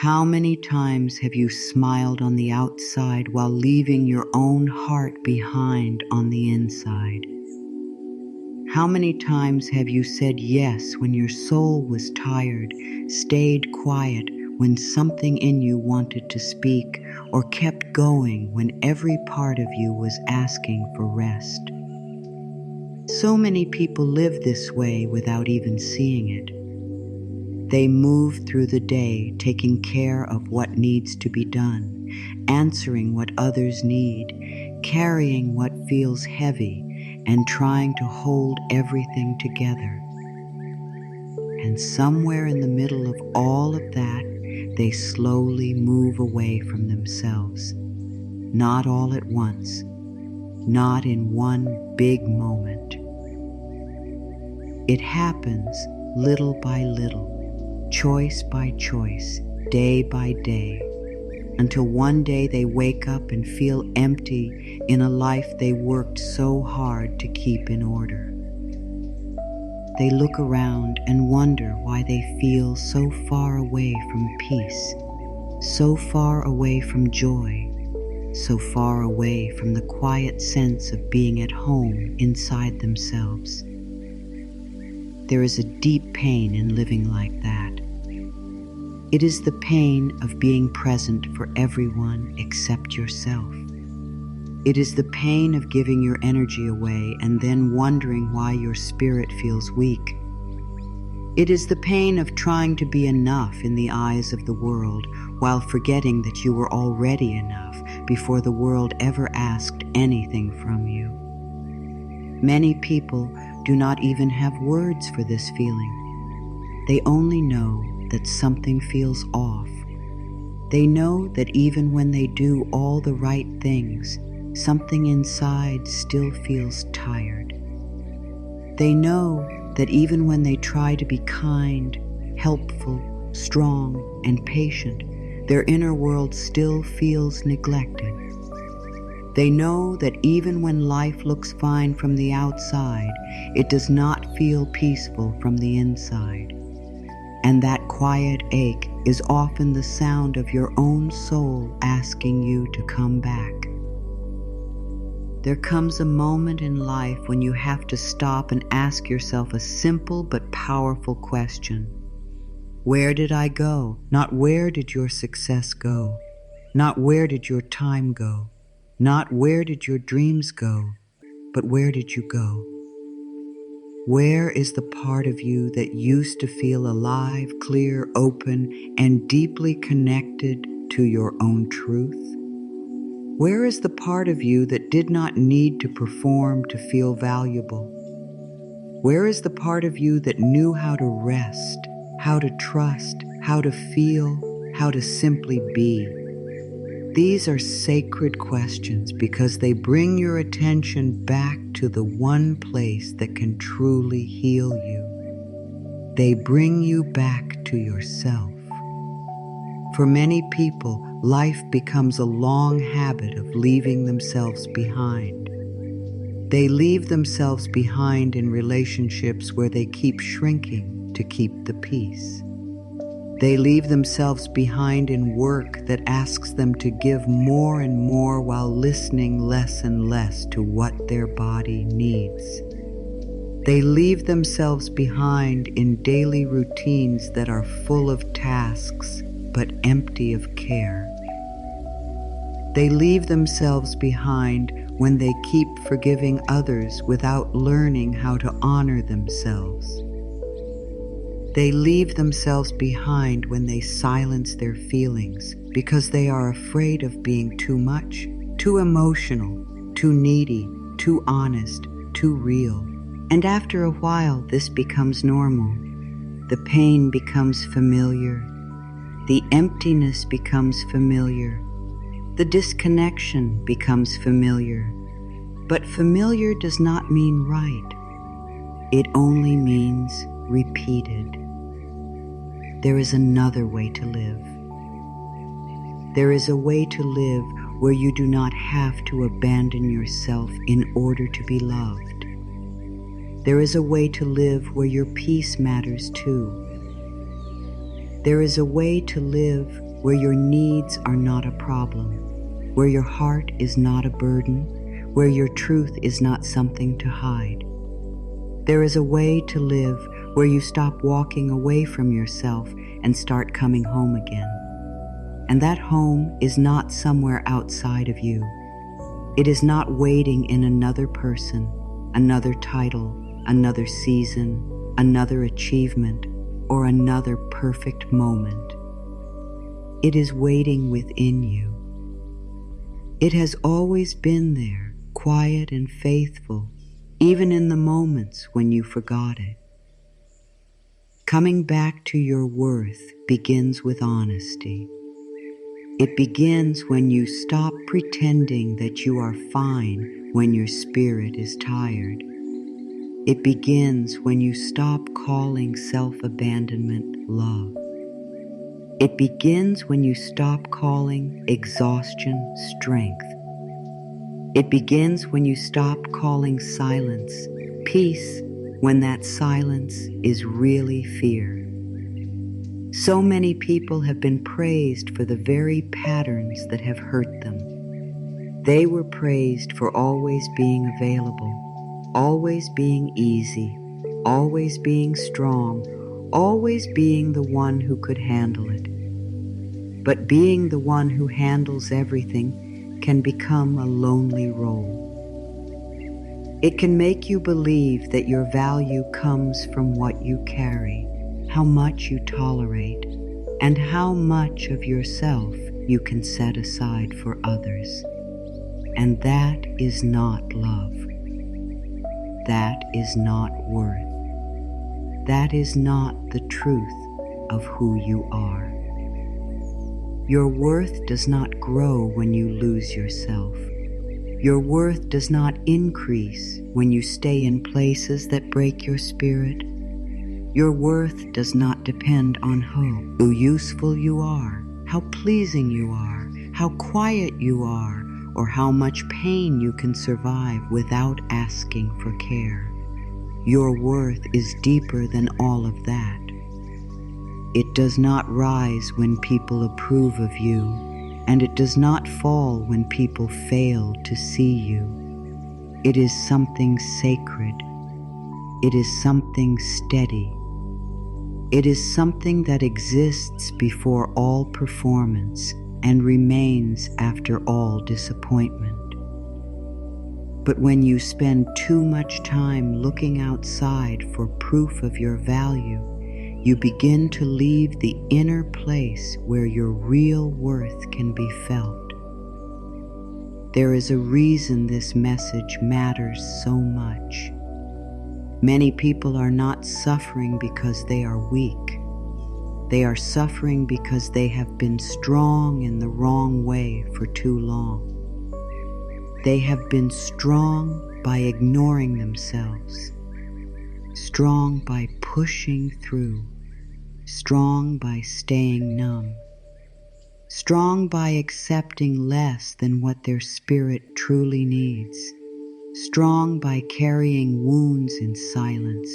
How many times have you smiled on the outside while leaving your own heart behind on the inside? How many times have you said yes when your soul was tired, stayed quiet when something in you wanted to speak, or kept going when every part of you was asking for rest? So many people live this way without even seeing it. They move through the day taking care of what needs to be done, answering what others need, carrying what feels heavy, and trying to hold everything together. And somewhere in the middle of all of that, they slowly move away from themselves. Not all at once, not in one big moment. It happens little by little, choice by choice, day by day, until one day they wake up and feel empty in a life they worked so hard to keep in order. They look around and wonder why they feel so far away from peace, so far away from joy, so far away from the quiet sense of being at home inside themselves. There is a deep pain in living like that. It is the pain of being present for everyone except yourself. It is the pain of giving your energy away and then wondering why your spirit feels weak. It is the pain of trying to be enough in the eyes of the world while forgetting that you were already enough before the world ever asked anything from you. Many people do not even have words for this feeling. They only know that something feels off. They know that even when they do all the right things, something inside still feels tired. They know that even when they try to be kind, helpful, strong, and patient, their inner world still feels neglected. They know that even when life looks fine from the outside, it does not feel peaceful from the inside. And that quiet ache is often the sound of your own soul asking you to come back. There comes a moment in life when you have to stop and ask yourself a simple but powerful question. Where did I go? Not where did your success go? Not where did your time go? Not where did your dreams go? But where did you go? Where is the part of you that used to feel alive, clear, open, and deeply connected to your own truth? Where is the part of you that did not need to perform to feel valuable? Where is the part of you that knew how to rest, how to trust, how to feel, how to simply be? These are sacred questions because they bring your attention back to the one place that can truly heal you. They bring you back to yourself. For many people, life becomes a long habit of leaving themselves behind. They leave themselves behind in relationships where they keep shrinking to keep the peace. They leave themselves behind in work that asks them to give more and more while listening less and less to what their body needs. They leave themselves behind in daily routines that are full of tasks but empty of care. They leave themselves behind when they keep forgiving others without learning how to honor themselves. They leave themselves behind when they silence their feelings because they are afraid of being too much, too emotional, too needy, too honest, too real. And after a while, this becomes normal. The pain becomes familiar. The emptiness becomes familiar. The disconnection becomes familiar. But familiar does not mean right. It only means repeated. There is another way to live. There is a way to live where you do not have to abandon yourself in order to be loved. There is a way to live where your peace matters too. There is a way to live where your needs are not a problem, where your heart is not a burden, where your truth is not something to hide. There is a way to live where you stop walking away from yourself and start coming home again. And that home is not somewhere outside of you. It is not waiting in another person, another title, another season, another achievement, or another perfect moment. It is waiting within you. It has always been there, quiet and faithful, even in the moments when you forgot it. Coming back to your worth begins with honesty. It begins when you stop pretending that you are fine when your spirit is tired. It begins when you stop calling self-abandonment love. It begins when you stop calling exhaustion strength. It begins when you stop calling silence peace, when that silence is really fear. So many people have been praised for the very patterns that have hurt them. They were praised for always being available, always being easy, always being strong, always being the one who could handle it. But being the one who handles everything can become a lonely role. It can make you believe that your value comes from what you carry, how much you tolerate, and how much of yourself you can set aside for others. And that is not love. That is not worth. That is not the truth of who you are. Your worth does not grow when you lose yourself. Your worth does not increase when you stay in places that break your spirit. Your worth does not depend on how useful you are, how pleasing you are, how quiet you are, or how much pain you can survive without asking for care. Your worth is deeper than all of that. It does not rise when people approve of you, and it does not fall when people fail to see you. It is something sacred. It is something steady. It is something that exists before all performance and remains after all disappointment. But when you spend too much time looking outside for proof of your value, you begin to leave the inner place where your real worth can be felt. There is a reason this message matters so much. Many people are not suffering because they are weak. They are suffering because they have been strong in the wrong way for too long. They have been strong by ignoring themselves, strong by pushing through, strong by staying numb, strong by accepting less than what their spirit truly needs, strong by carrying wounds in silence,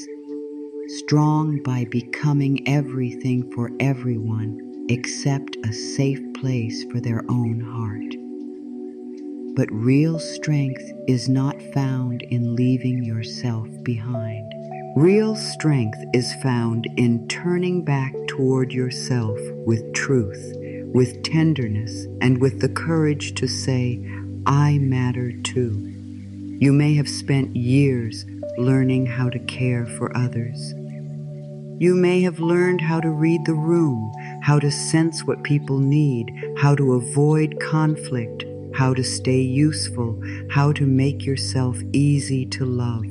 strong by becoming everything for everyone except a safe place for their own heart. But real strength is not found in leaving yourself behind. Real strength is found in turning back toward yourself with truth, with tenderness, and with the courage to say, I matter too. You may have spent years learning how to care for others. You may have learned how to read the room, how to sense what people need, how to avoid conflict, how to stay useful, how to make yourself easy to love.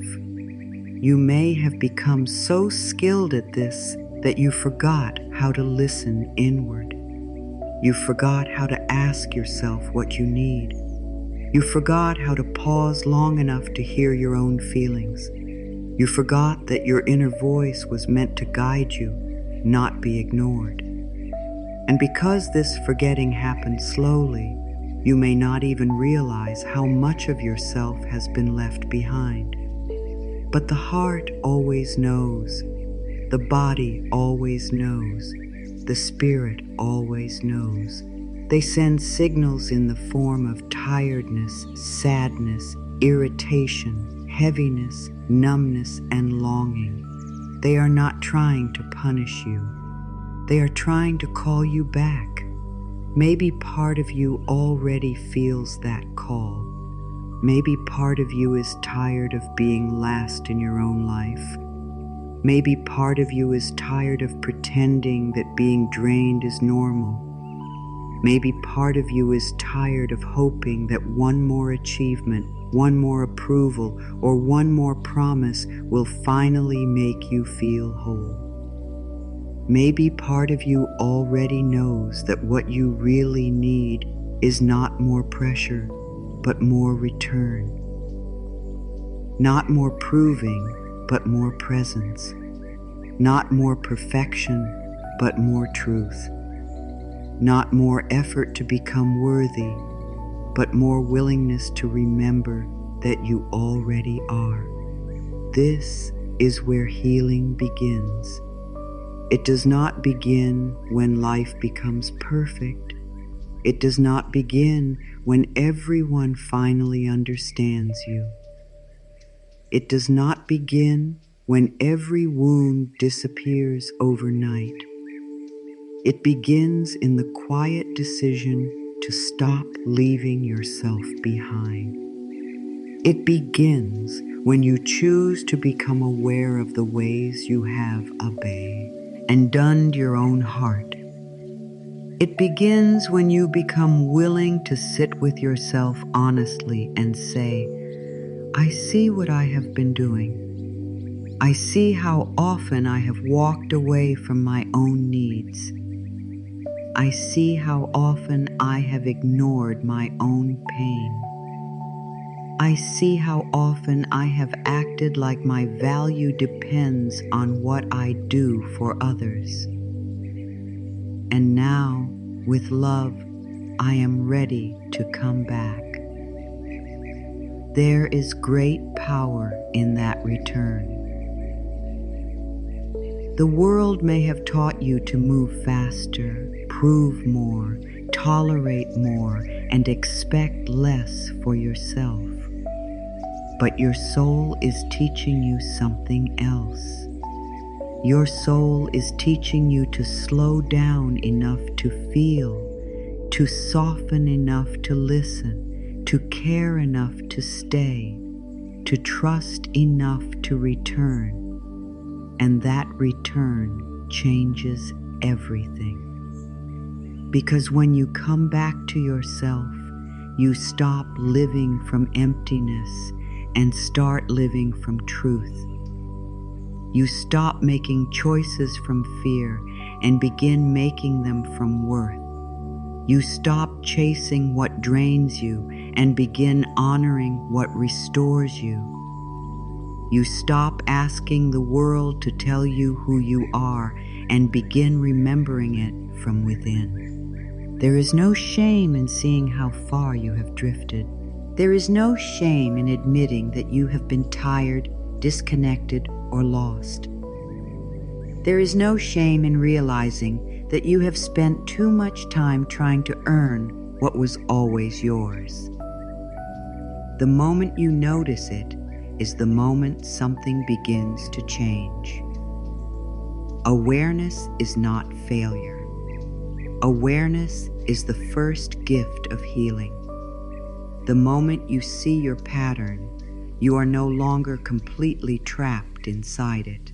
You may have become so skilled at this that you forgot how to listen inward. You forgot how to ask yourself what you need. You forgot how to pause long enough to hear your own feelings. You forgot that your inner voice was meant to guide you, not be ignored. And because this forgetting happened slowly, you may not even realize how much of yourself has been left behind. But the heart always knows. The body always knows. the Spirit always knows. They send signals in the form of tiredness, sadness, irritation, heaviness, numbness, and longing. They are not trying to punish you. They are trying to call you back. Maybe part of you already feels that call. Maybe part of you is tired of being last in your own life. Maybe part of you is tired of pretending that being drained is normal. Maybe part of you is tired of hoping that one more achievement, one more approval, or one more promise will finally make you feel whole. Maybe part of you already knows that what you really need is not more pressure, but more return. Not more proving, but more presence. Not more perfection, but more truth. Not more effort to become worthy, but more willingness to remember that you already are. This is where healing begins. It does not begin when life becomes perfect. It does not begin when everyone finally understands you. It does not begin when every wound disappears overnight. It begins in the quiet decision to stop leaving yourself behind. It begins when you choose to become aware of the ways you have obeyed and dunned your own heart. It begins when you become willing to sit with yourself honestly and say, I see what I have been doing. I see how often I have walked away from my own needs. I see how often I have ignored my own pain. I see how often I have acted like my value depends on what I do for others. And now, with love, I am ready to come back. There is great power in that return. The world may have taught you to move faster, prove more, tolerate more, and expect less for yourself. But your soul is teaching you something else. Your soul is teaching you to slow down enough to feel, to soften enough to listen, to care enough to stay, to trust enough to return. And that return changes everything. Because when you come back to yourself, you stop living from emptiness and start living from truth. You stop making choices from fear and begin making them from worth. You stop chasing what drains you and begin honoring what restores you. You stop asking the world to tell you who you are and begin remembering it from within. There is no shame in seeing how far you have drifted. There is no shame in admitting that you have been tired, disconnected, or lost. There is no shame in realizing that you have spent too much time trying to earn what was always yours. The moment you notice it is the moment something begins to change. Awareness is not failure. Awareness is the first gift of healing. The moment you see your pattern, you are no longer completely trapped inside it.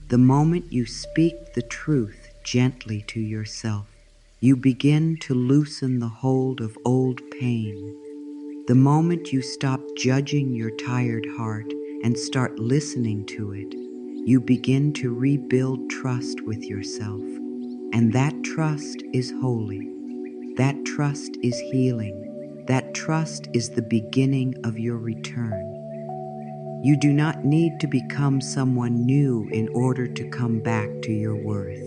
The moment you speak the truth gently to yourself, you begin to loosen the hold of old pain. The moment you stop judging your tired heart and start listening to it, you begin to rebuild trust with yourself. And that trust is holy. That trust is healing. That trust is the beginning of your return. You do not need to become someone new in order to come back to your worth.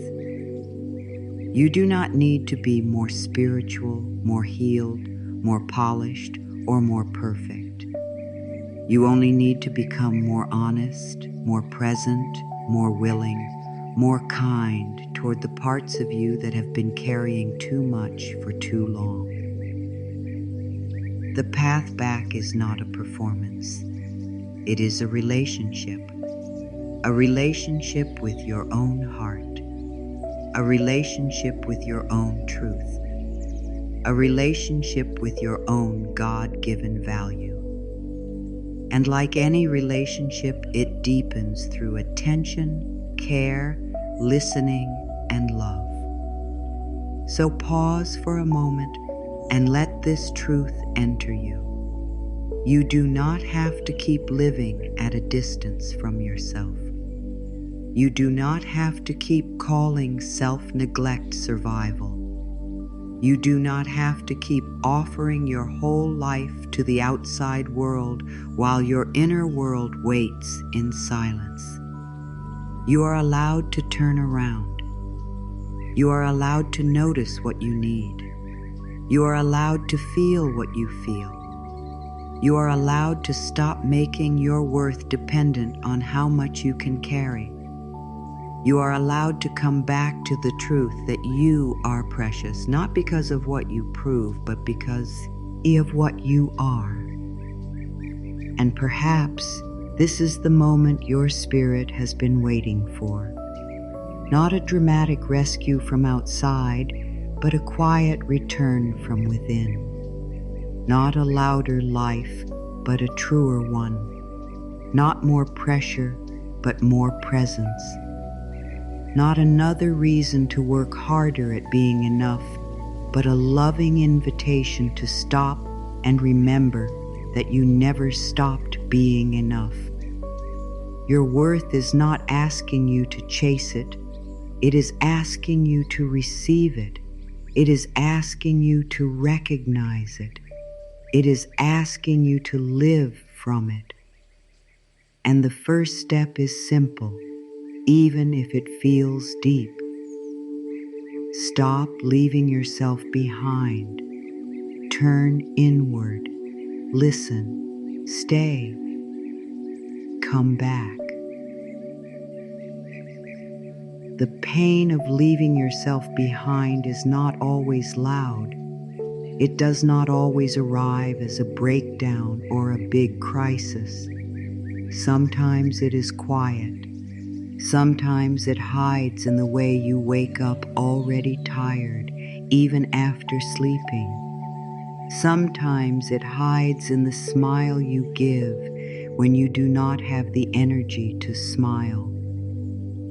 You do not need to be more spiritual, more healed, more polished, or more perfect. You only need to become more honest, more present, more willing, more kind toward the parts of you that have been carrying too much for too long. The path back is not a performance. It is a relationship with your own heart, a relationship with your own truth, a relationship with your own God-given value. And like any relationship, it deepens through attention, care, listening, and love. So pause for a moment and let this truth enter you. You do not have to keep living at a distance from yourself. You do not have to keep calling self-neglect survival. You do not have to keep offering your whole life to the outside world while your inner world waits in silence. You are allowed to turn around. You are allowed to notice what you need. You are allowed to feel what you feel. You are allowed to stop making your worth dependent on how much you can carry. You are allowed to come back to the truth that you are precious, not because of what you prove, but because of what you are. And perhaps this is the moment your spirit has been waiting for. Not a dramatic rescue from outside, but a quiet return from within. Not a louder life, but a truer one. Not more pressure, but more presence. Not another reason to work harder at being enough, but a loving invitation to stop and remember that you never stopped being enough. Your worth is not asking you to chase it. It is asking you to receive it. It is asking you to recognize it. It is asking you to live from it. And the first step is simple, even if it feels deep. Stop leaving yourself behind. Turn inward. Listen. Stay. Come back. The pain of leaving yourself behind is not always loud. It does not always arrive as a breakdown or a big crisis. Sometimes it is quiet. Sometimes it hides in the way you wake up already tired, even after sleeping. Sometimes it hides in the smile you give when you do not have the energy to smile.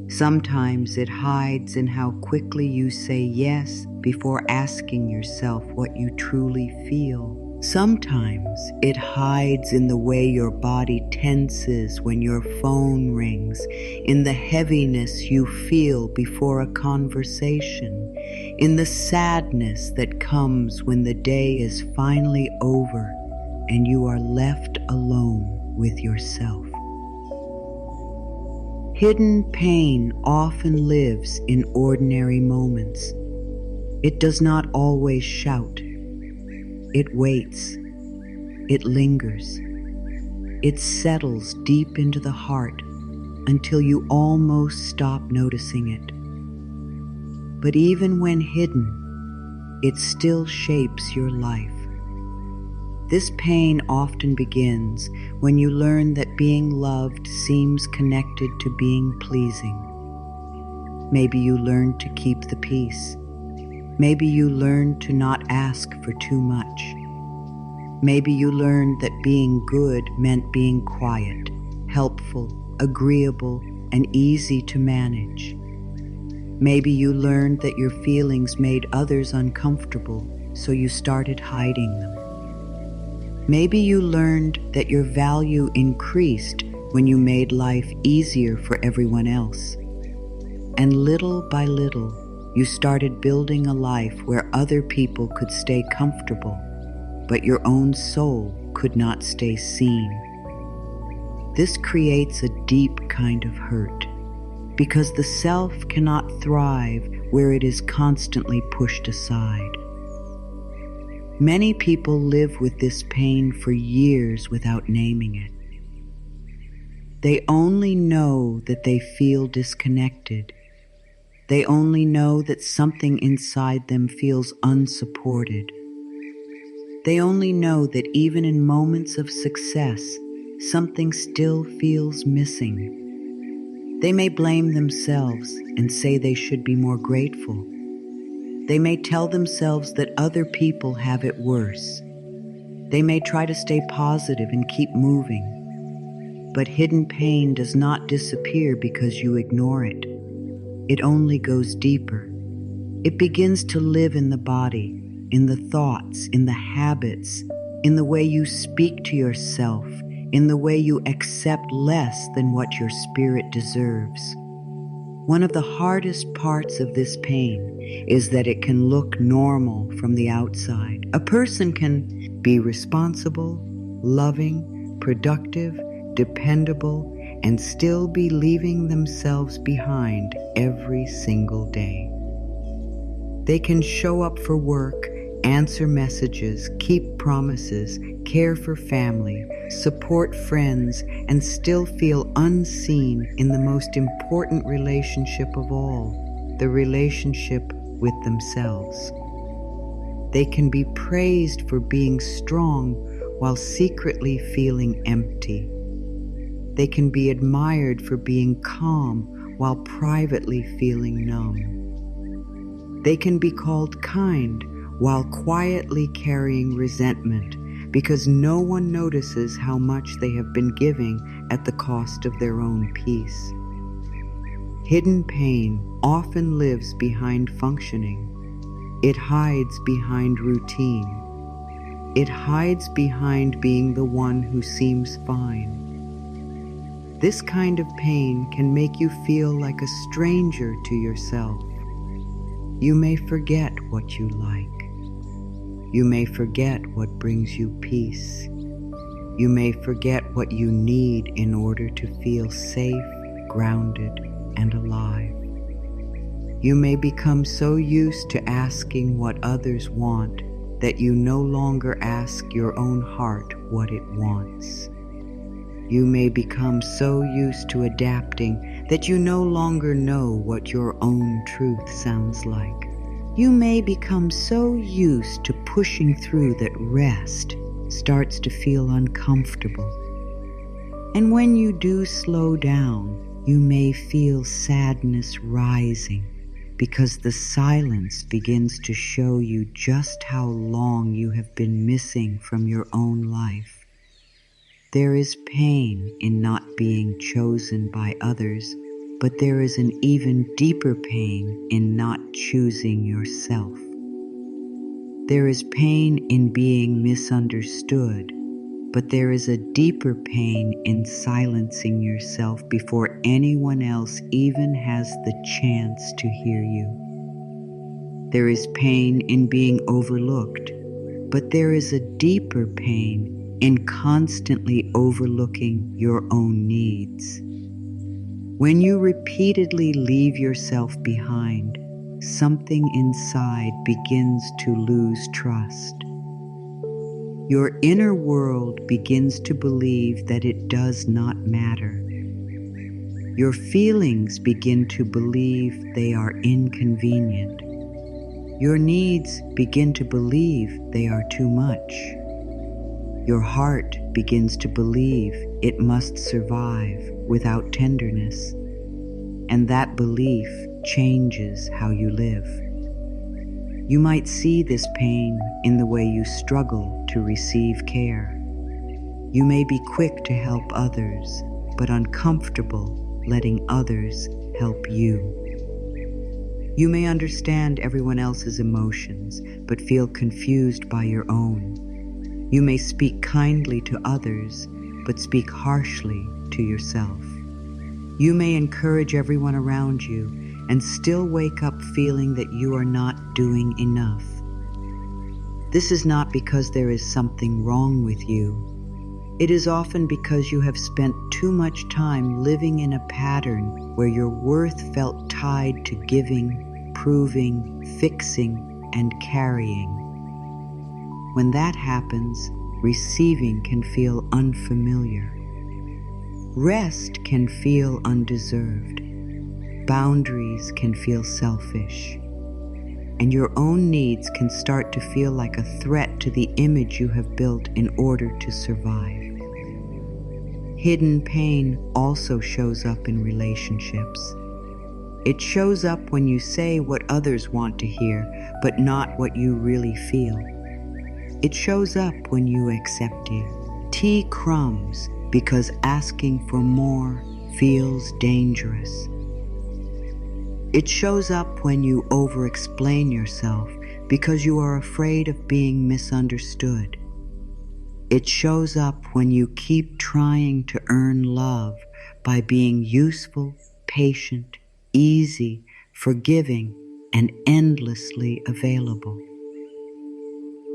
Sometimes it hides in how quickly you say yes before asking yourself what you truly feel. Sometimes it hides in the way your body tenses when your phone rings, in the heaviness you feel before a conversation, in the sadness that comes when the day is finally over and you are left alone with yourself. Hidden pain often lives in ordinary moments. It does not always shout. It waits. It lingers. It settles deep into the heart until you almost stop noticing it. But even when hidden, it still shapes your life. This pain often begins when you learn that being loved seems connected to being pleasing. Maybe you learn to keep the peace. Maybe you learned to not ask for too much. Maybe you learned that being good meant being quiet, helpful, agreeable, and easy to manage. Maybe you learned that your feelings made others uncomfortable, so you started hiding them. Maybe you learned that your value increased when you made life easier for everyone else. And little by little, you started building a life where other people could stay comfortable, but your own soul could not stay seen. This creates a deep kind of hurt, because the self cannot thrive where it is constantly pushed aside. Many people live with this pain for years without naming it. They only know that they feel disconnected, They only know that something inside them feels unsupported. They only know that even in moments of success, something still feels missing. They may blame themselves and say they should be more grateful. They may tell themselves that other people have it worse. They may try to stay positive and keep moving. But hidden pain does not disappear because you ignore it. It only goes deeper. It begins to live in the body, in the thoughts, in the habits, in the way you speak to yourself, in the way you accept less than what your spirit deserves. One of the hardest parts of this pain is that it can look normal from the outside. A person can be responsible, loving, productive, dependable, and still be leaving themselves behind every single day. They can show up for work, answer messages, keep promises, care for family, support friends, and still feel unseen in the most important relationship of all, the relationship with themselves. They can be praised for being strong while secretly feeling empty. They can be admired for being calm while privately feeling numb. They can be called kind while quietly carrying resentment because no one notices how much they have been giving at the cost of their own peace. Hidden pain often lives behind functioning. It hides behind routine. It hides behind being the one who seems fine. This kind of pain can make you feel like a stranger to yourself. You may forget what you like. You may forget what brings you peace. You may forget what you need in order to feel safe, grounded, and alive. You may become so used to asking what others want that you no longer ask your own heart what it wants. You may become so used to adapting that you no longer know what your own truth sounds like. You may become so used to pushing through that rest starts to feel uncomfortable. And when you do slow down, you may feel sadness rising because the silence begins to show you just how long you have been missing from your own life. There is pain in not being chosen by others, but there is an even deeper pain in not choosing yourself. There is pain in being misunderstood, but there is a deeper pain in silencing yourself before anyone else even has the chance to hear you. There is pain in being overlooked, but there is a deeper pain in constantly overlooking your own needs. When you repeatedly leave yourself behind, something inside begins to lose trust. Your inner world begins to believe that it does not matter. Your feelings begin to believe they are inconvenient. Your needs begin to believe they are too much. Your heart begins to believe it must survive without tenderness, and that belief changes how you live. You might see this pain in the way you struggle to receive care. You may be quick to help others, but uncomfortable letting others help you. You may understand everyone else's emotions, but feel confused by your own. You may speak kindly to others, but speak harshly to yourself. You may encourage everyone around you and still wake up feeling that you are not doing enough. This is not because there is something wrong with you. It is often because you have spent too much time living in a pattern where your worth felt tied to giving, proving, fixing, and carrying. When that happens, receiving can feel unfamiliar. Rest can feel undeserved. boundaries can feel selfish, and your own needs can start to feel like a threat to the image you have built in order to survive. Hidden pain also shows up in relationships. It shows up when you say what others want to hear, but not what you really feel. It shows up when you accept tea crumbs because asking for more feels dangerous. It shows up when you over-explain yourself because you are afraid of being misunderstood. It shows up when you keep trying to earn love by being useful, patient, easy, forgiving, and endlessly available.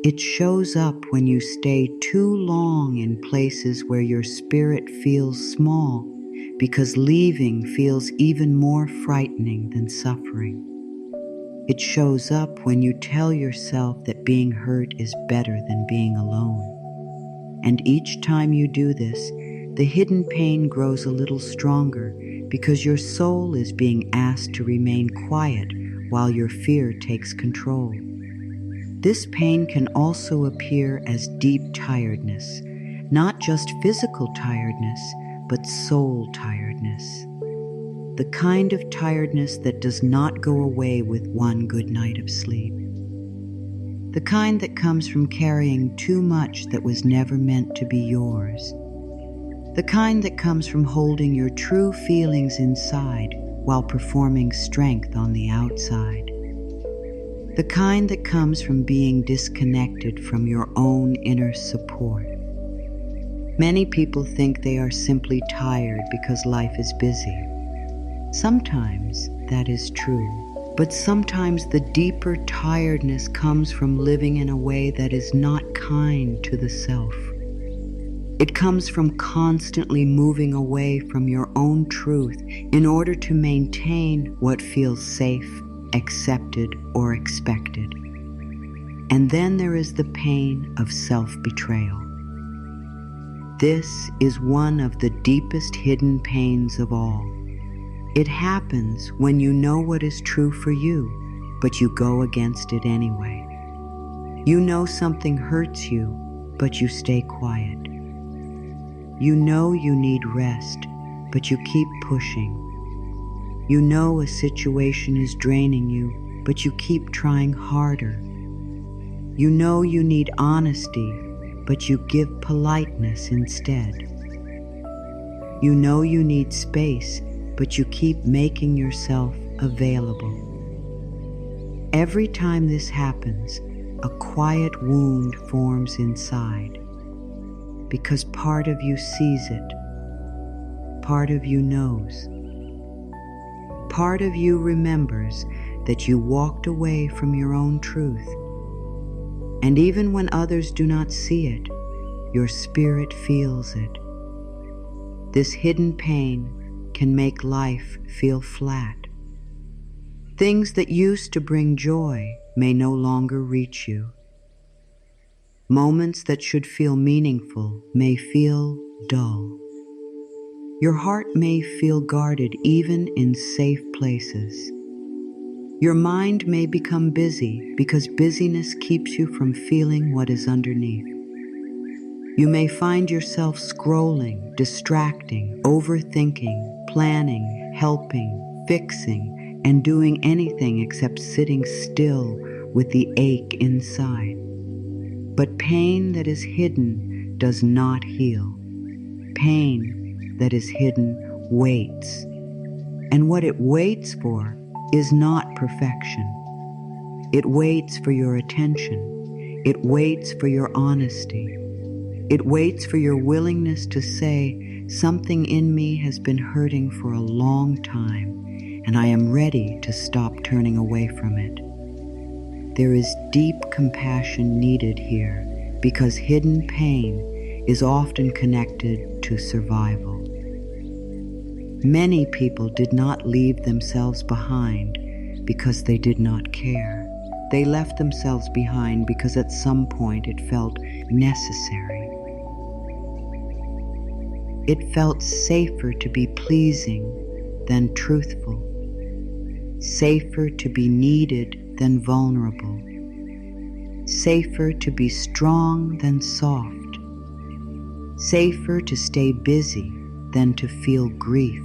It shows up when you stay too long in places where your spirit feels small because leaving feels even more frightening than suffering. It shows up when you tell yourself that being hurt is better than being alone. And each time you do this, the hidden pain grows a little stronger because your soul is being asked to remain quiet while your fear takes control. This pain can also appear as deep tiredness, not just physical tiredness, but soul tiredness. The kind of tiredness that does not go away with one good night of sleep. The kind that comes from carrying too much that was never meant to be yours. The kind that comes from holding your true feelings inside while performing strength on the outside. The kind that comes from being disconnected from your own inner support. Many people think they are simply tired because life is busy. Sometimes that is true. But sometimes the deeper tiredness comes from living in a way that is not kind to the self. It comes from constantly moving away from your own truth in order to maintain what feels safe, accepted, or expected. And then there is the pain of self-betrayal. This is one of the deepest hidden pains of all. It happens when you know what is true for you, but you go against it anyway. You know something hurts you, but you stay quiet. You know you need rest, but you keep pushing. You know a situation is draining you, but you keep trying harder. You know you need honesty, but you give politeness instead. You know you need space, but you keep making yourself available. Every time this happens, a quiet wound forms inside, because part of you sees it, part of you knows, part of you remembers that you walked away from your own truth, and even when others do not see it, your spirit feels it. This hidden pain can make life feel flat. Things that used to bring joy may no longer reach you. Moments that should feel meaningful may feel dull. Your heart may feel guarded even in safe places. Your mind may become busy because busyness keeps you from feeling what is underneath. You may find yourself scrolling, distracting, overthinking, planning, helping, fixing, and doing anything except sitting still with the ache inside. But pain that is hidden does not heal. Pain that is hidden waits. And what it waits for is not perfection. It waits for your attention. It waits for your honesty. It waits for your willingness to say, something in me has been hurting for a long time, and I am ready to stop turning away from it. There is deep compassion needed here because hidden pain is often connected to survival. Many people did not leave themselves behind because they did not care. They left themselves behind because at some point it felt necessary. It felt safer to be pleasing than truthful. safer to be needed than vulnerable, safer to be strong than soft, safer to stay busy than to feel grief,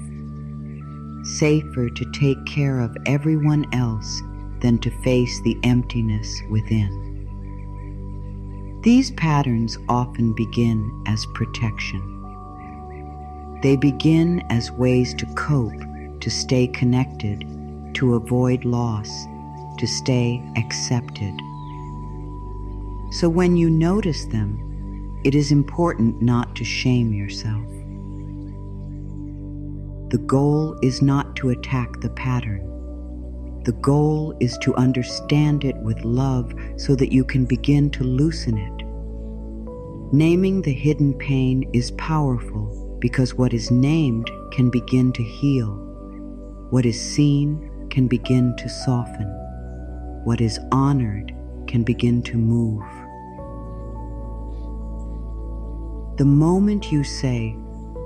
safer to take care of everyone else than to face the emptiness within. These patterns often begin as protection. They begin as ways to cope, to stay connected, to avoid loss, to stay accepted. So when you notice them, it is important not to shame yourself. The goal is not to attack the pattern. The goal is to understand it with love so that you can begin to loosen it. Naming the hidden pain is powerful because what is named can begin to heal. What is seen can begin to soften. What is honored can begin to move. The moment you say,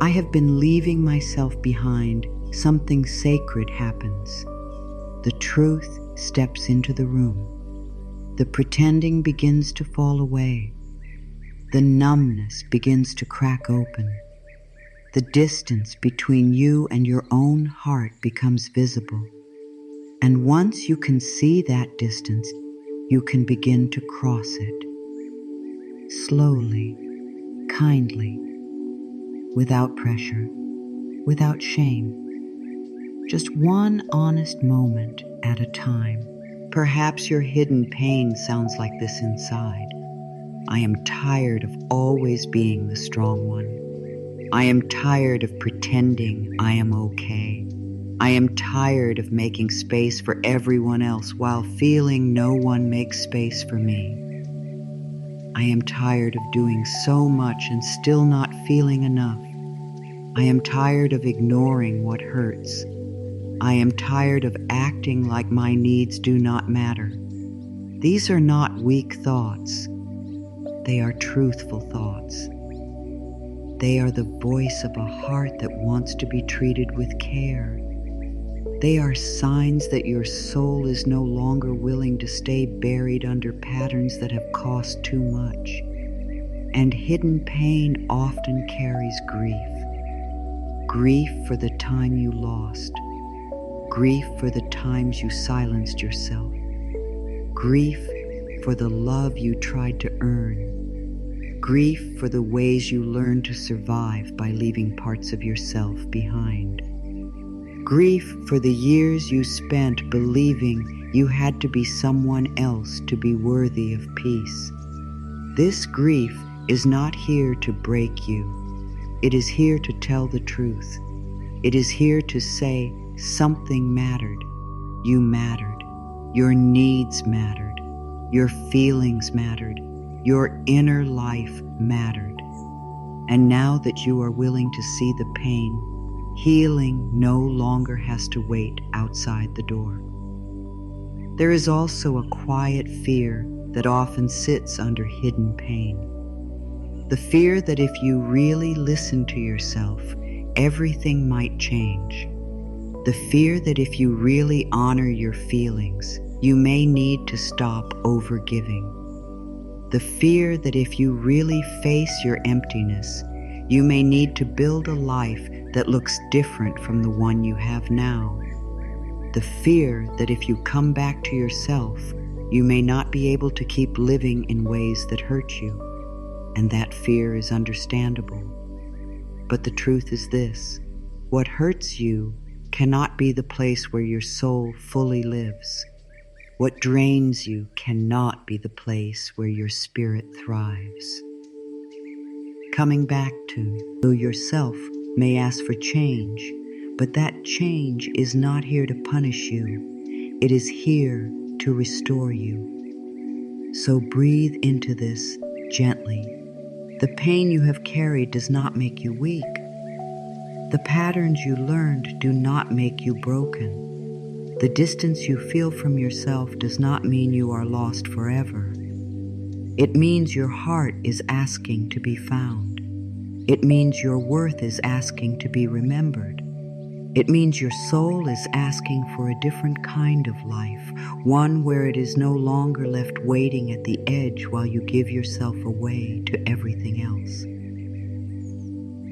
"I have been leaving myself behind," something sacred happens. The truth steps into the room. The pretending begins to fall away. The numbness begins to crack open. The distance between you and your own heart becomes visible. And once you can see that distance, you can begin to cross it. Slowly, kindly, without pressure, without shame. Just one honest moment at a time. Perhaps your hidden pain sounds like this inside. I am tired of always being the strong one. I am tired of pretending I am okay. I am tired of making space for everyone else while feeling no one makes space for me. I am tired of doing so much and still not feeling enough. I am tired of ignoring what hurts. I am tired of acting like my needs do not matter. These are not weak thoughts. They are truthful thoughts. They are the voice of a heart that wants to be treated with care. They are signs that your soul is no longer willing to stay buried under patterns that have cost too much. And hidden pain often carries grief. Grief for the time you lost. Grief for the times you silenced yourself. Grief for the love you tried to earn. Grief for the ways you learned to survive by leaving parts of yourself behind. Grief for the years you spent believing you had to be someone else to be worthy of peace. This grief is not here to break you. It is here to tell the truth. It is here to say something mattered. You mattered. Your needs mattered. Your feelings mattered. Your inner life mattered. And now that you are willing to see the pain, healing no longer has to wait outside the door. There is also a quiet fear that often sits under hidden pain. The fear that if you really listen to yourself, everything might change. The fear that if you really honor your feelings, you may need to stop overgiving. The fear that if you really face your emptiness, you may need to build a life that looks different from the one you have now. The fear that if you come back to yourself, you may not be able to keep living in ways that hurt you. And that fear is understandable. But the truth is this: what hurts you cannot be the place where your soul fully lives. What drains you cannot be the place where your spirit thrives. Coming back to yourself may ask for change, but that change is not here to punish you. It is here to restore you. So breathe into this gently. The pain you have carried does not make you weak. The patterns you learned do not make you broken. The distance you feel from yourself does not mean you are lost forever. It means your heart is asking to be found. It means your worth is asking to be remembered. It means your soul is asking for a different kind of life, one where it is no longer left waiting at the edge while you give yourself away to everything else.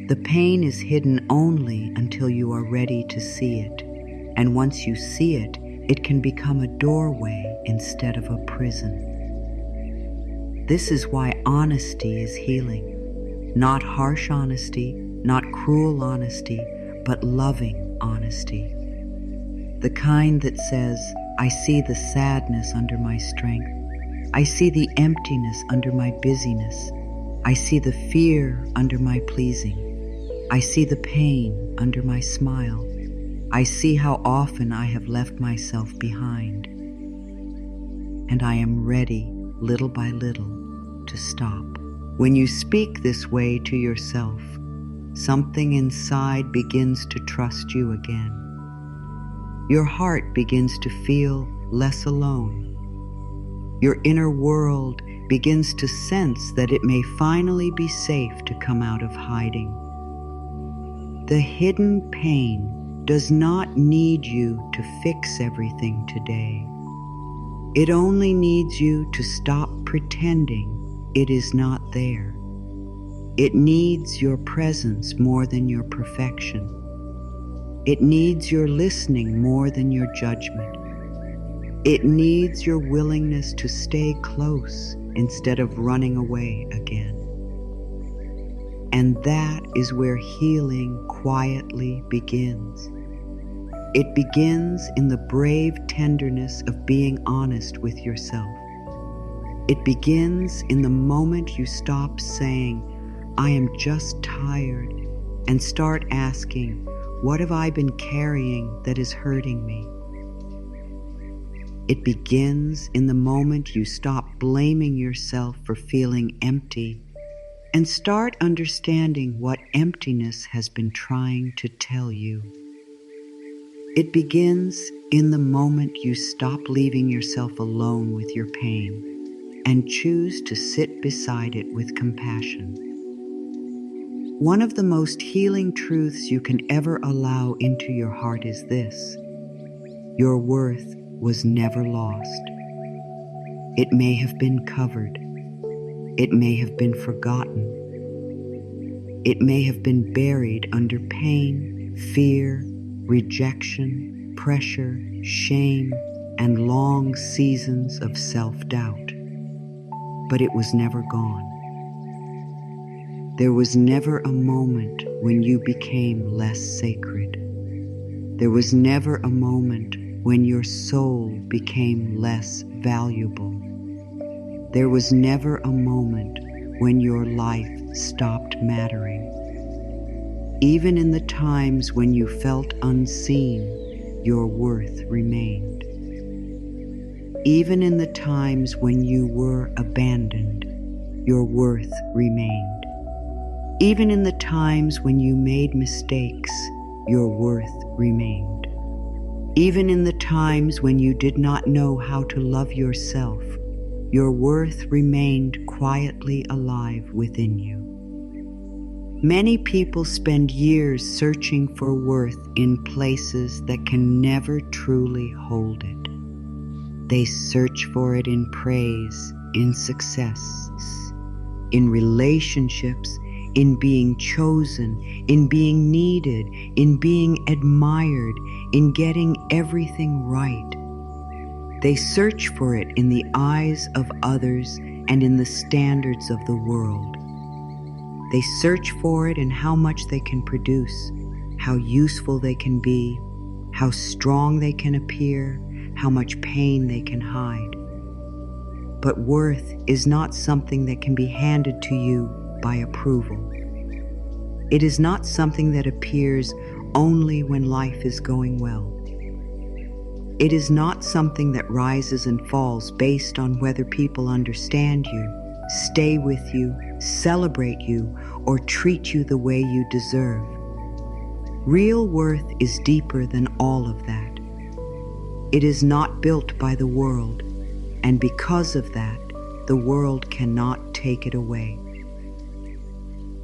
The pain is hidden only until you are ready to see it, and once you see it, it can become a doorway instead of a prison. This is why honesty is healing. Not harsh honesty, not cruel honesty, but loving honesty. The kind that says, I see the sadness under my strength. I see the emptiness under my busyness. I see the fear under my pleasing. I see the pain under my smile. I see how often I have left myself behind. And I am ready, little by little, to stop. When you speak this way to yourself, something inside begins to trust you again. Your heart begins to feel less alone. Your inner world begins to sense that it may finally be safe to come out of hiding. The hidden pain does not need you to fix everything today. It only needs you to stop pretending it is not there. It needs your presence more than your perfection. It needs your listening more than your judgment. It needs your willingness to stay close instead of running away again. And that is where healing quietly begins. It begins in the brave tenderness of being honest with yourself. It begins in the moment you stop saying, I am just tired, and start asking, what have I been carrying that is hurting me? It begins in the moment you stop blaming yourself for feeling empty and start understanding what emptiness has been trying to tell you. It begins in the moment you stop leaving yourself alone with your pain and choose to sit beside it with compassion. One of the most healing truths you can ever allow into your heart is this: your worth was never lost. It may have been covered. It may have been forgotten. It may have been buried under pain, fear, rejection, pressure, shame, and long seasons of self-doubt. But it was never gone. There was never a moment when you became less sacred. There was never a moment when your soul became less valuable. There was never a moment when your life stopped mattering. Even in the times when you felt unseen, your worth remained. Even in the times when you were abandoned, your worth remained. Even in the times when you made mistakes, your worth remained. Even in the times when you did not know how to love yourself, your worth remained quietly alive within you. Many people spend years searching for worth in places that can never truly hold it. They search for it in praise, in success, in relationships, in being chosen, in being needed, in being admired, in getting everything right. They search for it in the eyes of others and in the standards of the world. They search for it in how much they can produce, how useful they can be, how strong they can appear, how much pain they can hide. But worth is not something that can be handed to you by approval. It is not something that appears only when life is going well. It is not something that rises and falls based on whether people understand you, stay with you, celebrate you, or treat you the way you deserve. Real worth is deeper than all of that. It is not built by the world, and because of that, the world cannot take it away.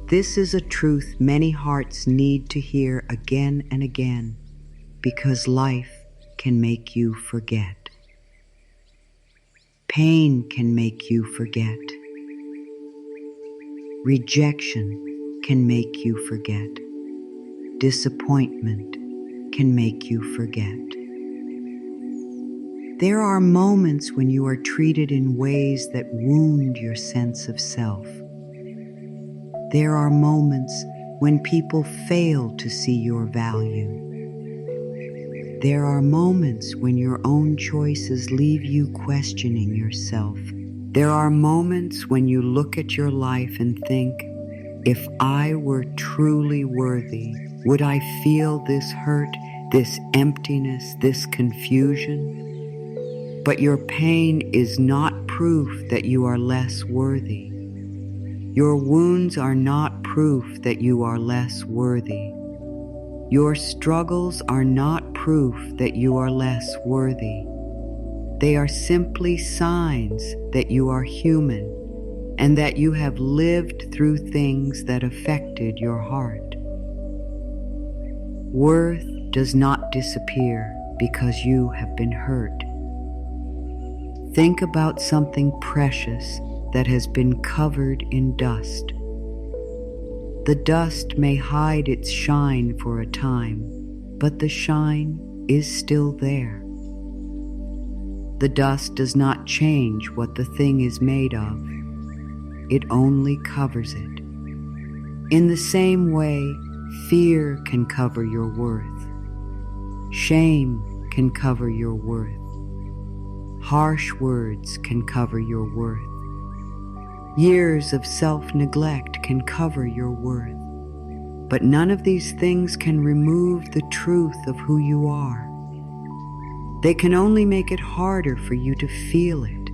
This is a truth many hearts need to hear again and again, because life can make you forget. Pain can make you forget. Rejection can make you forget. Disappointment can make you forget. There are moments when you are treated in ways that wound your sense of self. There are moments when people fail to see your value. There are moments when your own choices leave you questioning yourself. There are moments when you look at your life and think, if I were truly worthy, would I feel this hurt, this emptiness, this confusion? But your pain is not proof that you are less worthy. Your wounds are not proof that you are less worthy. Your struggles are not proof that you are less worthy. They are simply signs that you are human and that you have lived through things that affected your heart. Worth does not disappear because you have been hurt. Think about something precious that has been covered in dust. The dust may hide its shine for a time, but the shine is still there. The dust does not change what the thing is made of. It only covers it. In the same way, fear can cover your worth. Shame can cover your worth. Harsh words can cover your worth. Years of self-neglect can cover your worth. But none of these things can remove the truth of who you are. They can only make it harder for you to feel it.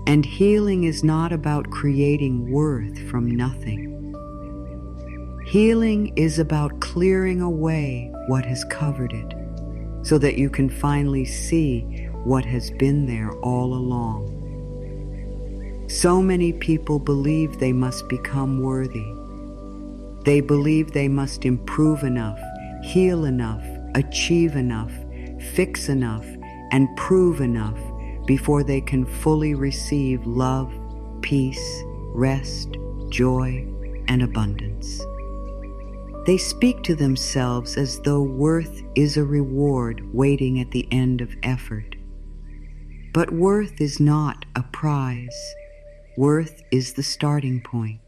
And healing is not about creating worth from nothing. Healing is about clearing away what has covered it, so that you can finally see what has been there all along. So many people believe they must become worthy. They believe they must improve enough, heal enough, achieve enough, fix enough, and prove enough before they can fully receive love, peace, rest, joy, and abundance. They speak to themselves as though worth is a reward waiting at the end of effort. But worth is not a prize. Worth is the starting point.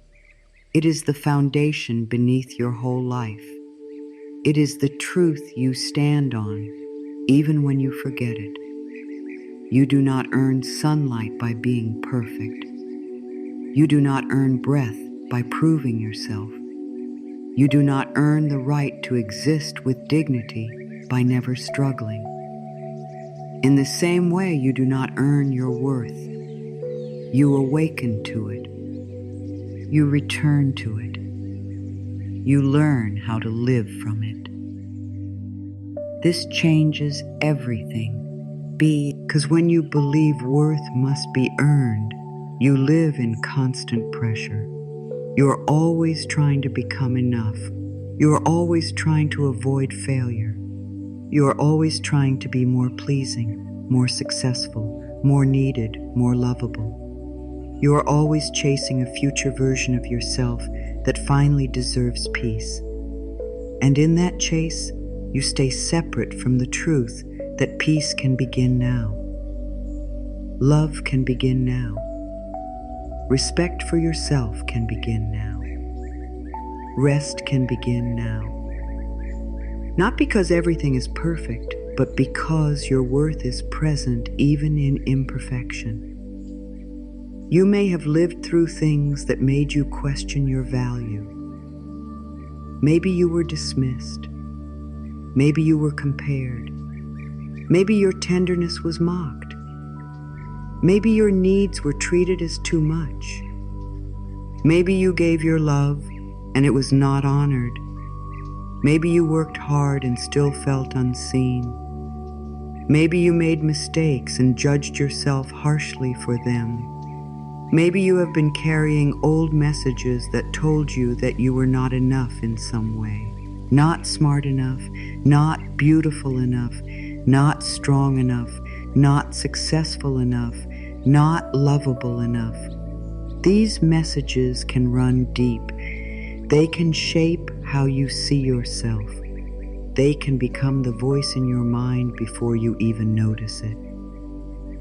It is the foundation beneath your whole life. It is the truth you stand on, even when you forget it. You do not earn sunlight by being perfect. You do not earn breath by proving yourself. You do not earn the right to exist with dignity by never struggling. In the same way, you do not earn your worth. You awaken to it. You return to it. You learn how to live from it. This changes everything. Because when you believe worth must be earned, you live in constant pressure. You're always trying to become enough. You're always trying to avoid failure. You're always trying to be more pleasing, more successful, more needed, more lovable. You are always chasing a future version of yourself that finally deserves peace. And in that chase, you stay separate from the truth that peace can begin now. Love can begin now. Respect for yourself can begin now. Rest can begin now. Not because everything is perfect, but because your worth is present even in imperfection. You may have lived through things that made you question your value. Maybe you were dismissed. Maybe you were compared. Maybe your tenderness was mocked. Maybe your needs were treated as too much. Maybe you gave your love and it was not honored. Maybe you worked hard and still felt unseen. Maybe you made mistakes and judged yourself harshly for them. Maybe you have been carrying old messages that told you that you were not enough in some way. Not smart enough, not beautiful enough, not strong enough, not successful enough, not lovable enough. These messages can run deep. They can shape how you see yourself. They can become the voice in your mind before you even notice it.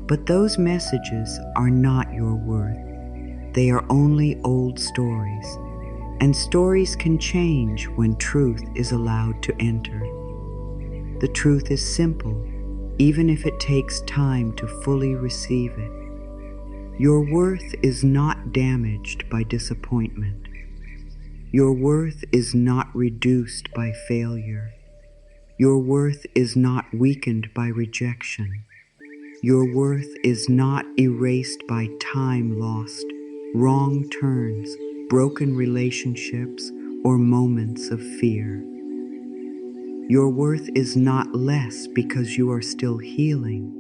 But those messages are not your worth. They are only old stories. And stories can change when truth is allowed to enter. The truth is simple, even if it takes time to fully receive it. Your worth is not damaged by disappointment. Your worth is not reduced by failure. Your worth is not weakened by rejection. Your worth is not erased by time lost, wrong turns, broken relationships, or moments of fear. Your worth is not less because you are still healing.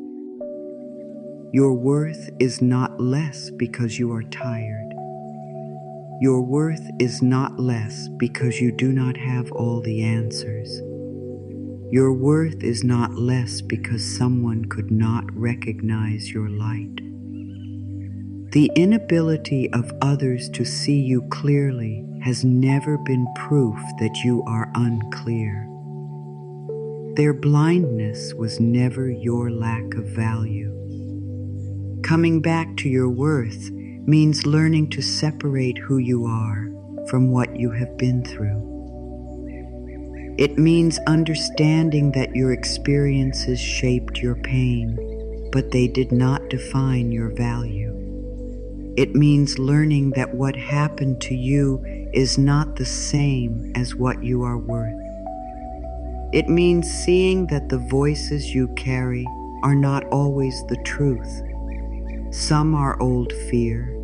Your worth is not less because you are tired. Your worth is not less because you do not have all the answers. Your worth is not less because someone could not recognize your light. The inability of others to see you clearly has never been proof that you are unclear. Their blindness was never your lack of value. Coming back to your worth means learning to separate who you are from what you have been through. It means understanding that your experiences shaped your pain, but they did not define your value. It means learning that what happened to you is not the same as what you are worth. It means seeing that the voices you carry are not always the truth. Some are old fear,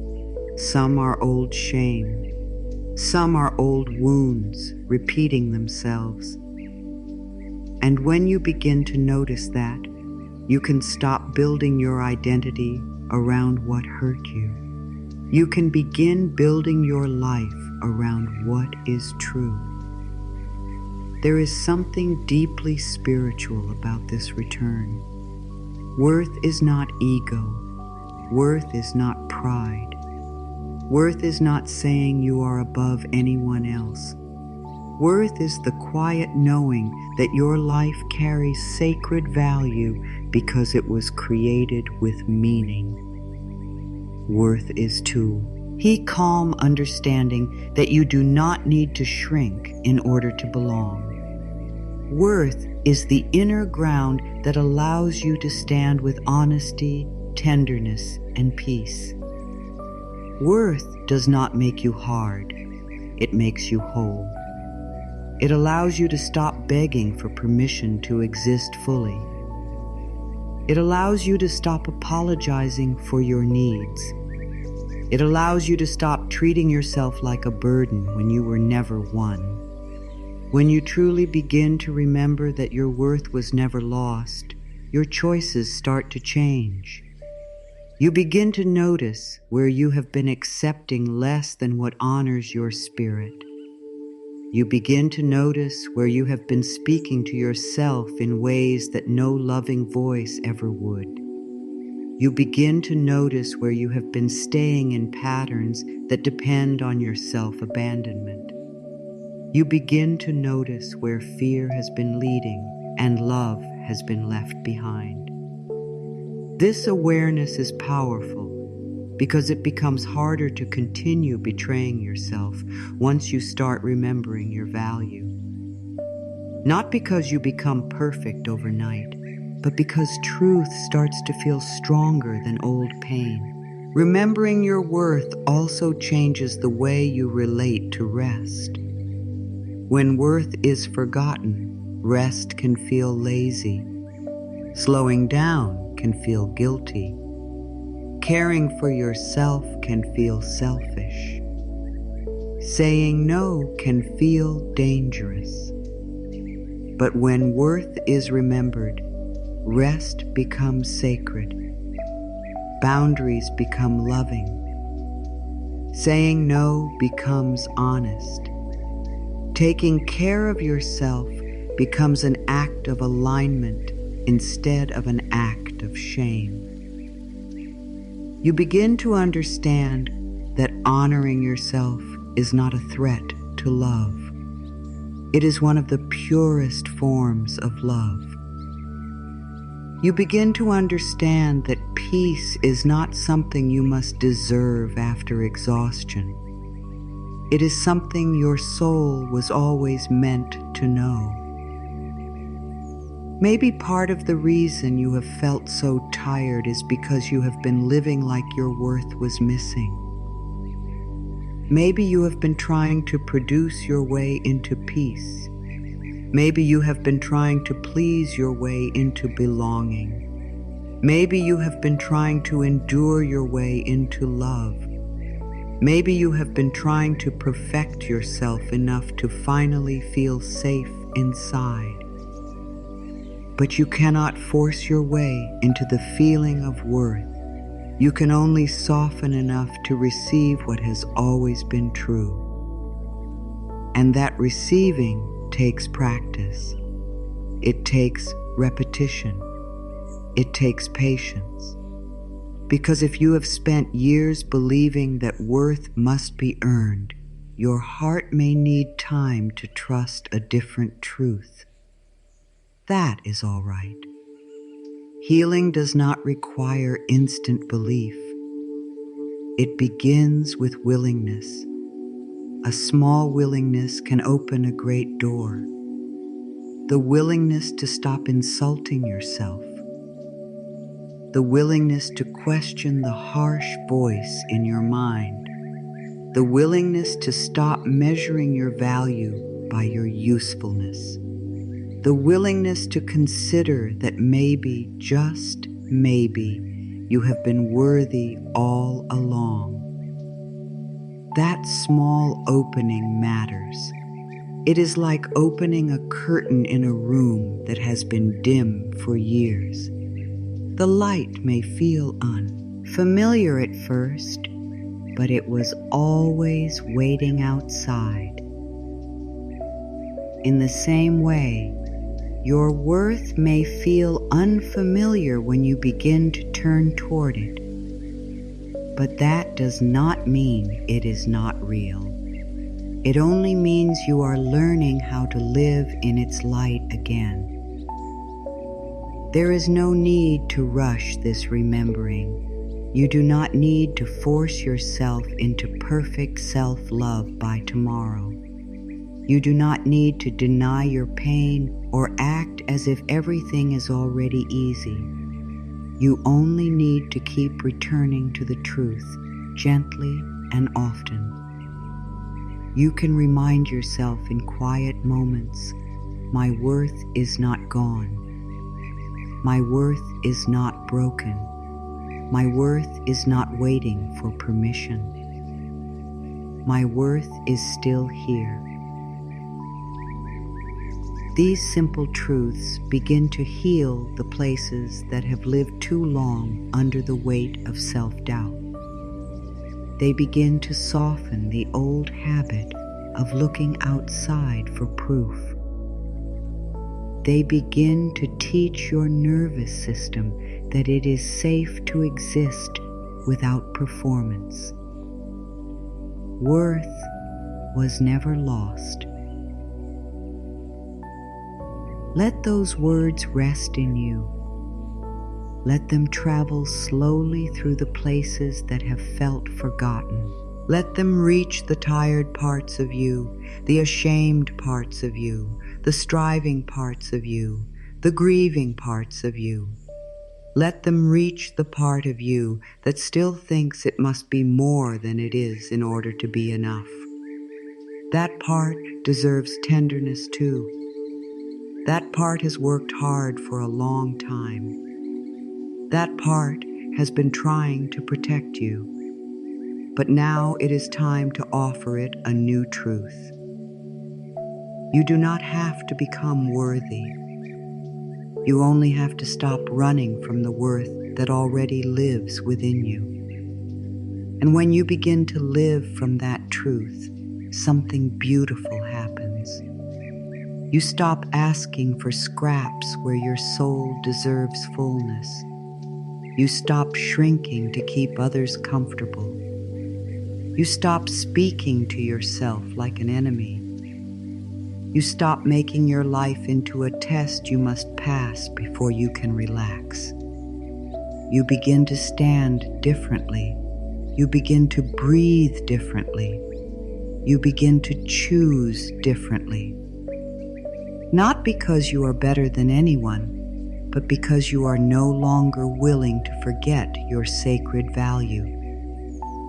some are old shame, some are old wounds repeating themselves. And when you begin to notice that, you can stop building your identity around what hurt you. You can begin building your life around what is true. There is something deeply spiritual about this return. Worth is not ego. Worth is not pride. Worth is not saying you are above anyone else. Worth is the quiet knowing that your life carries sacred value because it was created with meaning. Worth is too he calm understanding that you do not need to shrink in order to belong. Worth is the inner ground that allows you to stand with honesty, tenderness, and peace. Worth does not make you hard. It makes you whole. It allows you to stop begging for permission to exist fully. It allows you to stop apologizing for your needs. It allows you to stop treating yourself like a burden when you were never one. When you truly begin to remember that your worth was never lost, your choices start to change. You begin to notice where you have been accepting less than what honors your spirit. You begin to notice where you have been speaking to yourself in ways that no loving voice ever would. You begin to notice where you have been staying in patterns that depend on your self-abandonment. You begin to notice where fear has been leading and love has been left behind. This awareness is powerful because it becomes harder to continue betraying yourself once you start remembering your value. Not because you become perfect overnight, but because truth starts to feel stronger than old pain. Remembering your worth also changes the way you relate to rest. When worth is forgotten, rest can feel lazy. Slowing down can feel guilty. Caring for yourself can feel selfish. Saying no can feel dangerous. But when worth is remembered, rest becomes sacred. Boundaries become loving. Saying no becomes honest. Taking care of yourself becomes an act of alignment instead of an act of shame. You begin to understand that honoring yourself is not a threat to love. It is one of the purest forms of love. You begin to understand that peace is not something you must deserve after exhaustion. It is something your soul was always meant to know. Maybe part of the reason you have felt so tired is because you have been living like your worth was missing. Maybe you have been trying to produce your way into peace. Maybe you have been trying to please your way into belonging. Maybe you have been trying to endure your way into love. Maybe you have been trying to perfect yourself enough to finally feel safe inside. But you cannot force your way into the feeling of worth. You can only soften enough to receive what has always been true. And that receiving takes practice. It takes repetition. It takes patience. Because if you have spent years believing that worth must be earned, your heart may need time to trust a different truth. That is all right. Healing does not require instant belief. It begins with willingness. A small willingness can open a great door. The willingness to stop insulting yourself. The willingness to question the harsh voice in your mind. The willingness to stop measuring your value by your usefulness. The willingness to consider that maybe, just maybe, you have been worthy all along. That small opening matters. It is like opening a curtain in a room that has been dim for years. The light may feel unfamiliar at first, but it was always waiting outside. In the same way, your worth may feel unfamiliar when you begin to turn toward it. But that does not mean it is not real. It only means you are learning how to live in its light again. There is no need to rush this remembering. You do not need to force yourself into perfect self-love by tomorrow. You do not need to deny your pain or act as if everything is already easy. You only need to keep returning to the truth, gently and often. You can remind yourself in quiet moments, my worth is not gone. My worth is not broken. My worth is not waiting for permission. My worth is still here. These simple truths begin to heal the places that have lived too long under the weight of self-doubt. They begin to soften the old habit of looking outside for proof. They begin to teach your nervous system that it is safe to exist without performance. Worth was never lost. Let those words rest in you. Let them travel slowly through the places that have felt forgotten. Let them reach the tired parts of you, the ashamed parts of you, the striving parts of you, the grieving parts of you. Let them reach the part of you that still thinks it must be more than it is in order to be enough. That part deserves tenderness too. That part has worked hard for a long time. That part has been trying to protect you. But now it is time to offer it a new truth. You do not have to become worthy. You only have to stop running from the worth that already lives within you. And when you begin to live from that truth, something beautiful happens. You stop asking for scraps where your soul deserves fullness. You stop shrinking to keep others comfortable. You stop speaking to yourself like an enemy. You stop making your life into a test you must pass before you can relax. You begin to stand differently. You begin to breathe differently. You begin to choose differently. Not because you are better than anyone, but because you are no longer willing to forget your sacred value.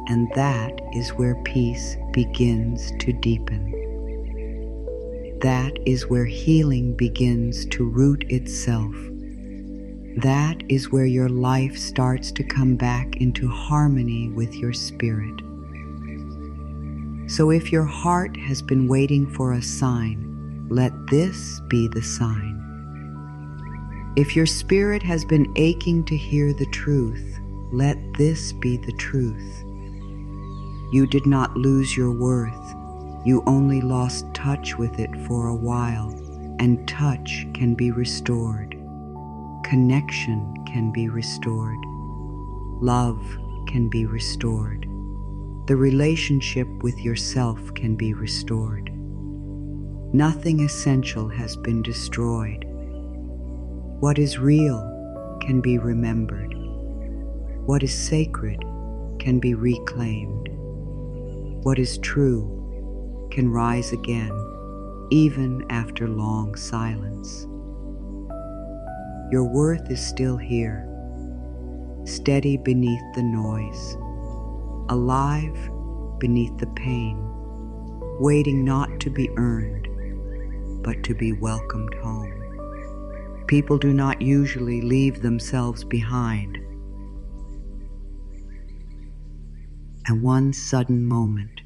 And that is where peace begins to deepen. That is where healing begins to root itself. That is where your life starts to come back into harmony with your spirit. So if your heart has been waiting for a sign, let this be the sign. If your spirit has been aching to hear the truth, let this be the truth. You did not lose your worth. You only lost touch with it for a while, and touch can be restored. Connection can be restored. Love can be restored. The relationship with yourself can be restored. Nothing essential has been destroyed. What is real can be remembered. What is sacred can be reclaimed. What is true can rise again, even after long silence. Your worth is still here, steady beneath the noise, alive beneath the pain, waiting not to be earned, but to be welcomed home. People do not usually leave themselves behind. At one sudden moment.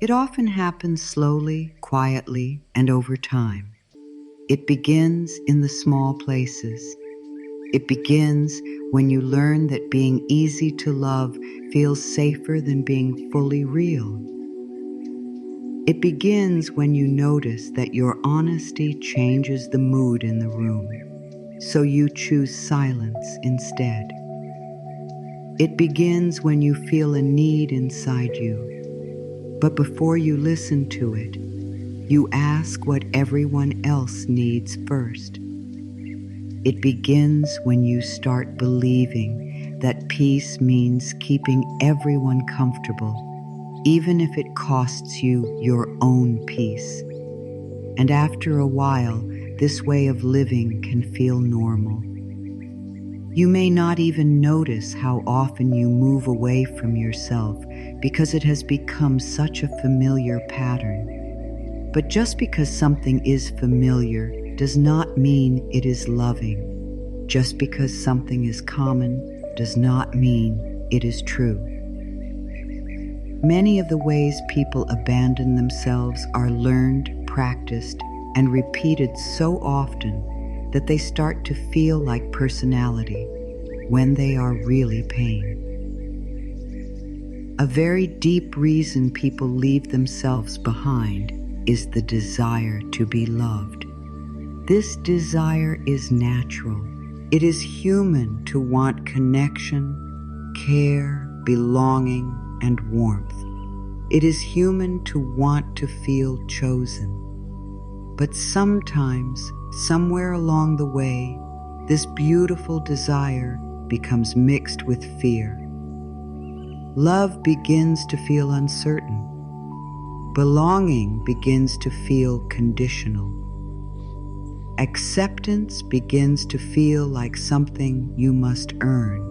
It often happens slowly, quietly, and over time. It begins in the small places. It begins when you learn that being easy to love feels safer than being fully real. It begins when you notice that your honesty changes the mood in the room, so you choose silence instead. It begins when you feel a need inside you, but before you listen to it, you ask what everyone else needs first. It begins when you start believing that peace means keeping everyone comfortable, even if it costs you your own peace. And after a while, this way of living can feel normal. You may not even notice how often you move away from yourself because it has become such a familiar pattern. But just because something is familiar does not mean it is loving. Just because something is common does not mean it is true. Many of the ways people abandon themselves are learned, practiced, and repeated so often that they start to feel like personality when they are really pain. A very deep reason people leave themselves behind is the desire to be loved. This desire is natural. It is human to want connection, care, belonging, and warmth. It is human to want to feel chosen. But sometimes, somewhere along the way, this beautiful desire becomes mixed with fear. Love begins to feel uncertain. Belonging begins to feel conditional. Acceptance begins to feel like something you must earn.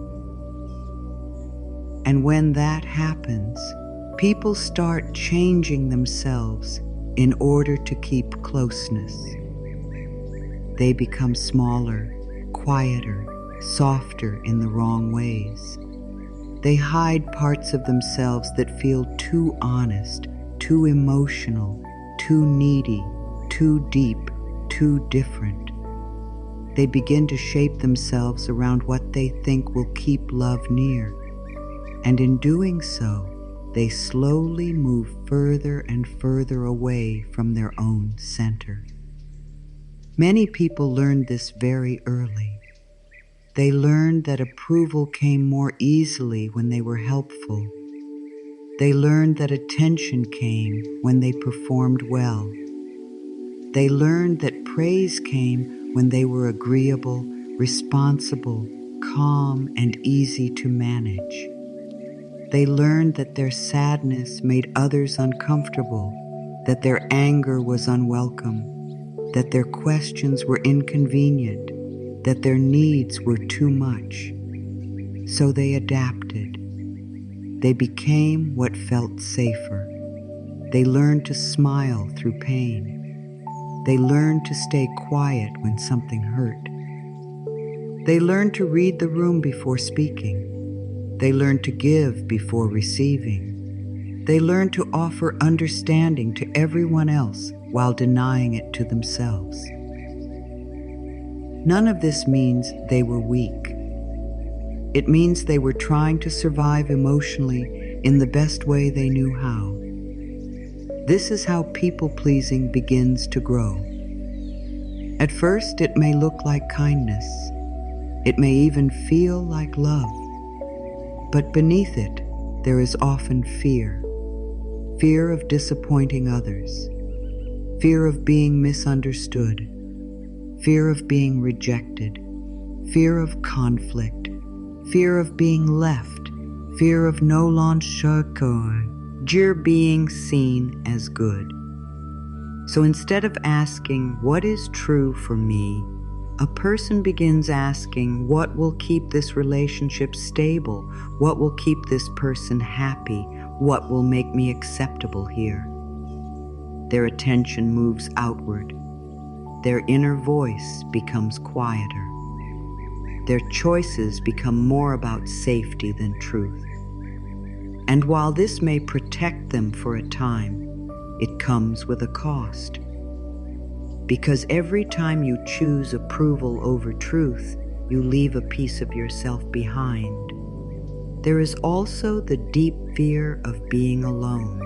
And when that happens, people start changing themselves in order to keep closeness. They become smaller, quieter, softer in the wrong ways. They hide parts of themselves that feel too honest, too emotional, too needy, too deep, too different. They begin to shape themselves around what they think will keep love near. And in doing so, they slowly move further and further away from their own center. Many people learned this very early. They learned that approval came more easily when they were helpful. They learned that attention came when they performed well. They learned that praise came when they were agreeable, responsible, calm, and easy to manage. They learned that their sadness made others uncomfortable, that their anger was unwelcome, that their questions were inconvenient, that their needs were too much. So they adapted. They became what felt safer. They learned to smile through pain. They learned to stay quiet when something hurt. They learned to read the room before speaking. They learned to give before receiving. They learned to offer understanding to everyone else while denying it to themselves. None of this means they were weak. It means they were trying to survive emotionally in the best way they knew how. This is how people-pleasing begins to grow. At first, it may look like kindness. It may even feel like love. But beneath it, there is often fear. Fear of disappointing others. Fear of being misunderstood. Fear of being rejected. Fear of conflict. Fear of being left. Fear of no longer being seen as good. So instead of asking, what is true for me, a person begins asking, what will keep this relationship stable? What will keep this person happy? What will make me acceptable here? Their attention moves outward. Their inner voice becomes quieter. Their choices become more about safety than truth. And while this may protect them for a time, it comes with a cost. Because every time you choose approval over truth, you leave a piece of yourself behind. There is also the deep fear of being alone.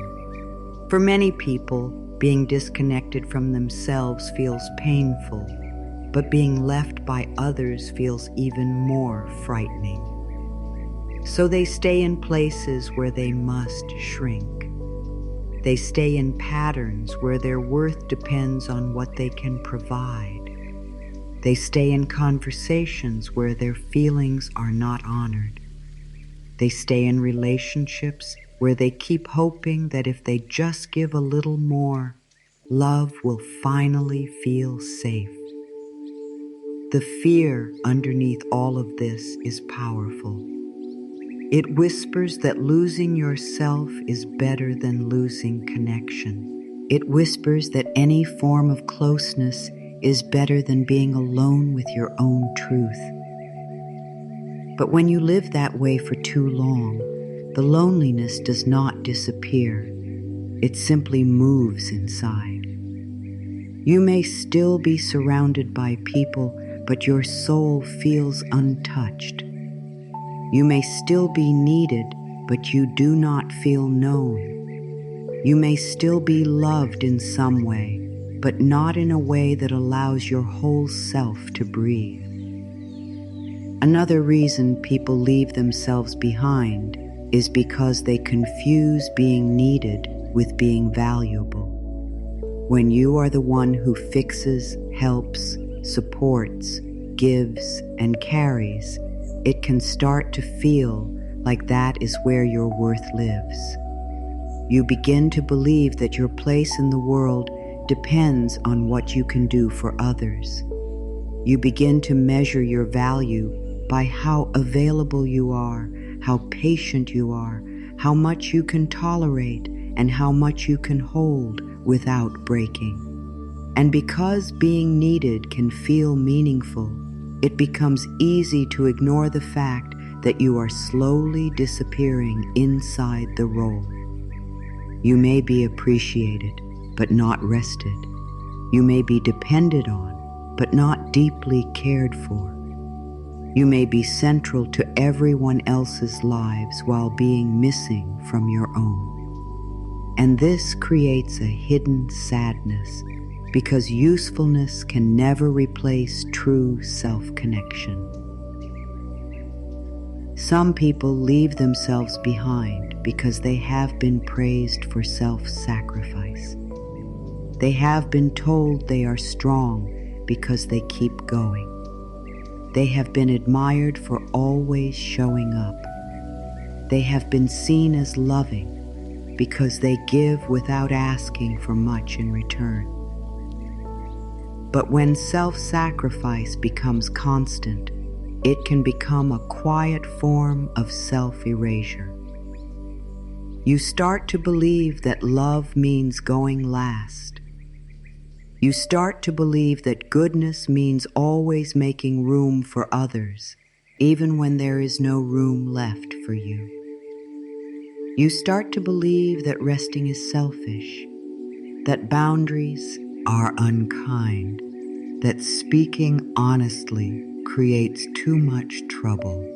For many people, being disconnected from themselves feels painful, but being left by others feels even more frightening. So they stay in places where they must shrink. They stay in patterns where their worth depends on what they can provide. They stay in conversations where their feelings are not honored. They stay in relationships where they keep hoping that if they just give a little more, love will finally feel safe. The fear underneath all of this is powerful. It whispers that losing yourself is better than losing connection. It whispers that any form of closeness is better than being alone with your own truth. But when you live that way for too long, the loneliness does not disappear. It simply moves inside. You may still be surrounded by people, but your soul feels untouched. You may still be needed, but you do not feel known. You may still be loved in some way, but not in a way that allows your whole self to breathe. Another reason people leave themselves behind is because they confuse being needed with being valuable. When you are the one who fixes, helps, supports, gives, and carries, it can start to feel like that is where your worth lives. You begin to believe that your place in the world depends on what you can do for others. You begin to measure your value by how available you are, how patient you are, how much you can tolerate, and how much you can hold without breaking. And because being needed can feel meaningful, it becomes easy to ignore the fact that you are slowly disappearing inside the role. You may be appreciated, but not rested. You may be depended on, but not deeply cared for. You may be central to everyone else's lives while being missing from your own. And this creates a hidden sadness because usefulness can never replace true self-connection. Some people leave themselves behind because they have been praised for self-sacrifice. They have been told they are strong because they keep going. They have been admired for always showing up. They have been seen as loving because they give without asking for much in return. But when self-sacrifice becomes constant, it can become a quiet form of self-erasure. You start to believe that love means going last. You start to believe that goodness means always making room for others, even when there is no room left for you. You start to believe that resting is selfish, that boundaries are unkind, that speaking honestly creates too much trouble.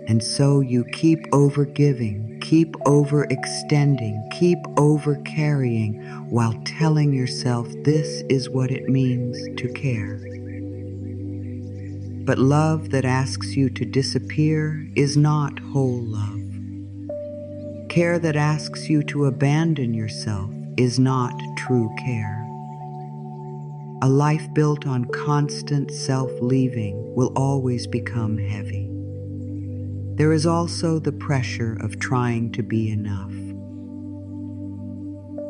And so you keep overgiving, keep overextending, keep overcarrying while telling yourself this is what it means to care. But love that asks you to disappear is not whole love. Care that asks you to abandon yourself is not true care. A life built on constant self-leaving will always become heavy. There is also the pressure of trying to be enough.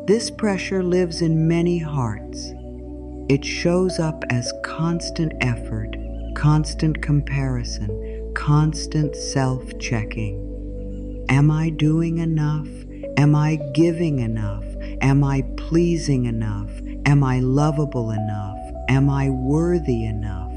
This pressure lives in many hearts. It shows up as constant effort, constant comparison, constant self-checking. Am I doing enough? Am I giving enough? Am I pleasing enough? Am I lovable enough? Am I worthy enough?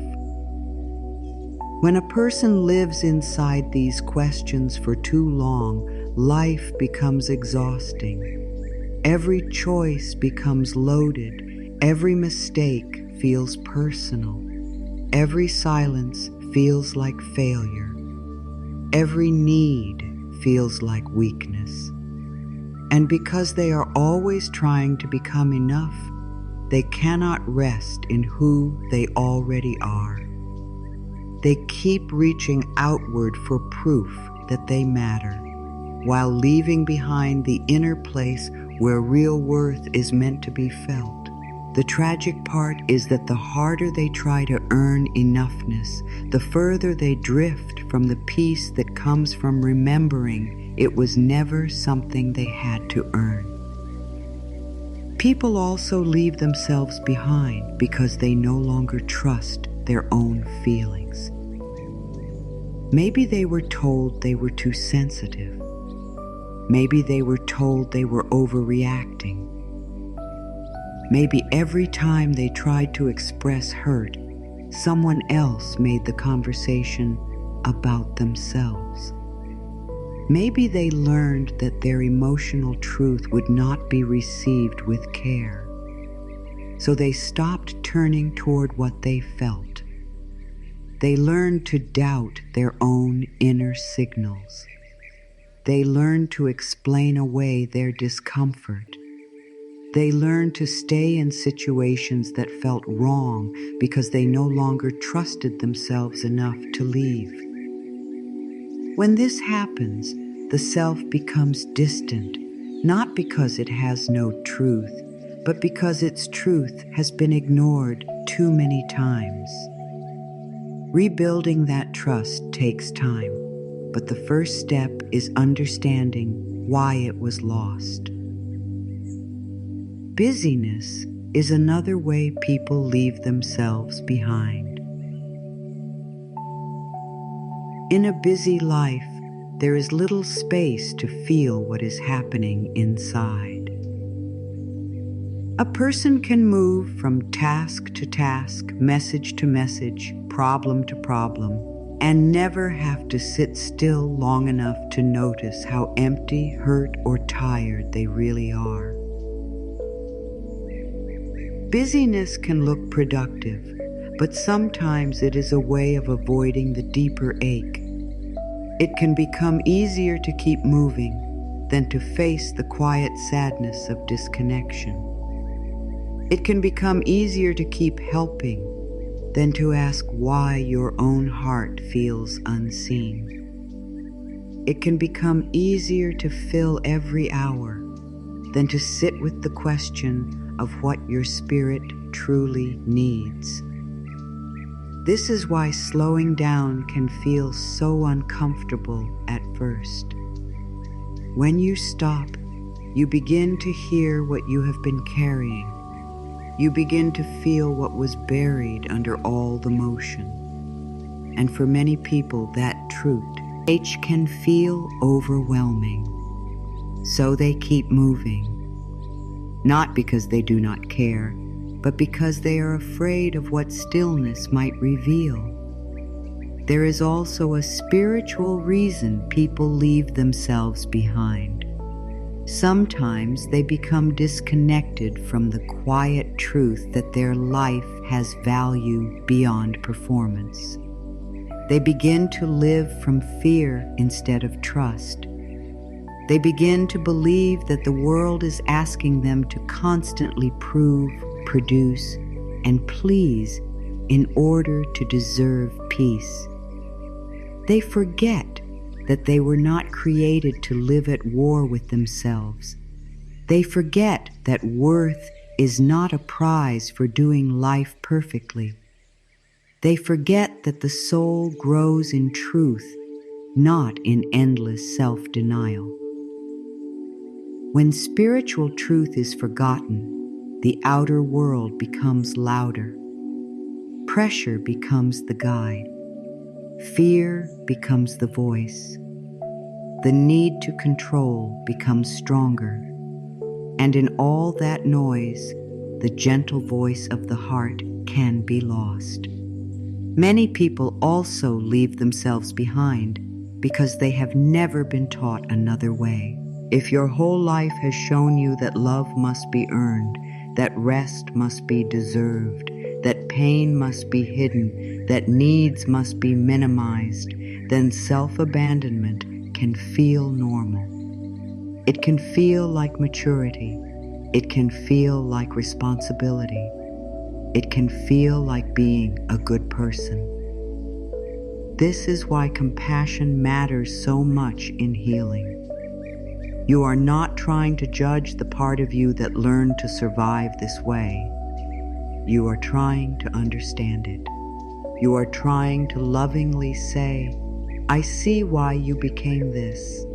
When a person lives inside these questions for too long, life becomes exhausting. Every choice becomes loaded. Every mistake feels personal. Every silence feels like failure. Every need feels like weakness. And because they are always trying to become enough, they cannot rest in who they already are. They keep reaching outward for proof that they matter, while leaving behind the inner place where real worth is meant to be felt. The tragic part is that the harder they try to earn enoughness, the further they drift from the peace that comes from remembering it was never something they had to earn. People also leave themselves behind because they no longer trust their own feelings. Maybe they were told they were too sensitive. Maybe they were told they were overreacting. Maybe every time they tried to express hurt, someone else made the conversation about themselves. Maybe they learned that their emotional truth would not be received with care. So they stopped turning toward what they felt. They learned to doubt their own inner signals. They learned to explain away their discomfort. They learned to stay in situations that felt wrong because they no longer trusted themselves enough to leave. When this happens, the self becomes distant, not because it has no truth, but because its truth has been ignored too many times. Rebuilding that trust takes time, but the first step is understanding why it was lost. Busyness is another way people leave themselves behind. In a busy life, there is little space to feel what is happening inside. A person can move from task to task, message to message, problem to problem, and never have to sit still long enough to notice how empty, hurt, or tired they really are. Busyness can look productive, but sometimes it is a way of avoiding the deeper ache. It can become easier to keep moving than to face the quiet sadness of disconnection. It can become easier to keep helping than to ask why your own heart feels unseen. It can become easier to fill every hour than to sit with the question of what your spirit truly needs. This is why slowing down can feel so uncomfortable at first. When you stop, you begin to hear what you have been carrying. You begin to feel what was buried under all the motion. And for many people, that truth can feel overwhelming. So they keep moving, not because they do not care, but because they are afraid of what stillness might reveal. There is also a spiritual reason people leave themselves behind. Sometimes they become disconnected from the quiet truth that their life has value beyond performance. They begin to live from fear instead of trust. They begin to believe that the world is asking them to constantly prove, produce, and please in order to deserve peace. They forget that they were not created to live at war with themselves. They forget that worth is not a prize for doing life perfectly. They forget that the soul grows in truth, not in endless self-denial. When spiritual truth is forgotten, the outer world becomes louder. Pressure becomes the guide. Fear becomes the voice. The need to control becomes stronger. And in all that noise, the gentle voice of the heart can be lost. Many people also leave themselves behind because they have never been taught another way. If your whole life has shown you that love must be earned, that rest must be deserved, that pain must be hidden, that needs must be minimized, then self-abandonment can feel normal. It can feel like maturity. It can feel like responsibility. It can feel like being a good person. This is why compassion matters so much in healing. You are not trying to judge the part of you that learned to survive this way. You are trying to understand it. You are trying to lovingly say, I see why you became this.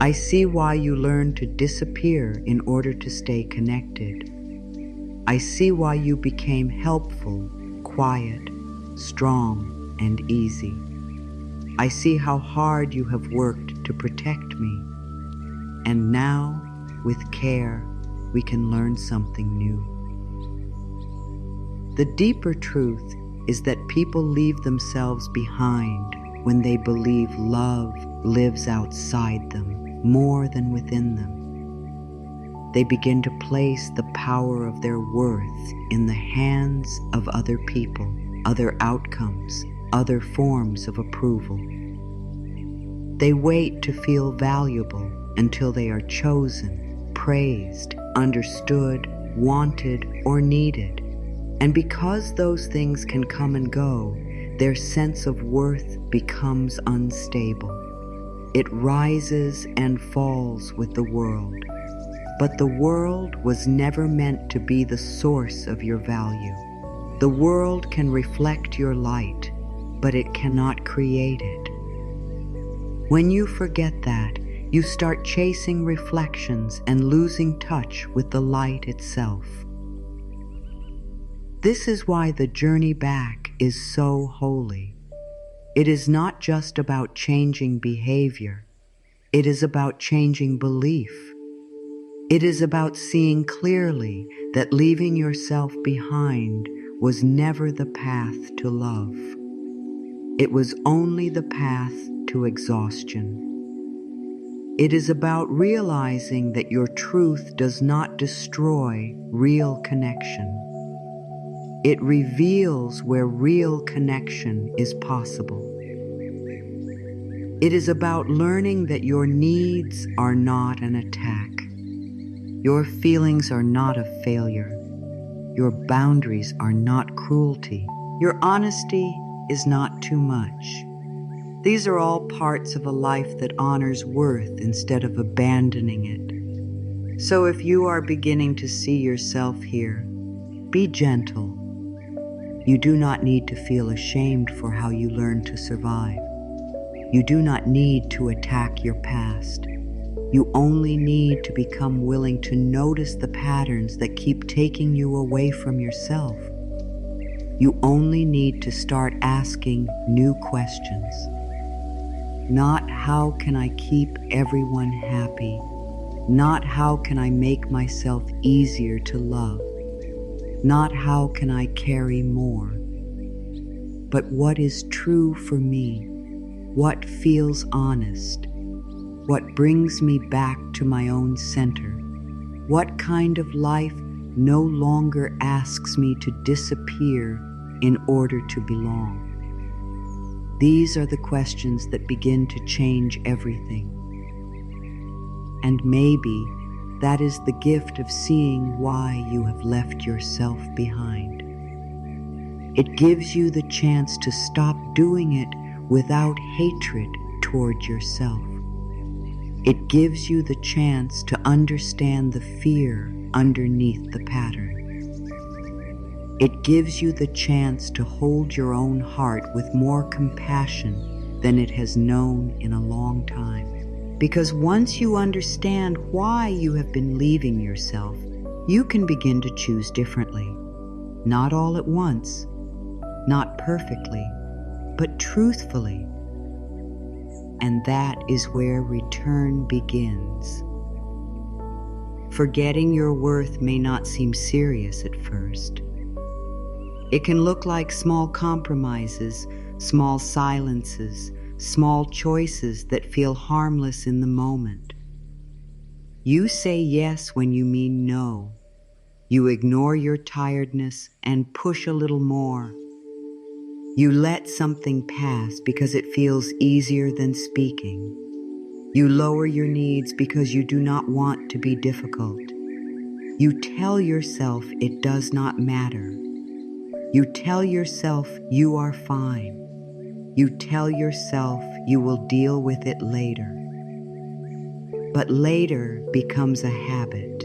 I see why you learned to disappear in order to stay connected. I see why you became helpful, quiet, strong, and easy. I see how hard you have worked to protect me. And now, with care, we can learn something new. The deeper truth is that people leave themselves behind when they believe love lives outside them more than within them. They begin to place the power of their worth in the hands of other people, other outcomes, other forms of approval. They wait to feel valuable until they are chosen, praised, understood, wanted, or needed. And because those things can come and go, their sense of worth becomes unstable. It rises and falls with the world. But the world was never meant to be the source of your value. The world can reflect your light, but it cannot create it. When you forget that, you start chasing reflections and losing touch with the light itself. This is why the journey back is so holy. It is not just about changing behavior. It is about changing belief. It is about seeing clearly that leaving yourself behind was never the path to love. It was only the path to exhaustion. It is about realizing that your truth does not destroy real connection. It reveals where real connection is possible. It is about learning that your needs are not an attack. Your feelings are not a failure. Your boundaries are not cruelty. Your honesty is not too much. These are all parts of a life that honors worth instead of abandoning it. So if you are beginning to see yourself here, be gentle. You do not need to feel ashamed for how you learned to survive. You do not need to attack your past. You only need to become willing to notice the patterns that keep taking you away from yourself. You only need to start asking new questions. Not how can I keep everyone happy? Not how can I make myself easier to love? Not how can I carry more? But what is true for me? What feels honest? What brings me back to my own center? What kind of life no longer asks me to disappear in order to belong? These are the questions that begin to change everything. And maybe that is the gift of seeing why you have left yourself behind. It gives you the chance to stop doing it without hatred toward yourself. It gives you the chance to understand the fear underneath the pattern. It gives you the chance to hold your own heart with more compassion than it has known in a long time. Because once you understand why you have been leaving yourself, you can begin to choose differently. Not all at once, not perfectly, but truthfully. And that is where return begins. Forgetting your worth may not seem serious at first. It can look like small compromises, small silences, small choices that feel harmless in the moment. You say yes when you mean no. You ignore your tiredness and push a little more. You let something pass because it feels easier than speaking. You lower your needs because you do not want to be difficult. You tell yourself it does not matter. You tell yourself you are fine. You tell yourself you will deal with it later. But later becomes a habit.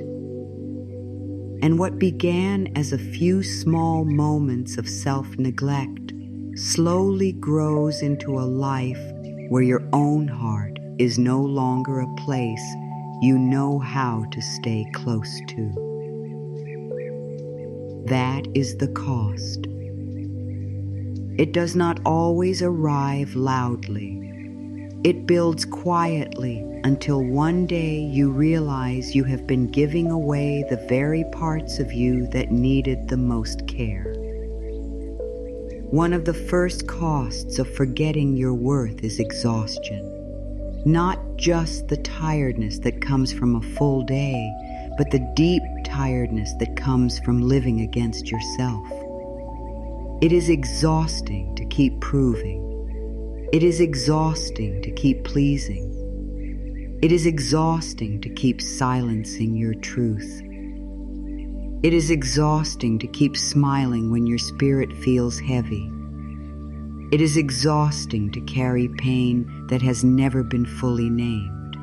And what began as a few small moments of self-neglect slowly grows into a life where your own heart is no longer a place you know how to stay close to. That is the cost. It does not always arrive loudly. It builds quietly until one day you realize you have been giving away the very parts of you that needed the most care. One of the first costs of forgetting your worth is exhaustion. Not just the tiredness that comes from a full day, but the deep tiredness that comes from living against yourself. It is exhausting to keep proving. It is exhausting to keep pleasing. It is exhausting to keep silencing your truth. It is exhausting to keep smiling when your spirit feels heavy. It is exhausting to carry pain that has never been fully named.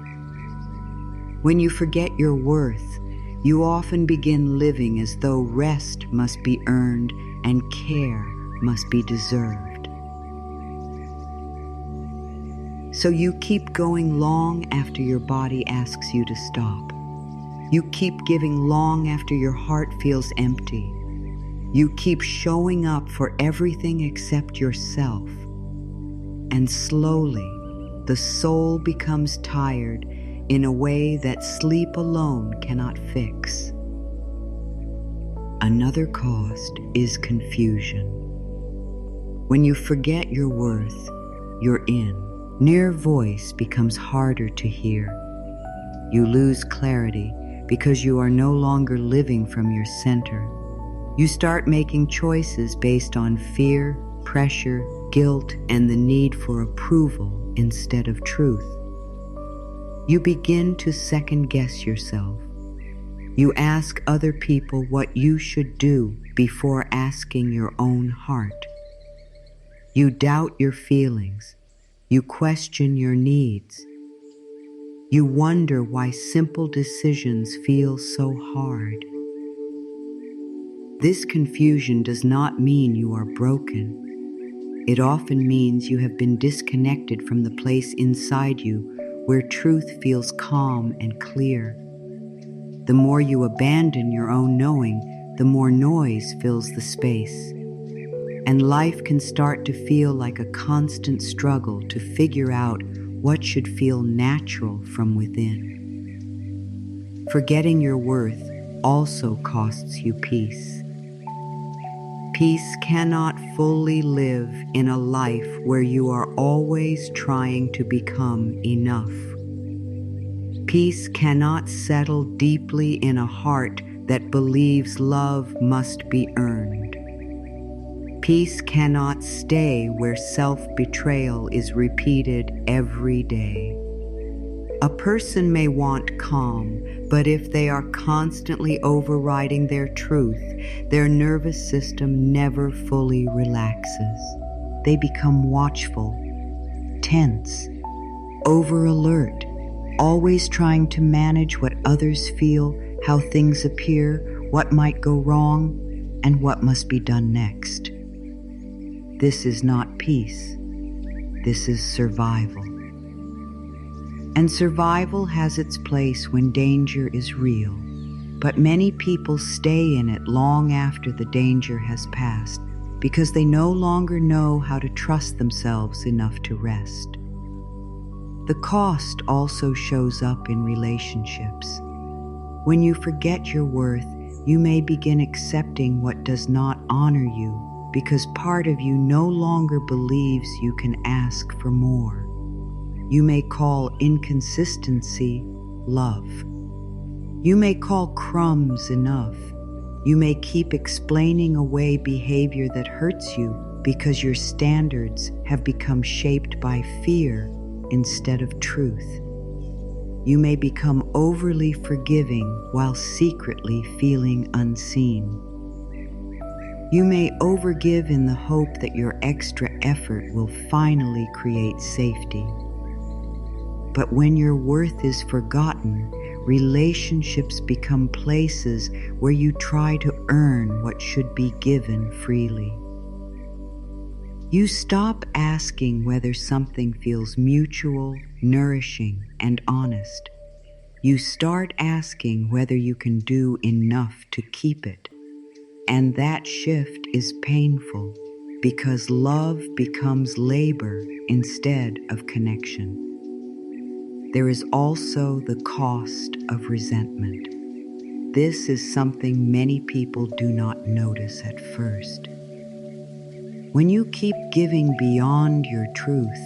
When you forget your worth, you often begin living as though rest must be earned and care must be deserved. So you keep going long after your body asks you to stop. You keep giving long after your heart feels empty. You keep showing up for everything except yourself. And slowly, the soul becomes tired in a way that sleep alone cannot fix. Another cost is confusion. When you forget your worth, your inner voice becomes harder to hear. You lose clarity because you are no longer living from your center. You start making choices based on fear, pressure, guilt, and the need for approval instead of truth. You begin to second-guess yourself. You ask other people what you should do before asking your own heart. You doubt your feelings. You question your needs. You wonder why simple decisions feel so hard. This confusion does not mean you are broken. It often means you have been disconnected from the place inside you where truth feels calm and clear. The more you abandon your own knowing, the more noise fills the space. And life can start to feel like a constant struggle to figure out what should feel natural from within. Forgetting your worth also costs you peace. Peace cannot fully live in a life where you are always trying to become enough. Peace cannot settle deeply in a heart that believes love must be earned. Peace cannot stay where self-betrayal is repeated every day. A person may want calm, but if they are constantly overriding their truth, their nervous system never fully relaxes. They become watchful, tense, over-alert, always trying to manage what others feel, how things appear, what might go wrong, and what must be done next. This is not peace. This is survival. And survival has its place when danger is real, but many people stay in it long after the danger has passed because they no longer know how to trust themselves enough to rest. The cost also shows up in relationships. When you forget your worth, you may begin accepting what does not honor you because part of you no longer believes you can ask for more. You may call inconsistency love. You may call crumbs enough. You may keep explaining away behavior that hurts you because your standards have become shaped by fear instead of truth. You may become overly forgiving while secretly feeling unseen. You may overgive in the hope that your extra effort will finally create safety. But when your worth is forgotten, relationships become places where you try to earn what should be given freely. You stop asking whether something feels mutual, nourishing, and honest. You start asking whether you can do enough to keep it. And that shift is painful because love becomes labor instead of connection. There is also the cost of resentment. This is something many people do not notice at first. When you keep giving beyond your truth,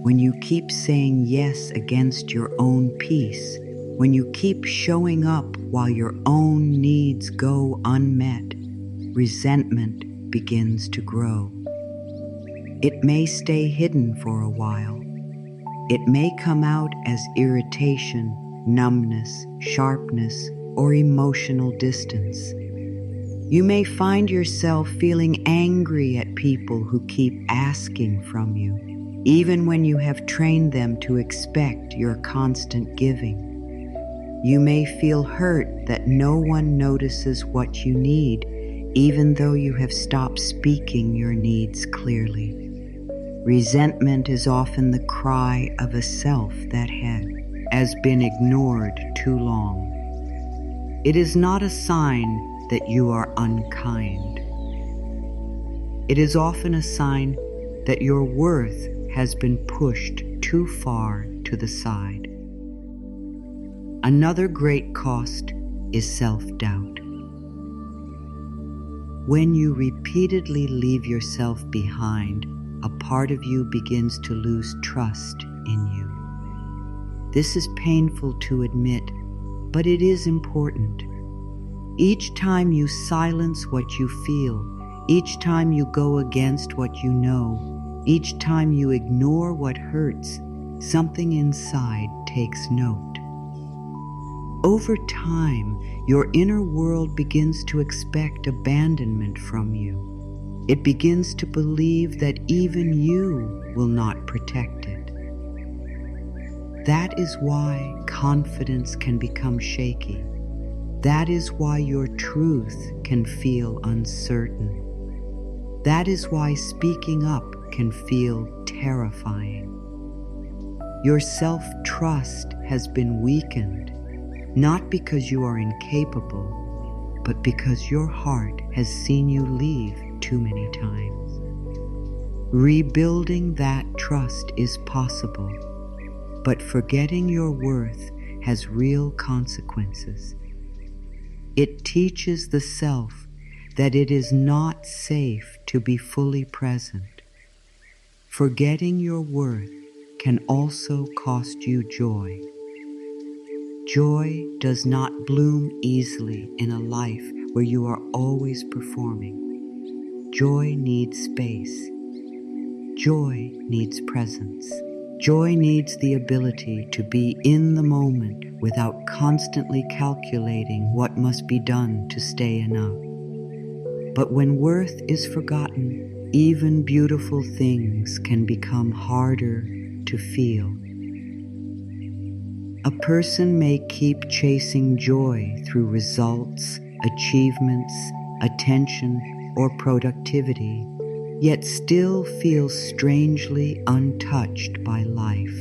when you keep saying yes against your own peace, when you keep showing up while your own needs go unmet, resentment begins to grow. It may stay hidden for a while. It may come out as irritation, numbness, sharpness, or emotional distance. You may find yourself feeling angry at people who keep asking from you, even when you have trained them to expect your constant giving. You may feel hurt that no one notices what you need, even though you have stopped speaking your needs clearly. Resentment is often the cry of a self that has been ignored too long. It is not a sign that you are unkind. It is often a sign that your worth has been pushed too far to the side. Another great cost is self-doubt. When you repeatedly leave yourself behind, a part of you begins to lose trust in you. This is painful to admit, but it is important. Each time you silence what you feel, each time you go against what you know, each time you ignore what hurts, something inside takes note. Over time, your inner world begins to expect abandonment from you. It begins to believe that even you will not protect it. That is why confidence can become shaky. That is why your truth can feel uncertain. That is why speaking up can feel terrifying. Your self-trust has been weakened, not because you are incapable, but because your heart has seen you leave too many times. Rebuilding that trust is possible, but forgetting your worth has real consequences. It teaches the self that it is not safe to be fully present. Forgetting your worth can also cost you joy. Joy does not bloom easily in a life where you are always performing. Joy needs space. Joy needs presence. Joy needs the ability to be in the moment without constantly calculating what must be done to stay enough. But when worth is forgotten, even beautiful things can become harder to feel. A person may keep chasing joy through results, achievements, attention, or productivity, yet still feel strangely untouched by life.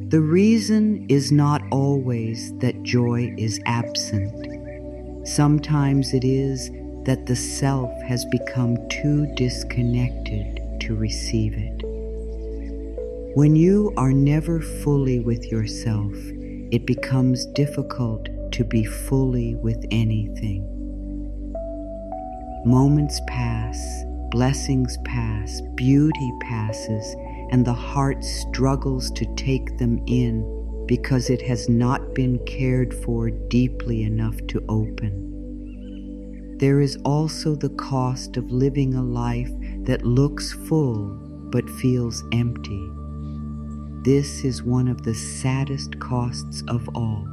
The reason is not always that joy is absent. Sometimes it is that the self has become too disconnected to receive it. When you are never fully with yourself, it becomes difficult to be fully with anything. Moments pass, blessings pass, beauty passes, and the heart struggles to take them in because it has not been cared for deeply enough to open. There is also the cost of living a life that looks full but feels empty. This is one of the saddest costs of all.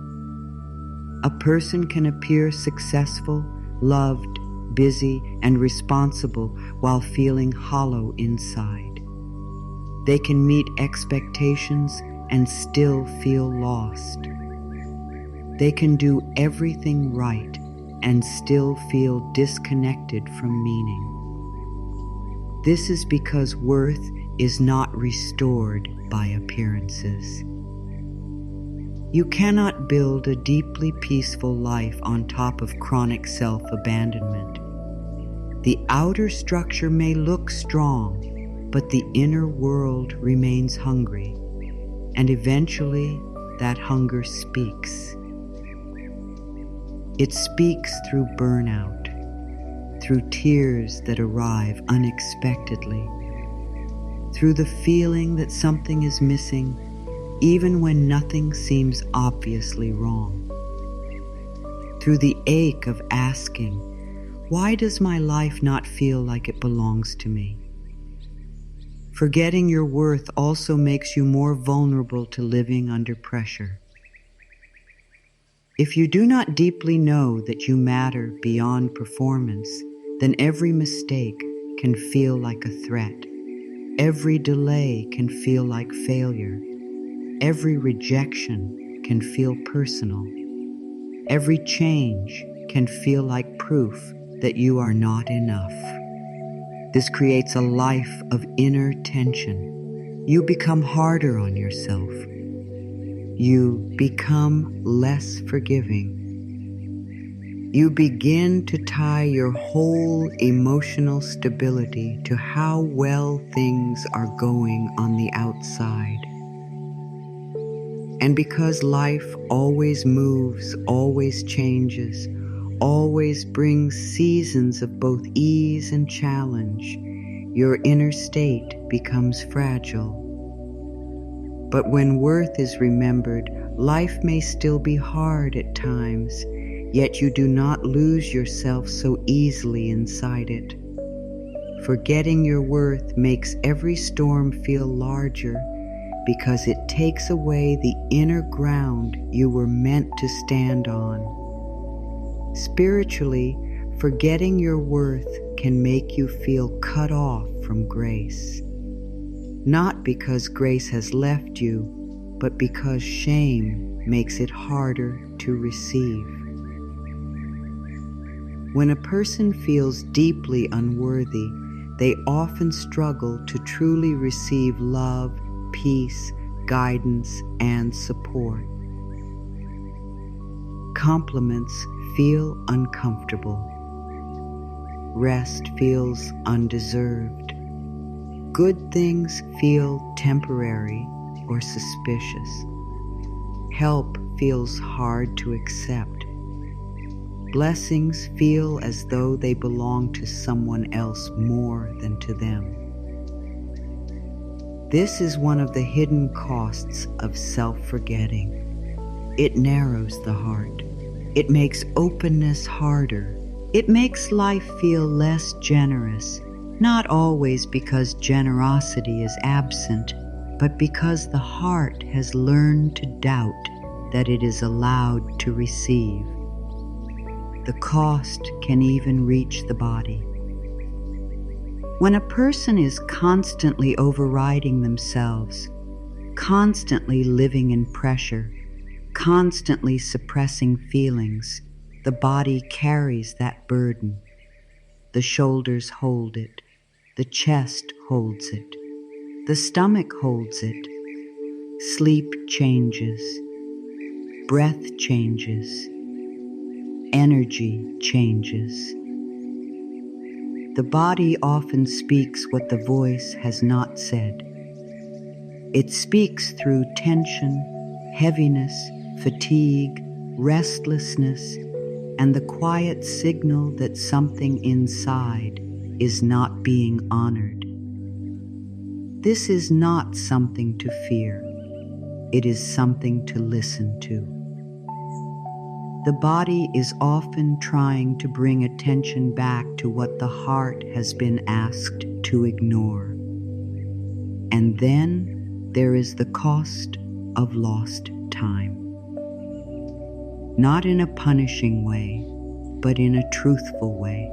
A person can appear successful, loved, busy, and responsible while feeling hollow inside. They can meet expectations and still feel lost. They can do everything right and still feel disconnected from meaning. This is because worth is not restored by appearances. You cannot build a deeply peaceful life on top of chronic self-abandonment. The outer structure may look strong, but the inner world remains hungry, and eventually that hunger speaks. It speaks through burnout, through tears that arrive unexpectedly, through the feeling that something is missing even when nothing seems obviously wrong, through the ache of asking, why does my life not feel like it belongs to me? Forgetting your worth also makes you more vulnerable to living under pressure. If you do not deeply know that you matter beyond performance, then every mistake can feel like a threat. Every delay can feel like failure. Every rejection can feel personal. Every change can feel like proof that you are not enough. This creates a life of inner tension. You become harder on yourself. You become less forgiving. You begin to tie your whole emotional stability to how well things are going on the outside. And because life always moves, always changes, always brings seasons of both ease and challenge, your inner state becomes fragile. But when worth is remembered, life may still be hard at times, yet you do not lose yourself so easily inside it. Forgetting your worth makes every storm feel larger because it takes away the inner ground you were meant to stand on. Spiritually, forgetting your worth can make you feel cut off from grace. Not because grace has left you, but because shame makes it harder to receive. When a person feels deeply unworthy, they often struggle to truly receive love, peace, guidance, and support. Compliments feel uncomfortable. Rest feels undeserved. Good things feel temporary or suspicious. Help feels hard to accept. Blessings feel as though they belong to someone else more than to them. This is one of the hidden costs of self-forgetting. It narrows the heart. It makes openness harder. It makes life feel less generous, not always because generosity is absent, but because the heart has learned to doubt that it is allowed to receive. The cost can even reach the body. When a person is constantly overriding themselves, constantly living in pressure, constantly suppressing feelings, the body carries that burden. The shoulders hold it, the chest holds it, the stomach holds it. Sleep changes, breath changes, energy changes. The body often speaks what the voice has not said. It speaks through tension, heaviness, fatigue, restlessness, and the quiet signal that something inside is not being honored. This is not something to fear. It is something to listen to. The body is often trying to bring attention back to what the heart has been asked to ignore. And then there is the cost of lost time. Not in a punishing way, but in a truthful way.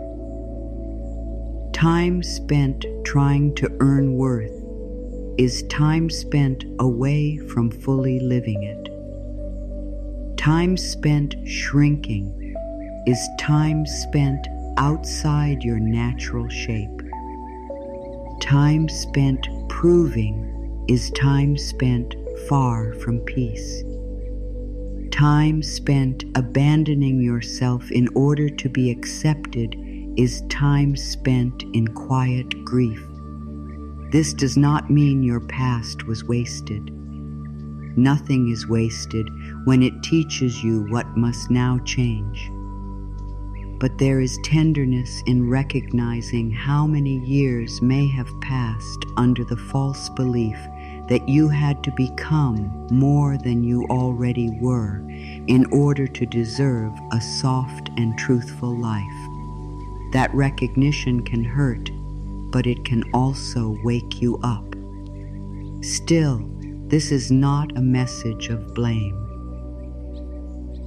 Time spent trying to earn worth is time spent away from fully living it. Time spent shrinking is time spent outside your natural shape. Time spent proving is time spent far from peace. Time spent abandoning yourself in order to be accepted is time spent in quiet grief. This does not mean your past was wasted. Nothing is wasted when it teaches you what must now change. But there is tenderness in recognizing how many years may have passed under the false belief that you had to become more than you already were in order to deserve a soft and truthful life. That recognition can hurt, but it can also wake you up. Still, this is not a message of blame.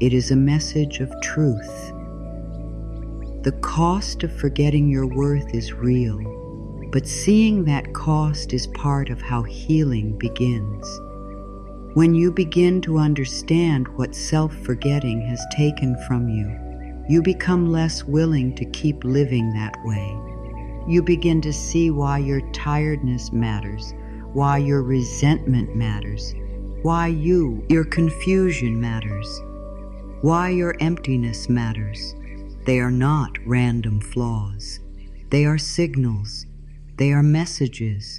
It is a message of truth. The cost of forgetting your worth is real, but seeing that cost is part of how healing begins. When you begin to understand what self-forgetting has taken from you, you become less willing to keep living that way. You begin to see why your tiredness matters, why your resentment matters, why your confusion matters, why your emptiness matters. They are not random flaws. They are signals. They are messages.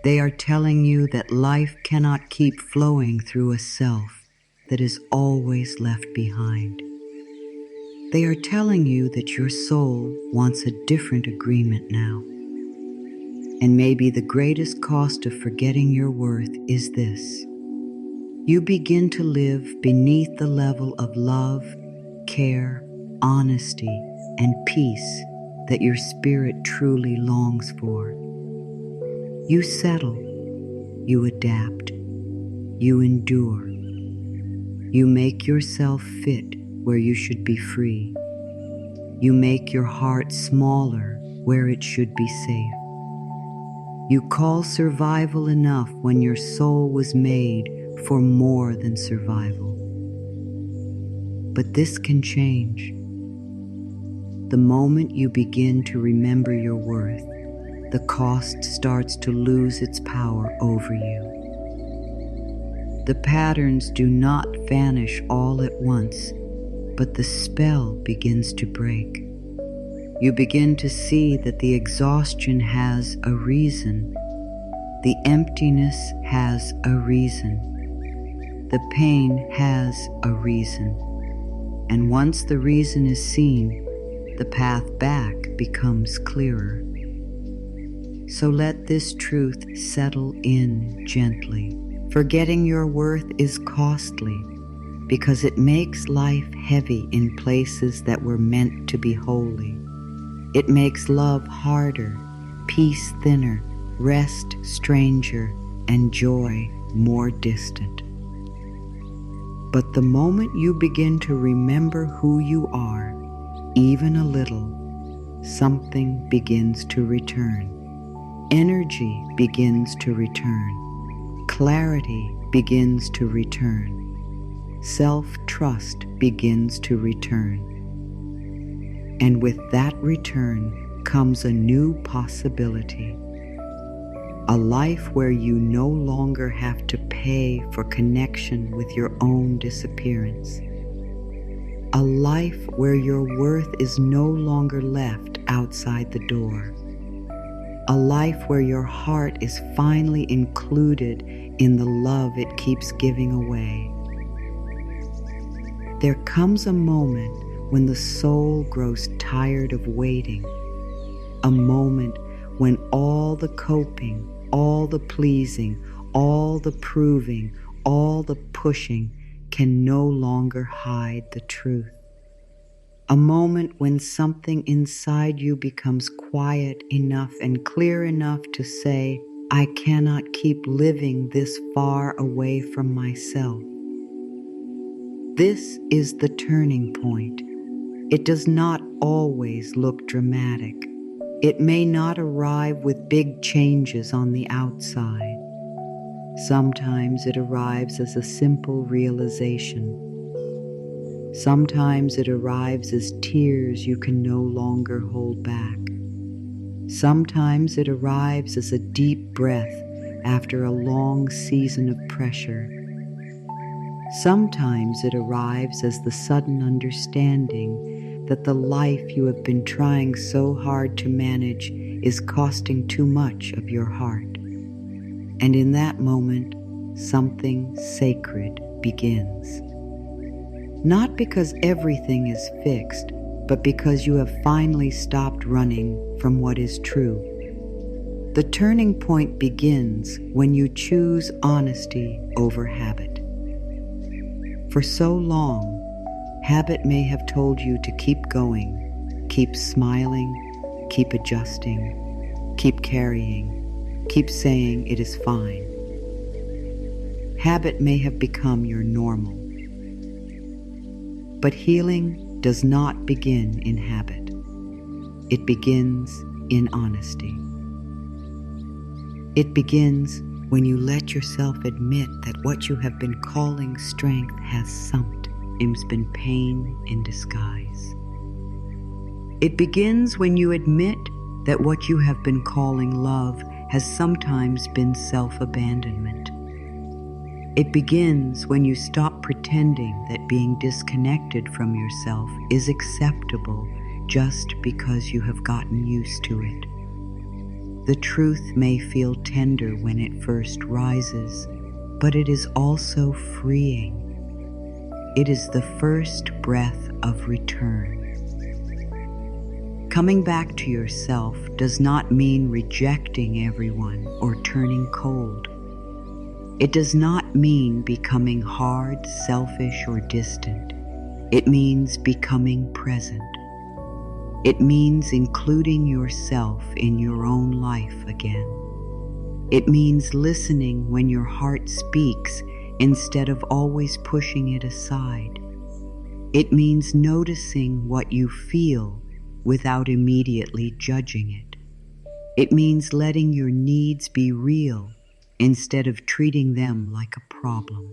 They are telling you that life cannot keep flowing through a self that is always left behind. They are telling you that your soul wants a different agreement now. And maybe the greatest cost of forgetting your worth is this. You begin to live beneath the level of love, care, honesty, and peace that your spirit truly longs for. You settle, you adapt, you endure. You make yourself fit where you should be free. You make your heart smaller where it should be safe. You call survival enough when your soul was made for more than survival. But this can change. The moment you begin to remember your worth, the cost starts to lose its power over you. The patterns do not vanish all at once, but the spell begins to break. You begin to see that the exhaustion has a reason. The emptiness has a reason. The pain has a reason. And once the reason is seen, the path back becomes clearer. So let this truth settle in gently. Forgetting your worth is costly because it makes life heavy in places that were meant to be holy. It makes love harder, peace thinner, rest stranger, and joy more distant. But the moment you begin to remember who you are, even a little, something begins to return. Energy begins to return. Clarity begins to return. Self-trust begins to return. And with that return comes a new possibility. A life where you no longer have to pay for connection with your own disappearance. A life where your worth is no longer left outside the door. A life where your heart is finally included in the love it keeps giving away. There comes a moment when the soul grows tired of waiting, a moment when all the coping, all the pleasing, all the proving, all the pushing can no longer hide the truth. A moment when something inside you becomes quiet enough and clear enough to say, I cannot keep living this far away from myself. This is the turning point. It does not always look dramatic. It may not arrive with big changes on the outside. Sometimes it arrives as a simple realization. Sometimes it arrives as tears you can no longer hold back. Sometimes it arrives as a deep breath after a long season of pressure. Sometimes it arrives as the sudden understanding that the life you have been trying so hard to manage is costing too much of your heart. And in that moment, something sacred begins. Not because everything is fixed, but because you have finally stopped running from what is true. The turning point begins when you choose honesty over habit. For so long, habit may have told you to keep going, keep smiling, keep adjusting, keep carrying, keep saying it is fine. Habit may have become your normal. But healing does not begin in habit. It begins in honesty. It begins when you let yourself admit that what you have been calling strength has sometimes been pain in disguise. It begins when you admit that what you have been calling love has sometimes been self-abandonment. It begins when you stop pretending that being disconnected from yourself is acceptable just because you have gotten used to it. The truth may feel tender when it first rises, but it is also freeing. It is the first breath of return. Coming back to yourself does not mean rejecting everyone or turning cold. It does not mean becoming hard, selfish, or distant. It means becoming present. It means including yourself in your own life again. It means listening when your heart speaks instead of always pushing it aside. It means noticing what you feel without immediately judging it. It means letting your needs be real instead of treating them like a problem.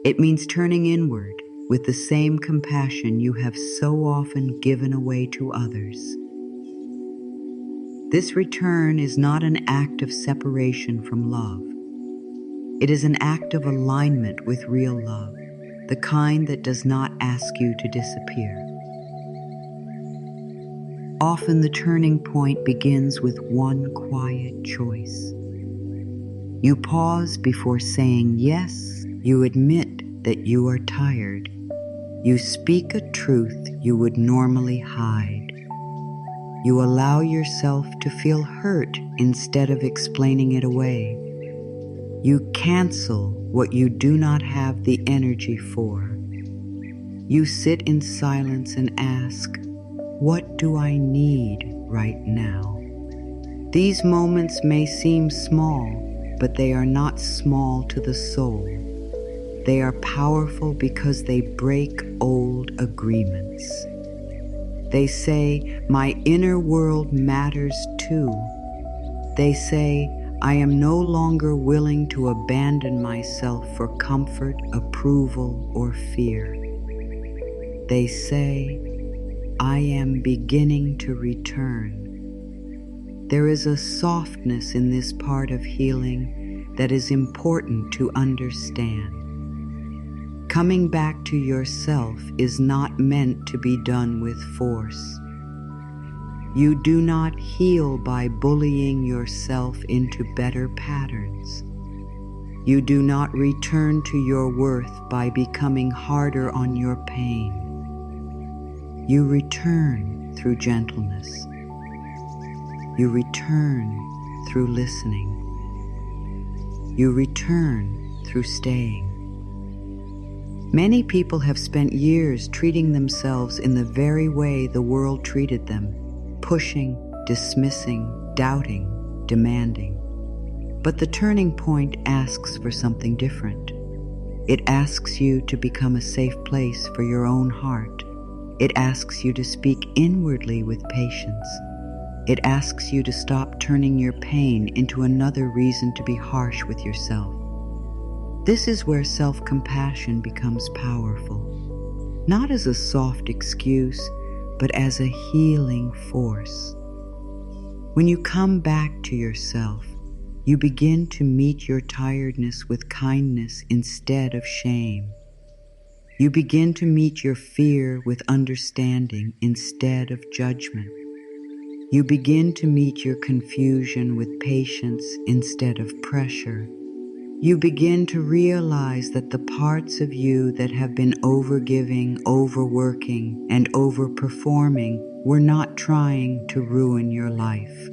It means turning inward with the same compassion you have so often given away to others. This return is not an act of separation from love. It is an act of alignment with real love, the kind that does not ask you to disappear. Often the turning point begins with one quiet choice. You pause before saying yes. You admit that you are tired. You speak a truth you would normally hide. You allow yourself to feel hurt instead of explaining it away. You cancel what you do not have the energy for. You sit in silence and ask, "What do I need right now?" These moments may seem small, but they are not small to the soul. They are powerful because they break old agreements. They say, "My inner world matters too." They say, "I am no longer willing to abandon myself for comfort, approval, or fear." They say, "I am beginning to return." There is a softness in this part of healing that is important to understand. Coming back to yourself is not meant to be done with force. You do not heal by bullying yourself into better patterns. You do not return to your worth by becoming harder on your pain. You return through gentleness. You return through listening. You return through staying. Many people have spent years treating themselves in the very way the world treated them, pushing, dismissing, doubting, demanding. But the turning point asks for something different. It asks you to become a safe place for your own heart. It asks you to speak inwardly with patience. It asks you to stop turning your pain into another reason to be harsh with yourself. This is where self-compassion becomes powerful, not as a soft excuse, but as a healing force. When you come back to yourself, you begin to meet your tiredness with kindness instead of shame. You begin to meet your fear with understanding instead of judgment. You begin to meet your confusion with patience instead of pressure. You begin to realize that the parts of you that have been overgiving, overworking, and overperforming were not trying to ruin your life.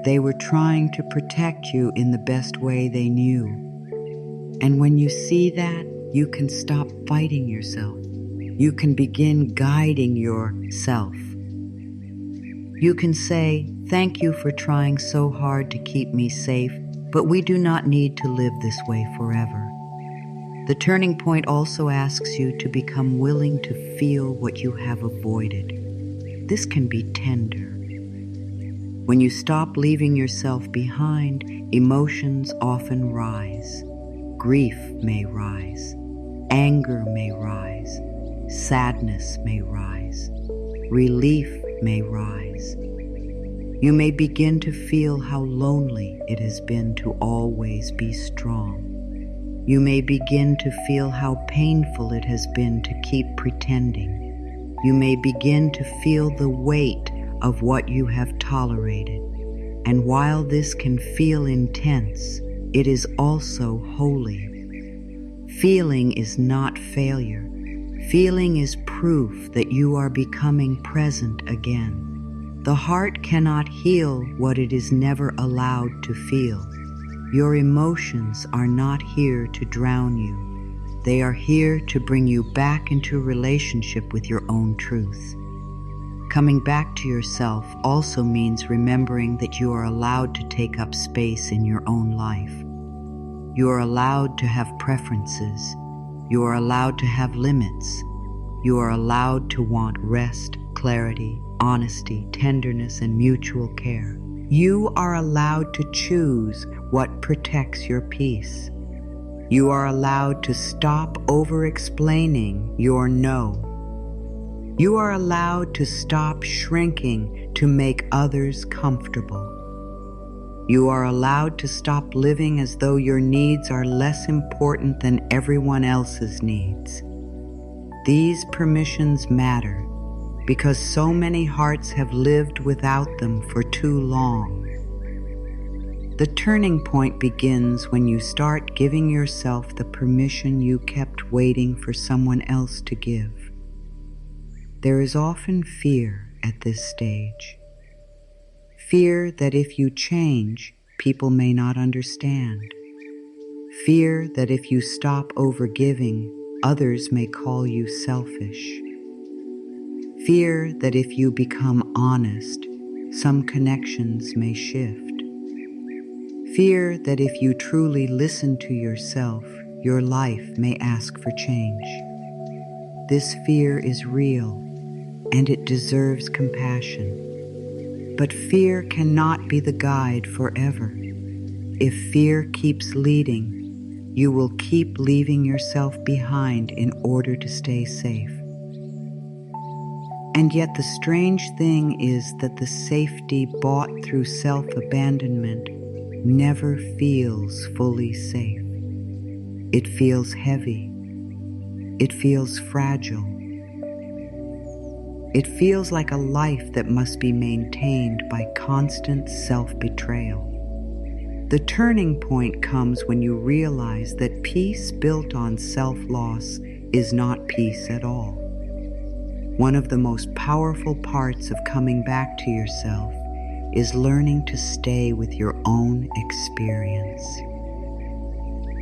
They were trying to protect you in the best way they knew. And when you see that, you can stop fighting yourself. You can begin guiding yourself. You can say, "Thank you for trying so hard to keep me safe, but we do not need to live this way forever." The turning point also asks you to become willing to feel what you have avoided. This can be tender. When you stop leaving yourself behind, emotions often rise. Grief may rise. Anger may rise. Sadness may rise. Relief may rise. You may begin to feel how lonely it has been to always be strong. You may begin to feel how painful it has been to keep pretending. You may begin to feel the weight of what you have tolerated. And while this can feel intense, it is also holy. Feeling is not failure. Feeling is proof that you are becoming present again. The heart cannot heal what it is never allowed to feel. Your emotions are not here to drown you. They are here to bring you back into a relationship with your own truth. Coming back to yourself also means remembering that you are allowed to take up space in your own life. You are allowed to have preferences. You are allowed to have limits. You are allowed to want rest, clarity, honesty, tenderness, and mutual care. You are allowed to choose what protects your peace. You are allowed to stop over-explaining your no. You are allowed to stop shrinking to make others comfortable. You are allowed to stop living as though your needs are less important than everyone else's needs. These permissions matter because so many hearts have lived without them for too long. The turning point begins when you start giving yourself the permission you kept waiting for someone else to give. There is often fear at this stage. Fear that if you change, people may not understand. Fear that if you stop overgiving, others may call you selfish. Fear that if you become honest, some connections may shift. Fear that if you truly listen to yourself, your life may ask for change. This fear is real, and it deserves compassion. But fear cannot be the guide forever. If fear keeps leading, you will keep leaving yourself behind in order to stay safe. And yet the strange thing is that the safety bought through self-abandonment never feels fully safe. It feels heavy. It feels fragile. It feels like a life that must be maintained by constant self-betrayal. The turning point comes when you realize that peace built on self-loss is not peace at all. One of the most powerful parts of coming back to yourself is learning to stay with your own experience.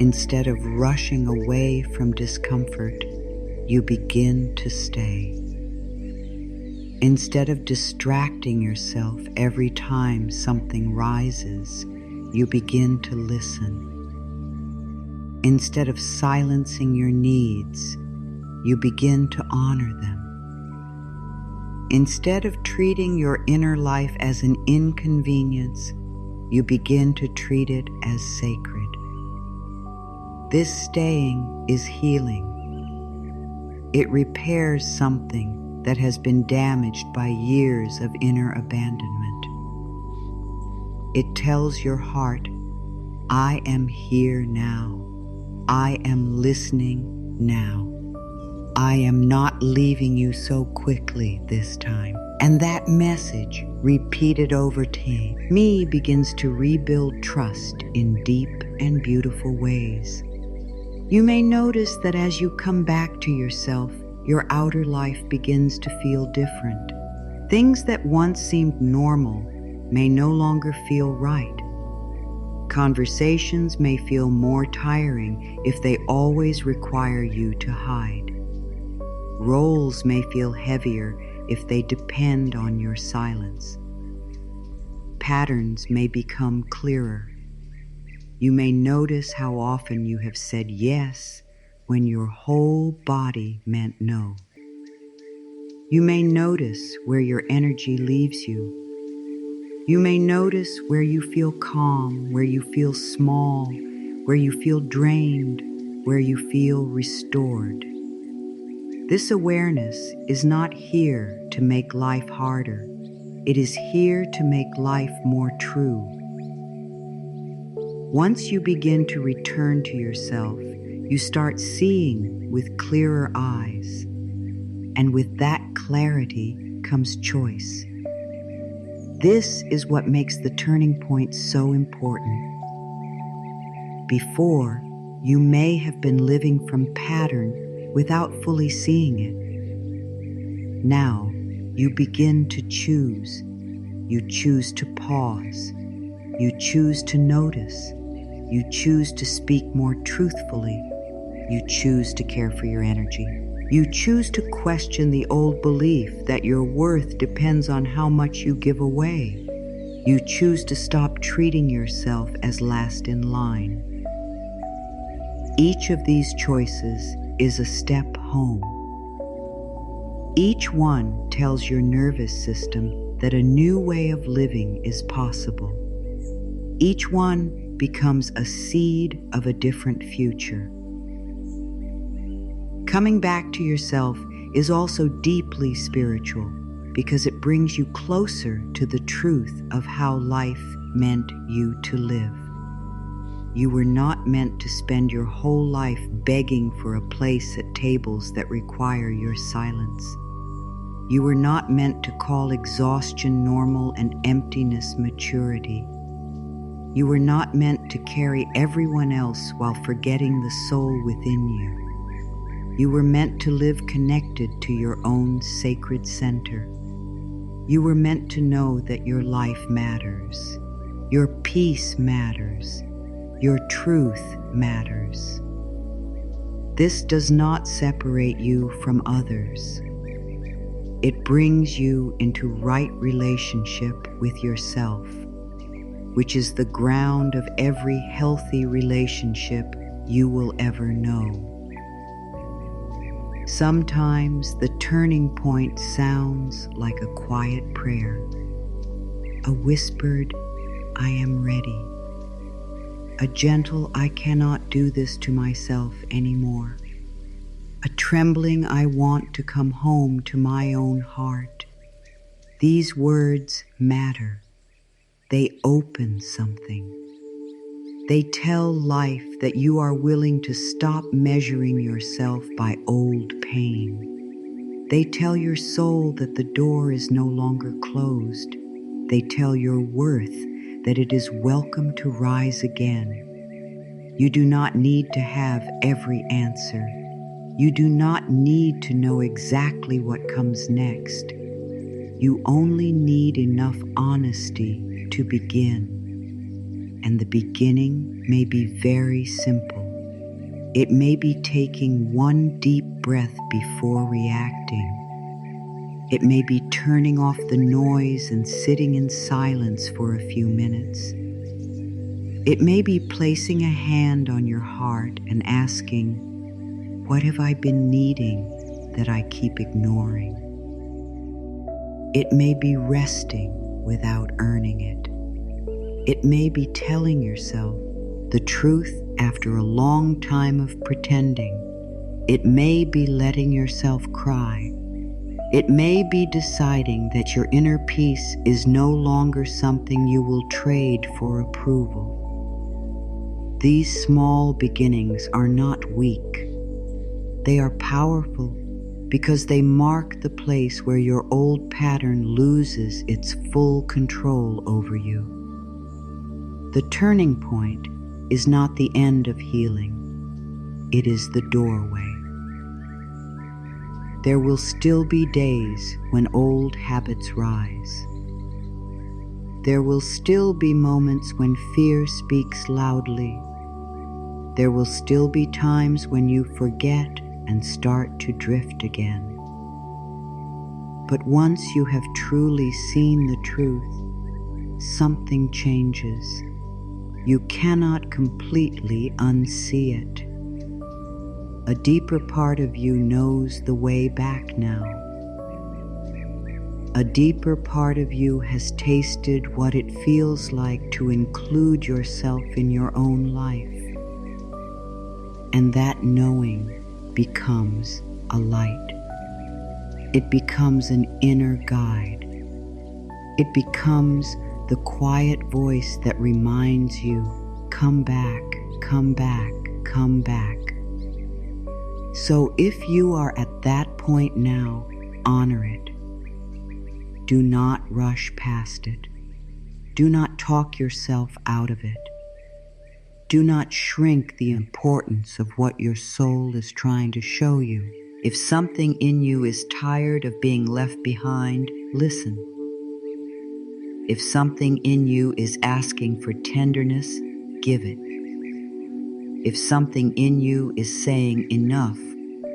Instead of rushing away from discomfort, you begin to stay. Instead of distracting yourself every time something rises, you begin to listen. Instead of silencing your needs, you begin to honor them. Instead of treating your inner life as an inconvenience, you begin to treat it as sacred. This staying is healing. It repairs something that has been damaged by years of inner abandonment. It tells your heart, I am here now. I am listening now. I am not leaving you so quickly this time. And that message, repeated over me, begins to rebuild trust in deep and beautiful ways. You may notice that as you come back to yourself, your outer life begins to feel different. Things that once seemed normal may no longer feel right. Conversations may feel more tiring if they always require you to hide. Roles may feel heavier if they depend on your silence. Patterns may become clearer. You may notice how often you have said yes when your whole body meant no. You may notice where your energy leaves you. You may notice where you feel calm, where you feel small, where you feel drained, where you feel restored. This awareness is not here to make life harder. It is here to make life more true. Once you begin to return to yourself, you start seeing with clearer eyes. And with that clarity comes choice. This is what makes the turning point so important. Before, you may have been living from pattern without fully seeing it. Now, you begin to choose. You choose to pause. You choose to notice. You choose to speak more truthfully. You choose to care for your energy. You choose to question the old belief that your worth depends on how much you give away. You choose to stop treating yourself as last in line. Each of these choices is a step home. Each one tells your nervous system that a new way of living is possible. Each one becomes a seed of a different future. Coming back to yourself is also deeply spiritual because it brings you closer to the truth of how life meant you to live. You were not meant to spend your whole life begging for a place at tables that require your silence. You were not meant to call exhaustion normal and emptiness maturity. You were not meant to carry everyone else while forgetting the soul within you. You were meant to live connected to your own sacred center. You were meant to know that your life matters. Your peace matters. Your truth matters. This does not separate you from others. It brings you into right relationship with yourself, which is the ground of every healthy relationship you will ever know. Sometimes the turning point sounds like a quiet prayer, a whispered, "I am ready," a gentle, "I cannot do this to myself anymore," a trembling, "I want to come home to my own heart." These words matter. They open something. They tell life that you are willing to stop measuring yourself by old pain. They tell your soul that the door is no longer closed. They tell your worth that it is welcome to rise again. You do not need to have every answer. You do not need to know exactly what comes next. You only need enough honesty to begin. And the beginning may be very simple. It may be taking one deep breath before reacting. It may be turning off the noise and sitting in silence for a few minutes. It may be placing a hand on your heart and asking, "What have I been needing that I keep ignoring?" It may be resting without earning it. It may be telling yourself the truth after a long time of pretending. It may be letting yourself cry. It may be deciding that your inner peace is no longer something you will trade for approval. These small beginnings are not weak. They are powerful because they mark the place where your old pattern loses its full control over you. The turning point is not the end of healing. It is the doorway. There will still be days when old habits rise. There will still be moments when fear speaks loudly. There will still be times when you forget and start to drift again. But once you have truly seen the truth, something changes. You cannot completely unsee it. A deeper part of you knows the way back now. A deeper part of you has tasted what it feels like to include yourself in your own life. And that knowing becomes a light. It becomes an inner guide. It becomes the quiet voice that reminds you, "Come back, come back, come back." So if you are at that point now, honor it. Do not rush past it. Do not talk yourself out of it. Do not shrink the importance of what your soul is trying to show you. If something in you is tired of being left behind, listen. If something in you is asking for tenderness, give it. If something in you is saying enough,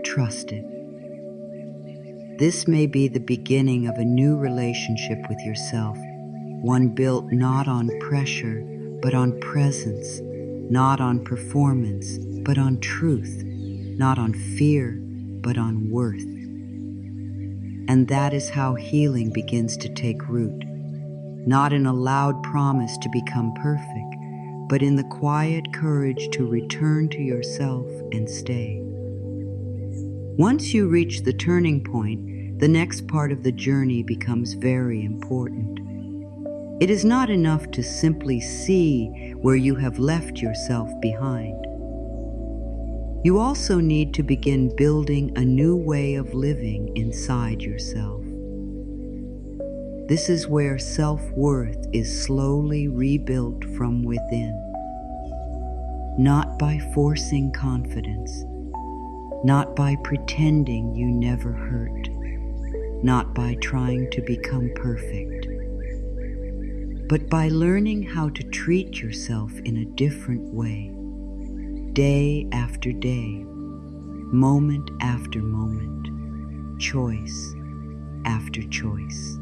trust it. This may be the beginning of a new relationship with yourself, one built not on pressure, but on presence, not on performance, but on truth, not on fear, but on worth. And that is how healing begins to take root, not in a loud promise to become perfect, but in the quiet courage to return to yourself and stay. Once you reach the turning point, the next part of the journey becomes very important. It is not enough to simply see where you have left yourself behind. You also need to begin building a new way of living inside yourself. This is where self-worth is slowly rebuilt from within. Not by forcing confidence, not by pretending you never hurt, not by trying to become perfect, but by learning how to treat yourself in a different way, day after day, moment after moment, choice after choice.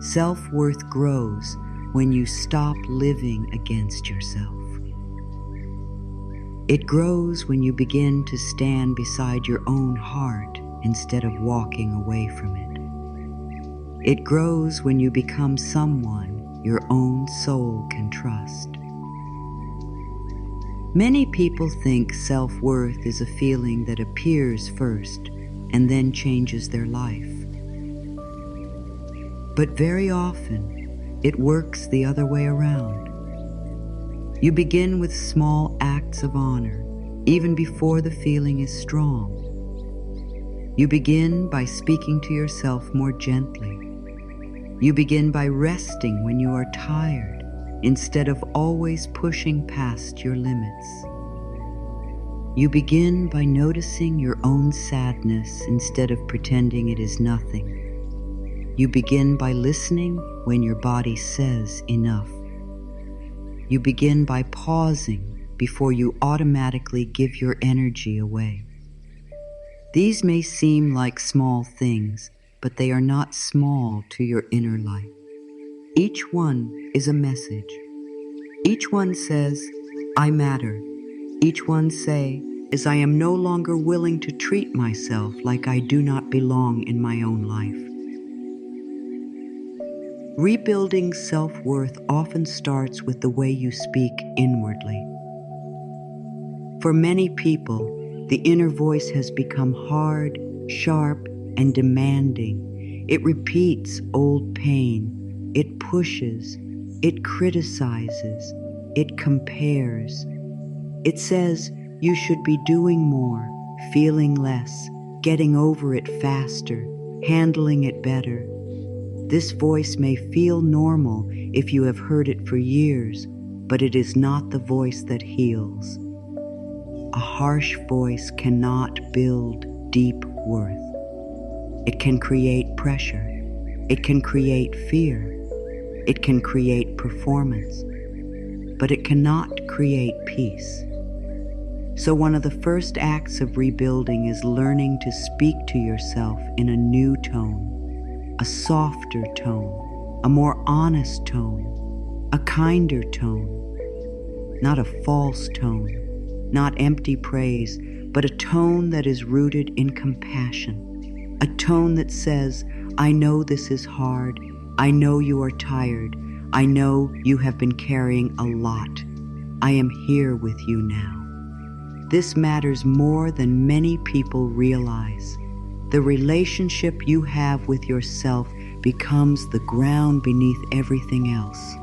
Self-worth grows when you stop living against yourself. It grows when you begin to stand beside your own heart instead of walking away from it. It grows when you become someone your own soul can trust. Many people think self-worth is a feeling that appears first and then changes their life. But very often, it works the other way around. You begin with small acts of honor, even before the feeling is strong. You begin by speaking to yourself more gently. You begin by resting when you are tired, instead of always pushing past your limits. You begin by noticing your own sadness instead of pretending it is nothing. You begin by listening when your body says enough. You begin by pausing before you automatically give your energy away. These may seem like small things, but they are not small to your inner life. Each one is a message. Each one says, I matter. Each one is I am no longer willing to treat myself like I do not belong in my own life. Rebuilding self-worth often starts with the way you speak inwardly. For many people, the inner voice has become hard, sharp, and demanding. It repeats old pain. It pushes. It criticizes. It compares. It says you should be doing more, feeling less, getting over it faster, handling it better. This voice may feel normal if you have heard it for years, but it is not the voice that heals. A harsh voice cannot build deep worth. It can create pressure. It can create fear. It can create performance. But it cannot create peace. So one of the first acts of rebuilding is learning to speak to yourself in a new tone. A softer tone, a more honest tone, a kinder tone, not a false tone, not empty praise, but a tone that is rooted in compassion, a tone that says, I know this is hard, I know you are tired, I know you have been carrying a lot, I am here with you now. This matters more than many people realize. The relationship you have with yourself becomes the ground beneath everything else.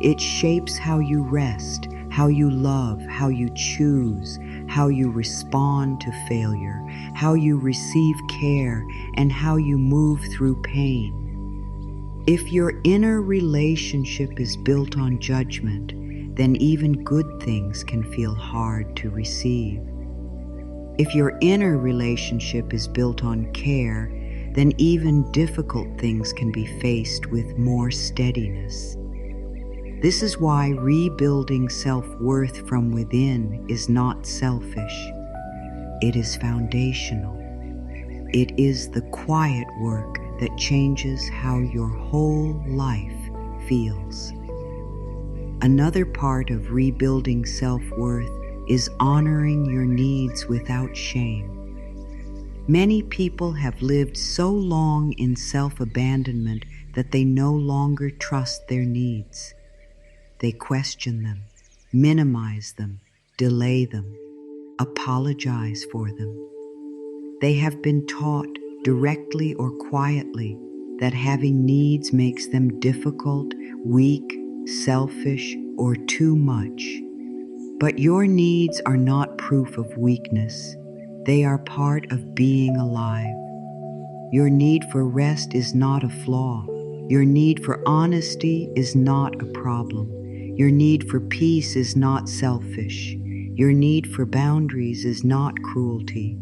It shapes how you rest, how you love, how you choose, how you respond to failure, how you receive care, and how you move through pain. If your inner relationship is built on judgment, then even good things can feel hard to receive. If your inner relationship is built on care, then even difficult things can be faced with more steadiness. This is why rebuilding self-worth from within is not selfish. It is foundational. It is the quiet work that changes how your whole life feels. Another part of rebuilding self-worth is honoring your needs without shame. Many people have lived so long in self-abandonment that they no longer trust their needs. They question them, minimize them, delay them, apologize for them. They have been taught, directly or quietly, that having needs makes them difficult, weak, selfish, or too much. But your needs are not proof of weakness. They are part of being alive. Your need for rest is not a flaw. Your need for honesty is not a problem. Your need for peace is not selfish. Your need for boundaries is not cruelty.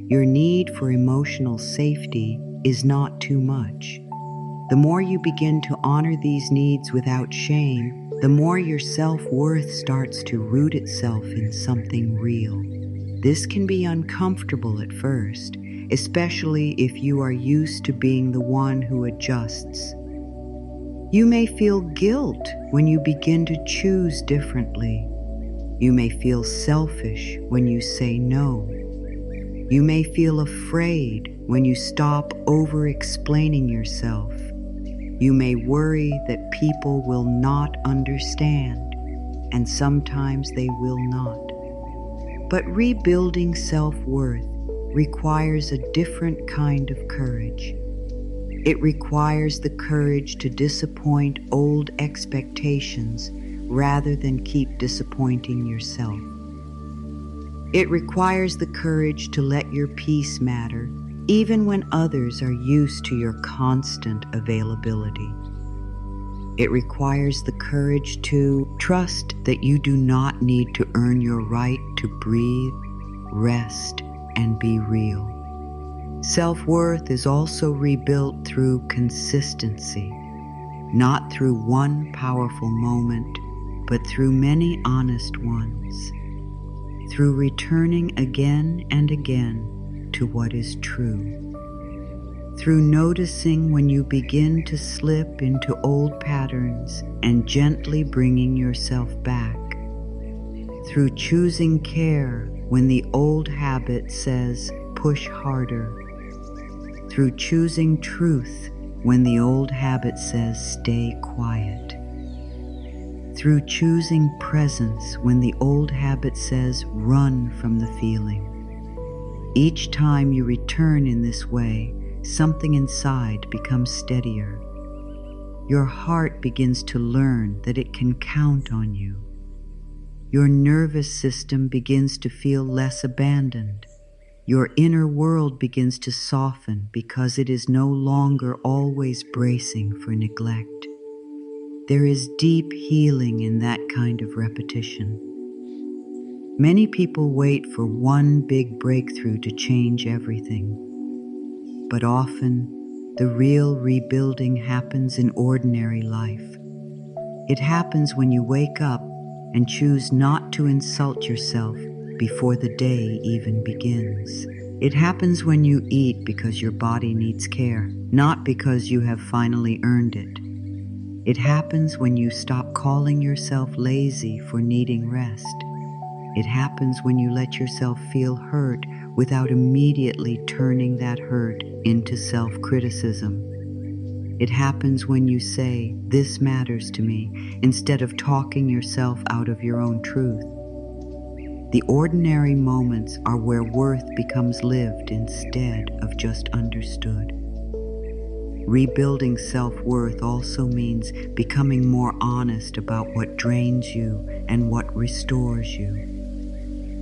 Your need for emotional safety is not too much. The more you begin to honor these needs without shame, the more your self-worth starts to root itself in something real. This can be uncomfortable at first, especially if you are used to being the one who adjusts. You may feel guilt when you begin to choose differently. You may feel selfish when you say no. You may feel afraid when you stop over-explaining yourself. You may worry that people will not understand, and sometimes they will not. But rebuilding self-worth requires a different kind of courage. It requires the courage to disappoint old expectations rather than keep disappointing yourself. It requires the courage to let your peace matter, even when others are used to your constant availability. It requires the courage to trust that you do not need to earn your right to breathe, rest, and be real. Self-worth is also rebuilt through consistency, not through one powerful moment, but through many honest ones, through returning again and again to what is true, through noticing when you begin to slip into old patterns and gently bringing yourself back, through choosing care when the old habit says push harder, through choosing truth when the old habit says stay quiet, through choosing presence when the old habit says run from the feeling. Each time you return in this way, something inside becomes steadier. Your heart begins to learn that it can count on you. Your nervous system begins to feel less abandoned. Your inner world begins to soften because it is no longer always bracing for neglect. There is deep healing in that kind of repetition. Many people wait for one big breakthrough to change everything. But often, the real rebuilding happens in ordinary life. It happens when you wake up and choose not to insult yourself before the day even begins. It happens when you eat because your body needs care, not because you have finally earned it. It happens when you stop calling yourself lazy for needing rest. It happens when you let yourself feel hurt without immediately turning that hurt into self-criticism. It happens when you say, "This matters to me," instead of talking yourself out of your own truth. The ordinary moments are where worth becomes lived instead of just understood. Rebuilding self-worth also means becoming more honest about what drains you and what restores you.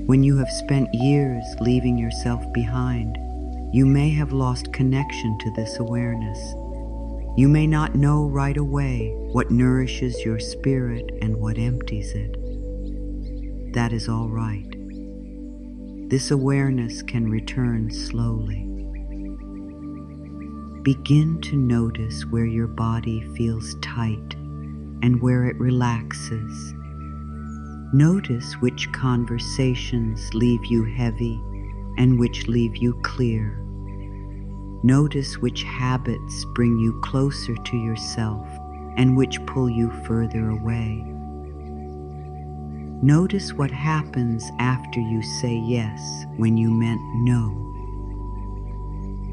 When you have spent years leaving yourself behind, you may have lost connection to this awareness. You may not know right away what nourishes your spirit and what empties it. That is all right. This awareness can return slowly. Begin to notice where your body feels tight and where it relaxes. Notice which conversations leave you heavy and which leave you clear. Notice which habits bring you closer to yourself and which pull you further away. Notice what happens after you say yes when you meant no.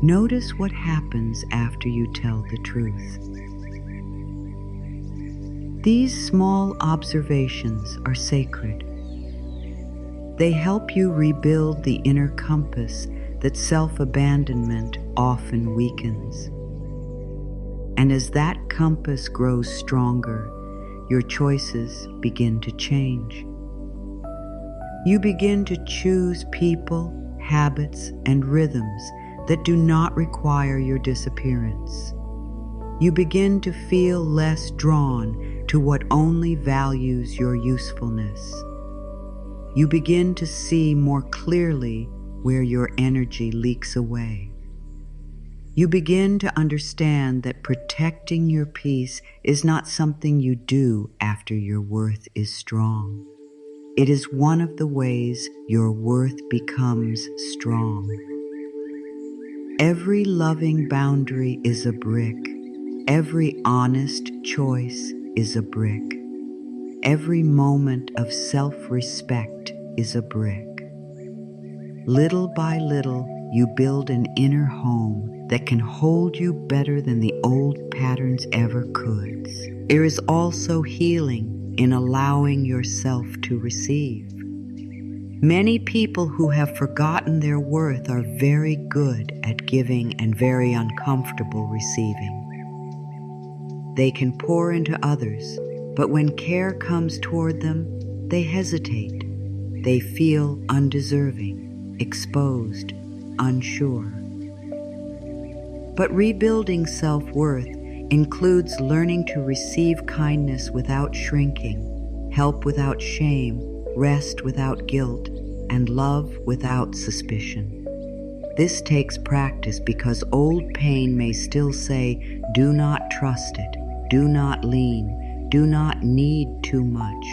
Notice what happens after you tell the truth. These small observations are sacred. They help you rebuild the inner compass that self-abandonment often weakens. And as that compass grows stronger, your choices begin to change. You begin to choose people, habits, and rhythms that do not require your disappearance. You begin to feel less drawn to what only values your usefulness. You begin to see more clearly where your energy leaks away. You begin to understand that protecting your peace is not something you do after your worth is strong. It is one of the ways your worth becomes strong. Every loving boundary is a brick. Every honest choice is a brick. Every moment of self-respect is a brick. Little by little, you build an inner home that can hold you better than the old patterns ever could. There is also healing in allowing yourself to receive. Many people who have forgotten their worth are very good at giving and very uncomfortable receiving. They can pour into others, but when care comes toward them, they hesitate. They feel undeserving, exposed, unsure. But rebuilding self-worth includes learning to receive kindness without shrinking, help without shame, rest without guilt, and love without suspicion. This takes practice because old pain may still say, do not trust it, do not lean, do not need too much.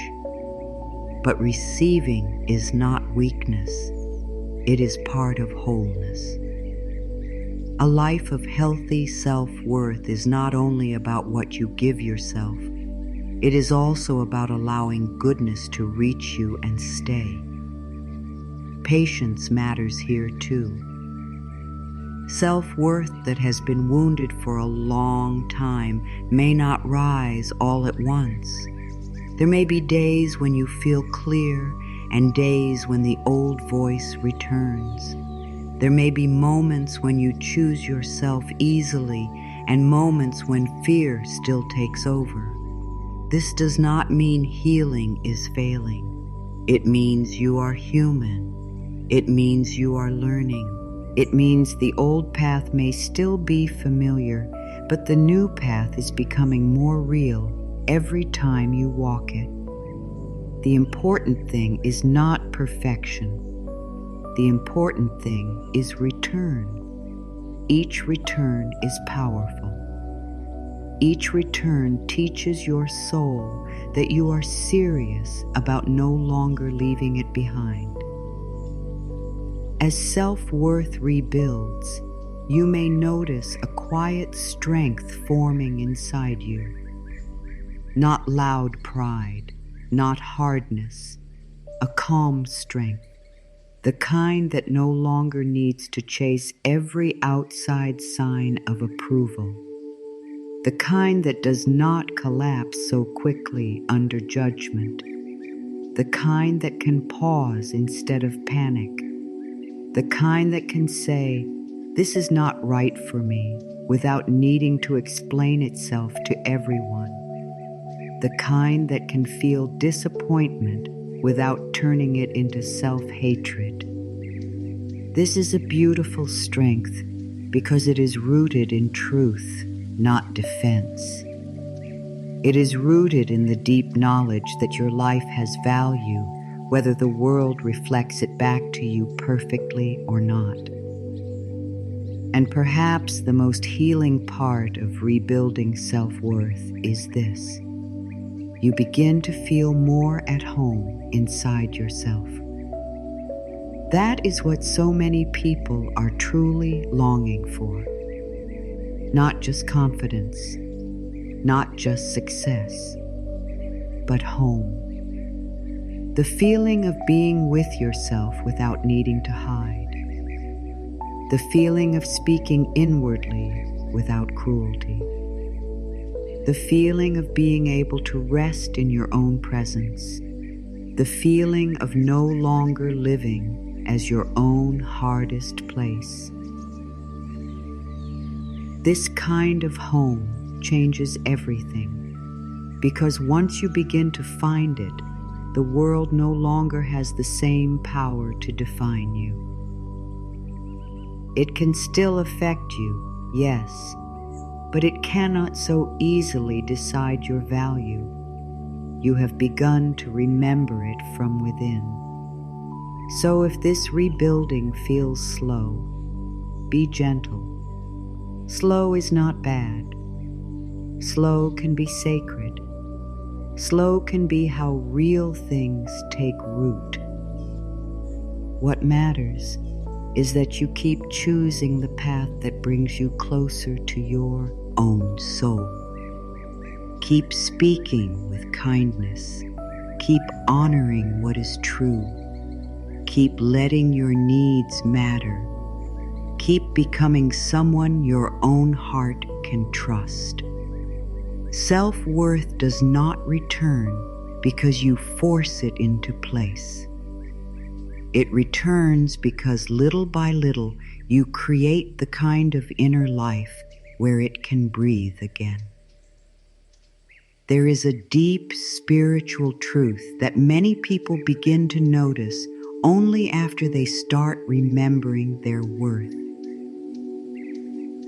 But receiving is not weakness. It is part of wholeness. A life of healthy self-worth is not only about what you give yourself, it is also about allowing goodness to reach you and stay. Patience matters here too. Self-worth that has been wounded for a long time may not rise all at once. There may be days when you feel clear and days when the old voice returns. There may be moments when you choose yourself easily and moments when fear still takes over. This does not mean healing is failing. It means you are human. It means you are learning. It means the old path may still be familiar, but the new path is becoming more real every time you walk it. The important thing is not perfection. The important thing is return. Each return is powerful. Each return teaches your soul that you are serious about no longer leaving it behind. As self-worth rebuilds, you may notice a quiet strength forming inside you. Not loud pride, not hardness, a calm strength, the kind that no longer needs to chase every outside sign of approval, the kind that does not collapse so quickly under judgment, the kind that can pause instead of panic, the kind that can say, "This is not right for me," without needing to explain itself to everyone. The kind that can feel disappointment without turning it into self-hatred. This is a beautiful strength because it is rooted in truth, not defense. It is rooted in the deep knowledge that your life has value, whether the world reflects it back to you perfectly or not. And perhaps the most healing part of rebuilding self-worth is this. you begin to feel more at home inside yourself. That is what so many people are truly longing for. Not just confidence, not just success, but home. The feeling of being with yourself without needing to hide. The feeling of speaking inwardly without cruelty. The feeling of being able to rest in your own presence. The feeling of no longer living as your own hardest place. This kind of home changes everything, because once you begin to find it, the world no longer has the same power to define you. It can still affect you, yes, but it cannot so easily decide your value. You have begun to remember it from within. So if this rebuilding feels slow, be gentle. Slow is not bad. Slow can be sacred. Slow can be how real things take root. What matters is that you keep choosing the path that brings you closer to your own soul. Keep speaking with kindness. Keep honoring what is true. Keep letting your needs matter. Keep becoming someone your own heart can trust. Self-worth does not return because you force it into place. It returns because little by little you create the kind of inner life where it can breathe again. There is a deep spiritual truth that many people begin to notice only after they start remembering their worth.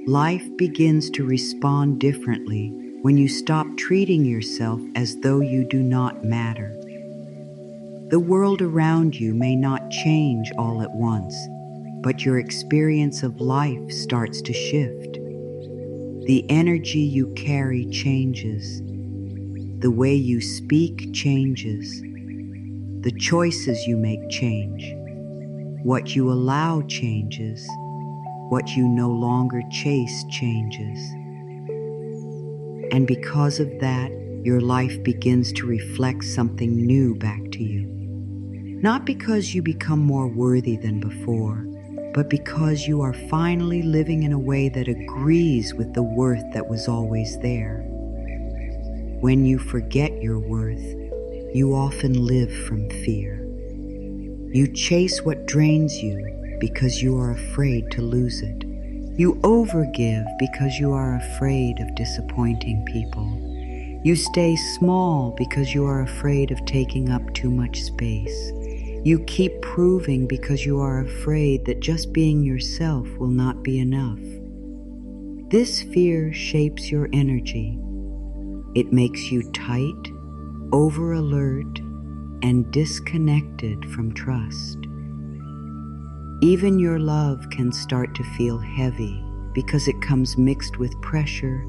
Life begins to respond differently when you stop treating yourself as though you do not matter. The world around you may not change all at once, but your experience of life starts to shift. The energy you carry changes. The way you speak changes. The choices you make change. What you allow changes. What you no longer chase changes. And because of that, your life begins to reflect something new back to you. Not because you become more worthy than before, but because you are finally living in a way that agrees with the worth that was always there. When you forget your worth, you often live from fear. You chase what drains you because you are afraid to lose it. You overgive because you are afraid of disappointing people. You stay small because you are afraid of taking up too much space. You keep proving because you are afraid that just being yourself will not be enough. This fear shapes your energy. It makes you tight, over-alert, and disconnected from trust. Even your love can start to feel heavy because it comes mixed with pressure,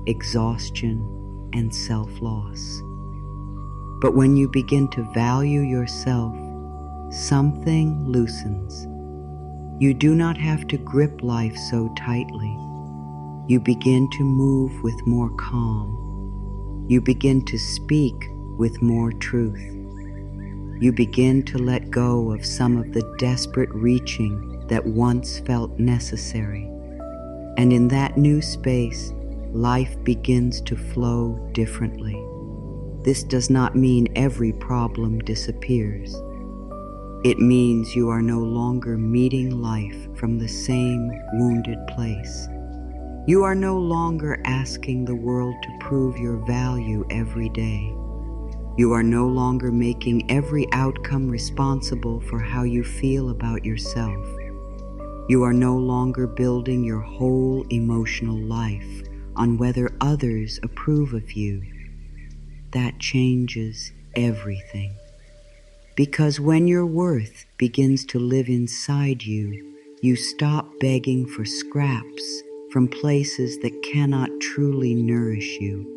exhaustion, and self-loss. But when you begin to value yourself, something loosens. You do not have to grip life so tightly. You begin to move with more calm. You begin to speak with more truth. You begin to let go of some of the desperate reaching that once felt necessary. And in that new space, life begins to flow differently. This does not mean every problem disappears. It means you are no longer meeting life from the same wounded place. You are no longer asking the world to prove your value every day. You are no longer making every outcome responsible for how you feel about yourself. You are no longer building your whole emotional life on whether others approve of you. That changes everything. Because when your worth begins to live inside you, you stop begging for scraps from places that cannot truly nourish you.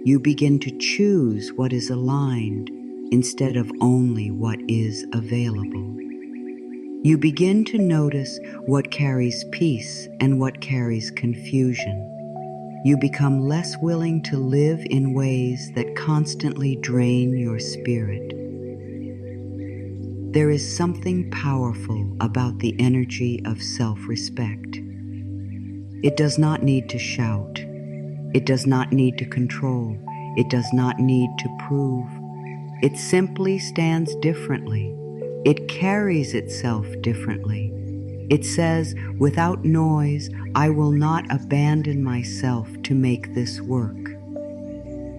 You begin to choose what is aligned instead of only what is available. You begin to notice what carries peace and what carries confusion. You become less willing to live in ways that constantly drain your spirit. There is something powerful about the energy of self-respect. It does not need to shout. It does not need to control. It does not need to prove. It simply stands differently. It carries itself differently. It says, without noise, I will not abandon myself to make this work.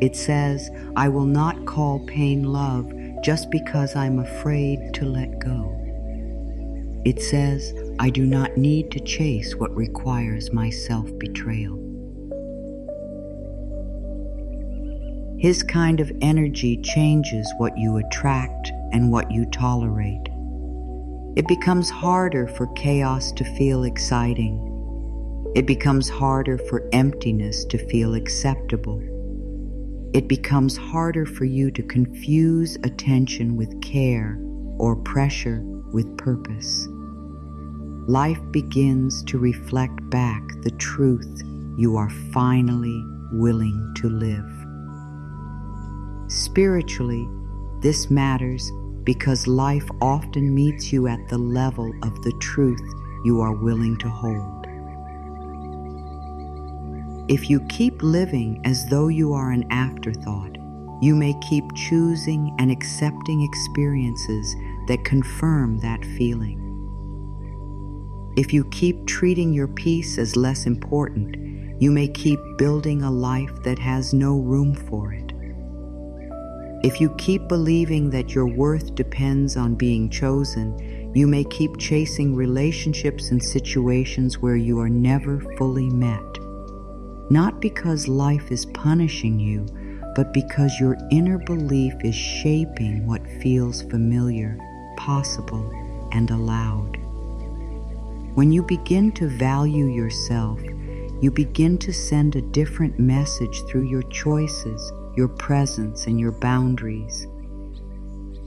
It says, I will not call pain love just because I'm afraid to let go. It says, I do not need to chase what requires my self-betrayal. His kind of energy changes what you attract and what you tolerate. It becomes harder for chaos to feel exciting. It becomes harder for emptiness to feel acceptable. It becomes harder for you to confuse attention with care or pressure with purpose. Life begins to reflect back the truth you are finally willing to live. Spiritually, this matters because life often meets you at the level of the truth you are willing to hold. If you keep living as though you are an afterthought, you may keep choosing and accepting experiences that confirm that feeling. If you keep treating your peace as less important, you may keep building a life that has no room for it. If you keep believing that your worth depends on being chosen, you may keep chasing relationships and situations where you are never fully met. Not because life is punishing you, but because your inner belief is shaping what feels familiar, possible, and allowed. When you begin to value yourself, you begin to send a different message through your choices, your presence, and your boundaries.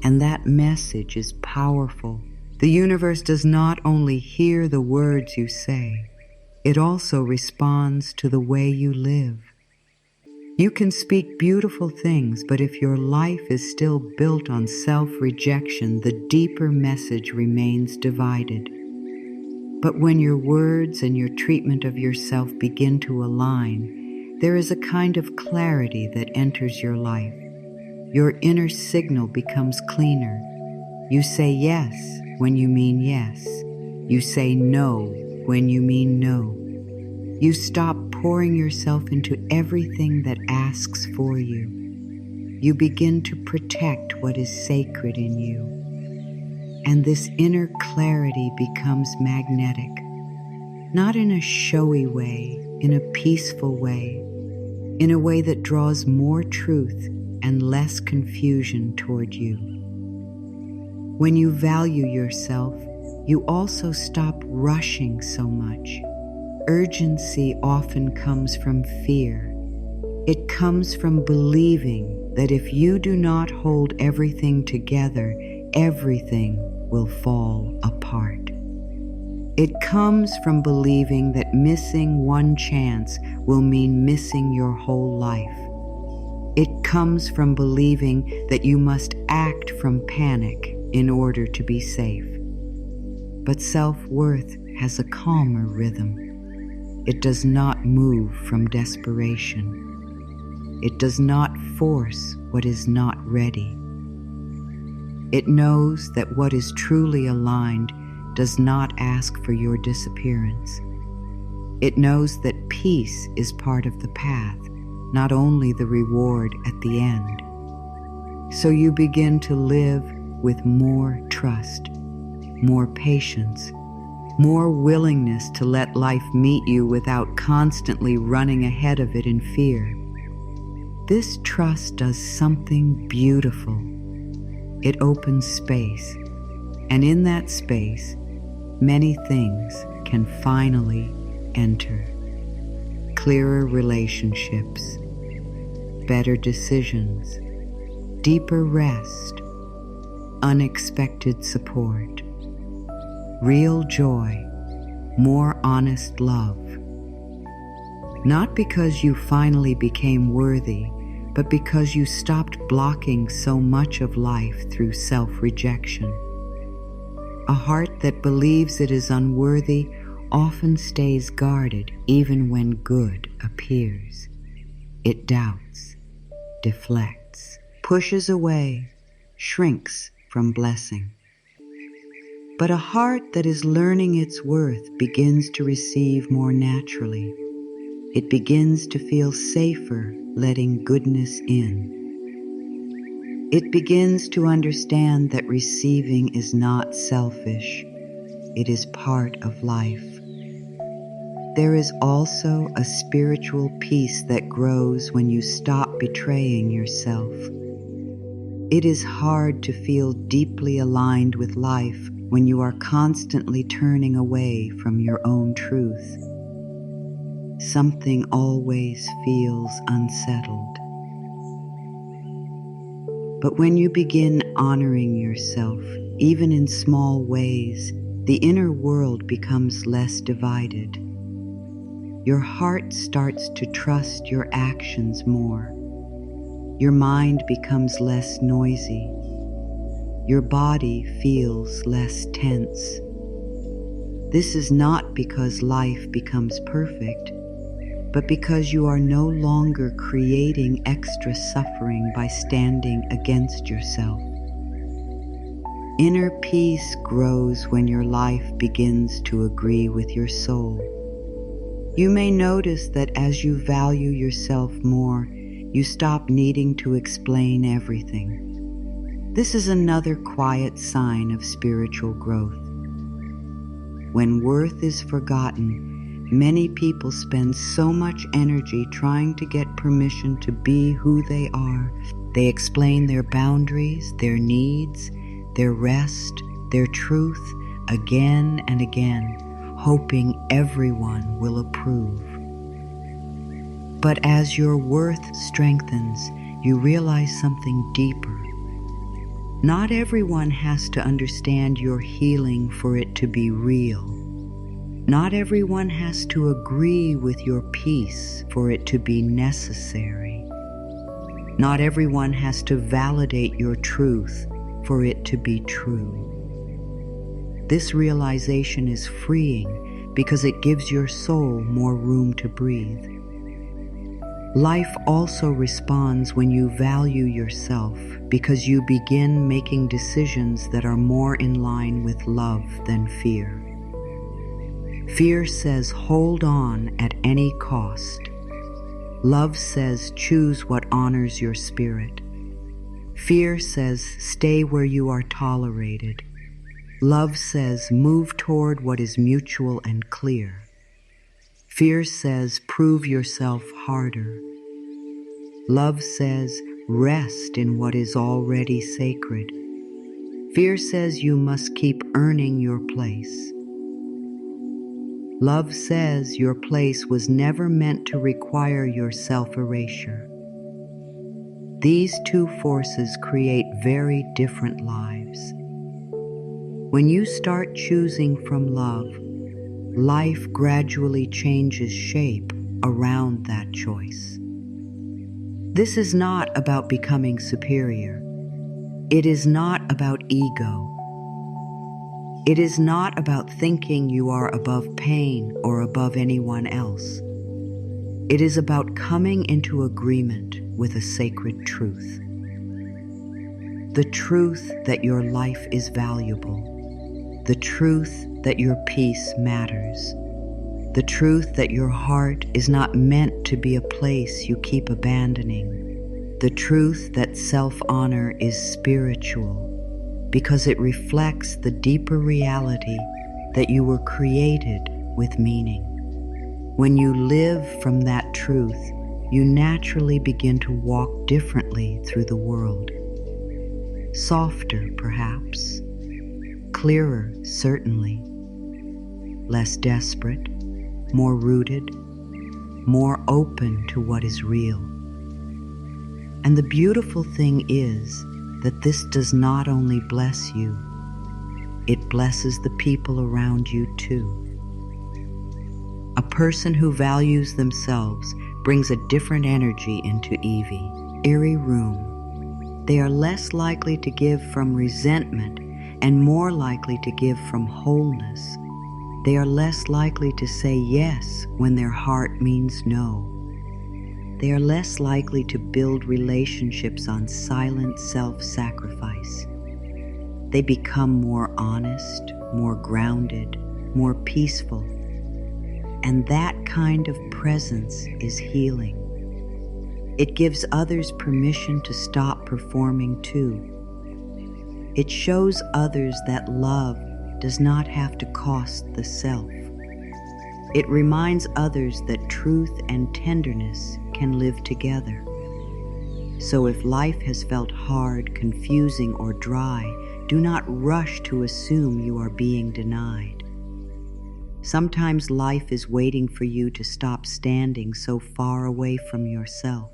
And that message is powerful. The universe does not only hear the words you say, it also responds to the way you live. You can speak beautiful things, but if your life is still built on self-rejection, the deeper message remains divided. But when your words and your treatment of yourself begin to align, there is a kind of clarity that enters your life. Your inner signal becomes cleaner. You say yes when you mean yes. You say no when you mean no. You stop pouring yourself into everything that asks for you. You begin to protect what is sacred in you. And this inner clarity becomes magnetic, not in a showy way, in a peaceful way, in a way that draws more truth and less confusion toward you. When you value yourself, you also stop rushing so much. Urgency often comes from fear. It comes from believing that if you do not hold everything together, everything will fall apart. It comes from believing that missing one chance will mean missing your whole life. It comes from believing that you must act from panic in order to be safe. But self-worth has a calmer rhythm. It does not move from desperation. It does not force what is not ready. It knows that what is truly aligned does not ask for your disappearance. It knows that peace is part of the path, not only the reward at the end. So you begin to live with more trust, more patience, more willingness to let life meet you without constantly running ahead of it in fear. This trust does something beautiful. It opens space, and in that space, many things can finally enter. Clearer relationships, better decisions, deeper rest, unexpected support, real joy, more honest love. Not because you finally became worthy, but because you stopped blocking so much of life through self-rejection. A heart that believes it is unworthy often stays guarded even when good appears. It doubts, deflects, pushes away, shrinks from blessing. But a heart that is learning its worth begins to receive more naturally. It begins to feel safer letting goodness in. It begins to understand that receiving is not selfish. It is part of life. There is also a spiritual peace that grows when you stop betraying yourself. It is hard to feel deeply aligned with life when you are constantly turning away from your own truth. Something always feels unsettled. But when you begin honoring yourself, even in small ways, the inner world becomes less divided. Your heart starts to trust your actions more. Your mind becomes less noisy. Your body feels less tense. This is not because life becomes perfect, but because you are no longer creating extra suffering by standing against yourself. Inner peace grows when your life begins to agree with your soul. You may notice that as you value yourself more, you stop needing to explain everything. This is another quiet sign of spiritual growth. When worth is forgotten, many people spend so much energy trying to get permission to be who they are. They explain their boundaries, their needs, their rest, their truth again and again, hoping everyone will approve. But as your worth strengthens, you realize something deeper. Not everyone has to understand your healing for it to be real. Not everyone has to agree with your peace for it to be necessary. Not everyone has to validate your truth for it to be true. This realization is freeing because it gives your soul more room to breathe. Life also responds when you value yourself because you begin making decisions that are more in line with love than fear. Fear says hold on at any cost. Love says choose what honors your spirit. Fear says stay where you are tolerated. Love says move toward what is mutual and clear. Fear says prove yourself harder. Love says rest in what is already sacred. Fear says you must keep earning your place. Love says your place was never meant to require your self-erasure. These two forces create very different lives. When you start choosing from love, life gradually changes shape around that choice. This is not about becoming superior. It is not about ego. It is not about thinking you are above pain or above anyone else. It is about coming into agreement with a sacred truth. The truth that your life is valuable. The truth that your peace matters. The truth that your heart is not meant to be a place you keep abandoning. The truth that self-honor is spiritual because it reflects the deeper reality that you were created with meaning. When you live from that truth, you naturally begin to walk differently through the world. Softer, perhaps. Clearer, certainly. Less desperate, more rooted, more open to what is real. And the beautiful thing is that this does not only bless you, it blesses the people around you too. A person who values themselves brings a different energy into eerie room. They are less likely to give from resentment and more likely to give from wholeness. They are less likely to say yes when their heart means no. They are less likely to build relationships on silent self-sacrifice. They become more honest, more grounded, more peaceful. And that kind of presence is healing. It gives others permission to stop performing too. It shows others that love does not have to cost the self. It reminds others that truth and tenderness can live together. So if life has felt hard, confusing, or dry, do not rush to assume you are being denied. Sometimes life is waiting for you to stop standing so far away from yourself.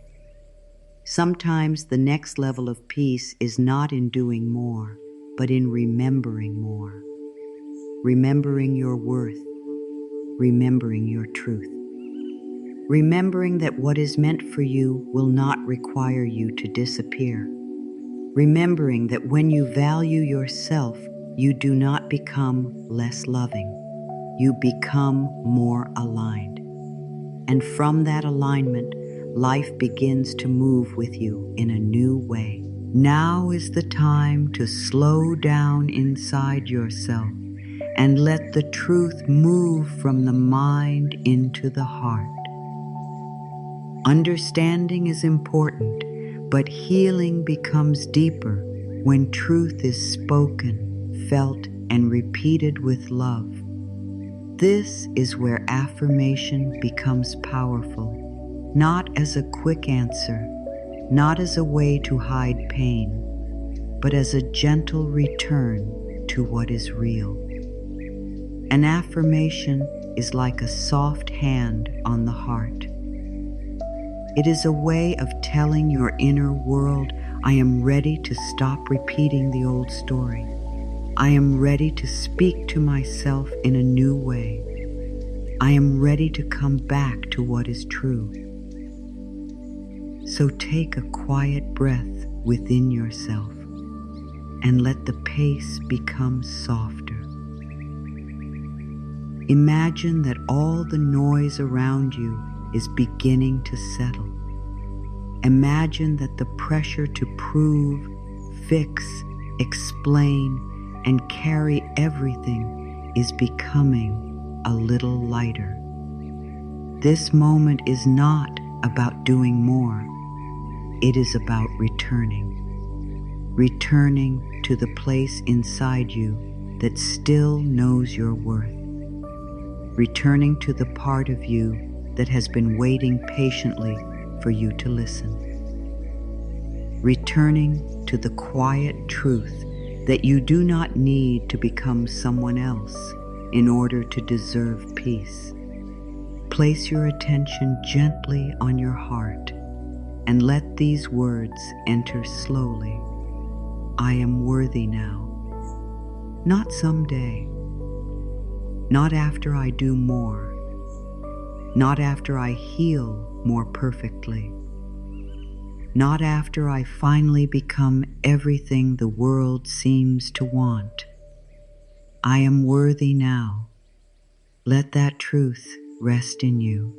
Sometimes the next level of peace is not in doing more, but in remembering more. Remembering your worth. Remembering your truth. Remembering that what is meant for you will not require you to disappear. Remembering that when you value yourself, you do not become less loving. You become more aligned. And from that alignment, life begins to move with you in a new way. Now is the time to slow down inside yourself and let the truth move from the mind into the heart. Understanding is important, but healing becomes deeper when truth is spoken, felt, and repeated with love. This is where affirmation becomes powerful, not as a quick answer, not as a way to hide pain, but as a gentle return to what is real. An affirmation is like a soft hand on the heart. It is a way of telling your inner world, I am ready to stop repeating the old story. I am ready to speak to myself in a new way. I am ready to come back to what is true. So take a quiet breath within yourself and let the pace become softer. Imagine that all the noise around you is beginning to settle. Imagine that the pressure to prove, fix, explain, and carry everything is becoming a little lighter. This moment is not about doing more. It is about returning. Returning to the place inside you that still knows your worth. Returning to the part of you that has been waiting patiently for you to listen. Returning to the quiet truth that you do not need to become someone else in order to deserve peace. Place your attention gently on your heart and let these words enter slowly. I am worthy now. Not someday. Not after I do more. Not after I heal more perfectly. Not after I finally become everything the world seems to want. I am worthy now. Let that truth rest in you.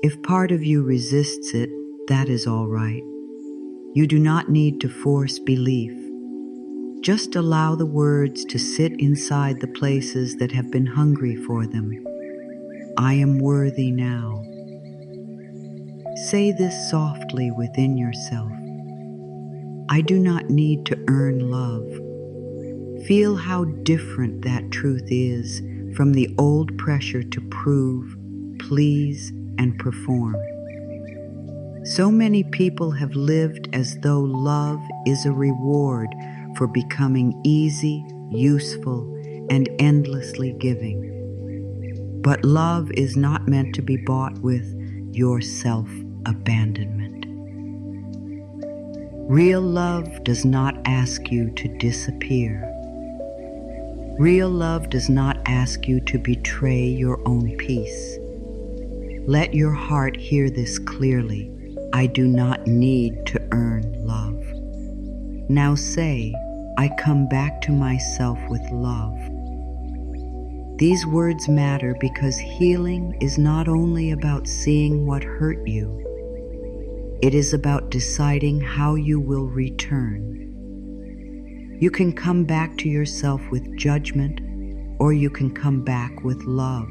If part of you resists it, that is all right. You do not need to force belief. Just allow the words to sit inside the places that have been hungry for them. I am worthy now. Say this softly within yourself. I do not need to earn love. Feel how different that truth is from the old pressure to prove, please, and perform. So many people have lived as though love is a reward for becoming easy, useful, and endlessly giving. But love is not meant to be bought with your self-abandonment. Real love does not ask you to disappear. Real love does not ask you to betray your own peace. Let your heart hear this clearly. I do not need to earn love. Now say, I come back to myself with love. These words matter because healing is not only about seeing what hurt you. It is about deciding how you will return. You can come back to yourself with judgment, or you can come back with love.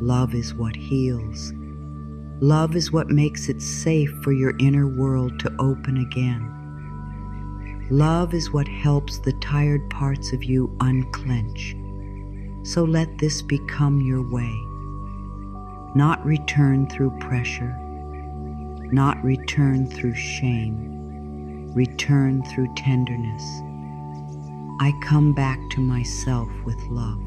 Love is what heals. Love is what makes it safe for your inner world to open again. Love is what helps the tired parts of you unclench. So let this become your way. Not return through pressure, not return through shame, return through tenderness. I come back to myself with love.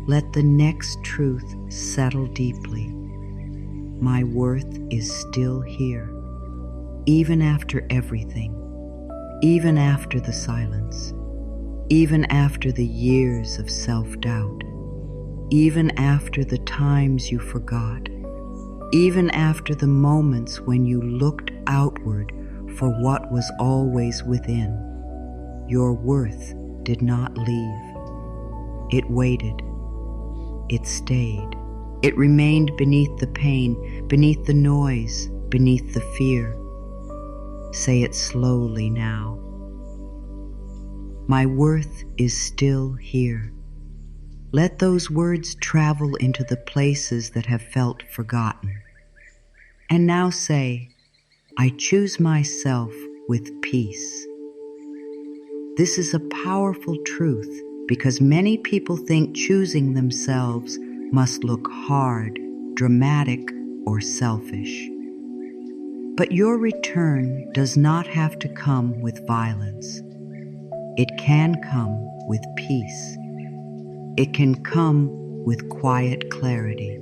Let the next truth settle deeply. My worth is still here, even after everything, even after the silence, even after the years of self-doubt, even after the times you forgot, even after the moments when you looked outward for what was always within. Your worth did not leave. It waited. It stayed. It remained beneath the pain, beneath the noise, beneath the fear. Say it slowly now. My worth is still here. Let those words travel into the places that have felt forgotten. And now say, I choose myself with peace. This is a powerful truth because many people think choosing themselves must look hard, dramatic, or selfish. But your return does not have to come with violence. It can come with peace. It can come with quiet clarity.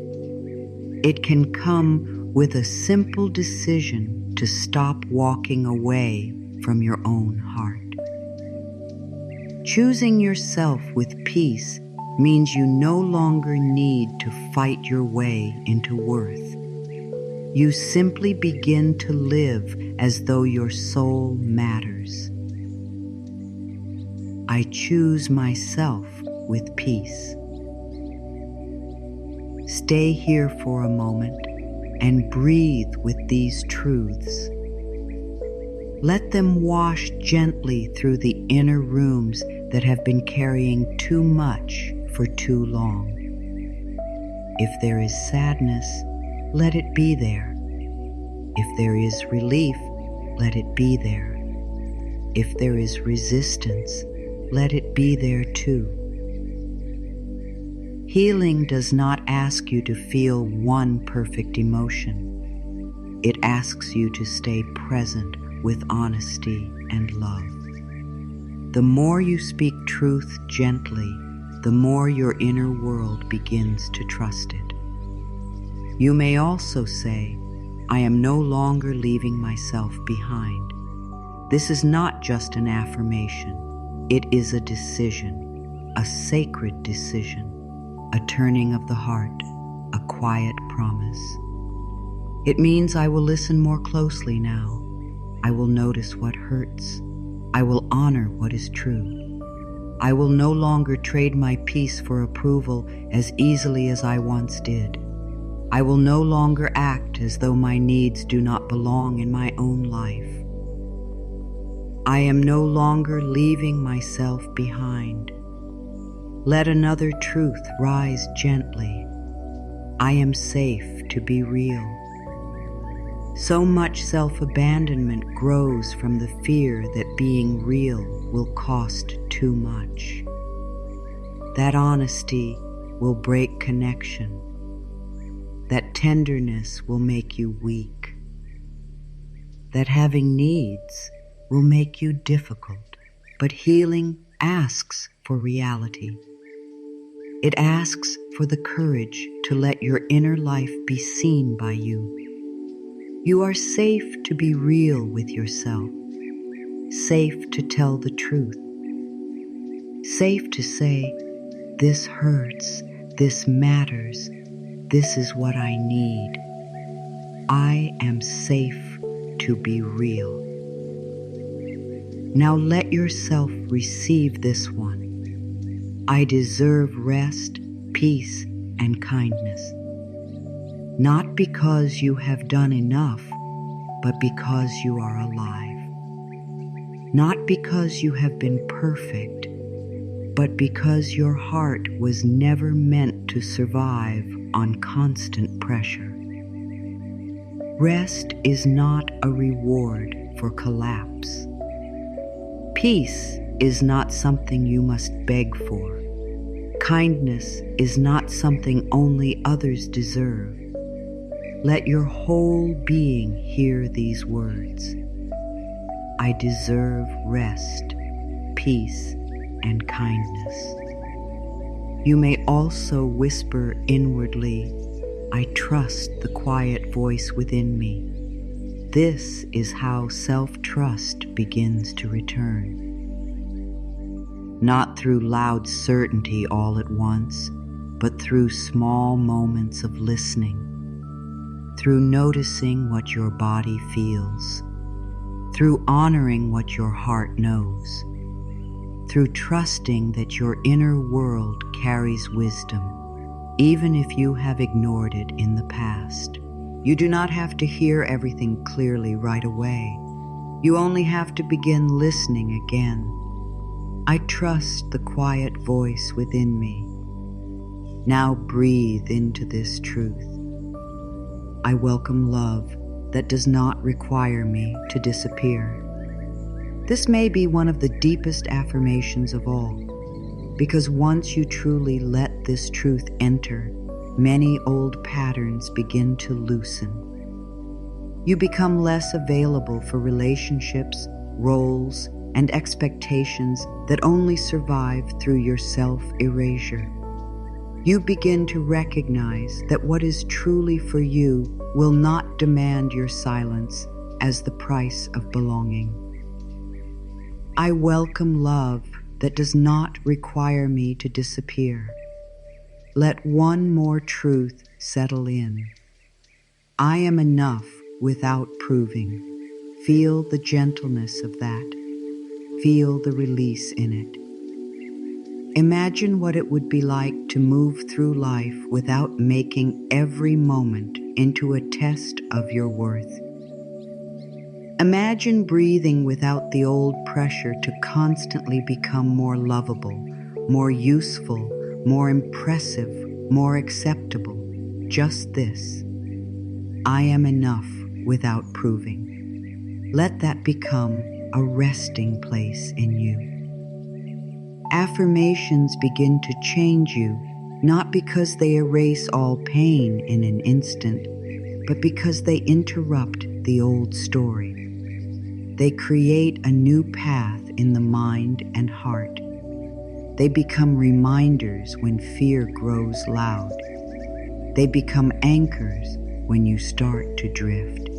It can come with a simple decision to stop walking away from your own heart. Choosing yourself with peace means you no longer need to fight your way into worth. You simply begin to live as though your soul matters. I choose myself with peace. Stay here for a moment and breathe with these truths. Let them wash gently through the inner rooms that have been carrying too much for too long. If there is sadness, let it be there. If there is relief, let it be there. If there is resistance, let it be there too. Healing does not ask you to feel one perfect emotion. It asks you to stay present with honesty and love. The more you speak truth gently, the more your inner world begins to trust it. You may also say, I am no longer leaving myself behind. This is not just an affirmation. It is a decision, a sacred decision, a turning of the heart, a quiet promise. It means I will listen more closely now. I will notice what hurts. I will honor what is true. I will no longer trade my peace for approval as easily as I once did. I will no longer act as though my needs do not belong in my own life. I am no longer leaving myself behind. Let another truth rise gently. I am safe to be real. So much self-abandonment grows from the fear that being real will cost too much. That honesty will break connection. That tenderness will make you weak. That having needs will make you difficult. But healing asks for reality. It asks for the courage to let your inner life be seen by you. You are safe to be real with yourself, safe to tell the truth, safe to say, this hurts, this matters, this is what I need. I am safe to be real. Now let yourself receive this one. I deserve rest, peace, and kindness. Not because you have done enough, but because you are alive. Not because you have been perfect, but because your heart was never meant to survive on constant pressure. Rest is not a reward for collapse. Peace is not something you must beg for. Kindness is not something only others deserve. Let your whole being hear these words. I deserve rest, peace, and kindness. You may also whisper inwardly, I trust the quiet voice within me. This is how self-trust begins to return. Not through loud certainty all at once, but through small moments of listening, through noticing what your body feels, through honoring what your heart knows, through trusting that your inner world carries wisdom, even if you have ignored it in the past. You do not have to hear everything clearly right away. You only have to begin listening again. I trust the quiet voice within me. Now breathe into this truth. I welcome love that does not require me to disappear. This may be one of the deepest affirmations of all, because once you truly let this truth enter, many old patterns begin to loosen. You become less available for relationships, roles, and expectations that only survive through your self-erasure. You begin to recognize that what is truly for you will not demand your silence as the price of belonging. I welcome love that does not require me to disappear. Let one more truth settle in. I am enough without proving. Feel the gentleness of that. Feel the release in it. Imagine what it would be like to move through life without making every moment into a test of your worth. Imagine breathing without the old pressure to constantly become more lovable, more useful, more impressive, more acceptable. Just this. I am enough without proving. Let that become a resting place in you. Affirmations begin to change you, not because they erase all pain in an instant, but because they interrupt the old story. They create a new path in the mind and heart. They become reminders when fear grows loud. They become anchors when you start to drift.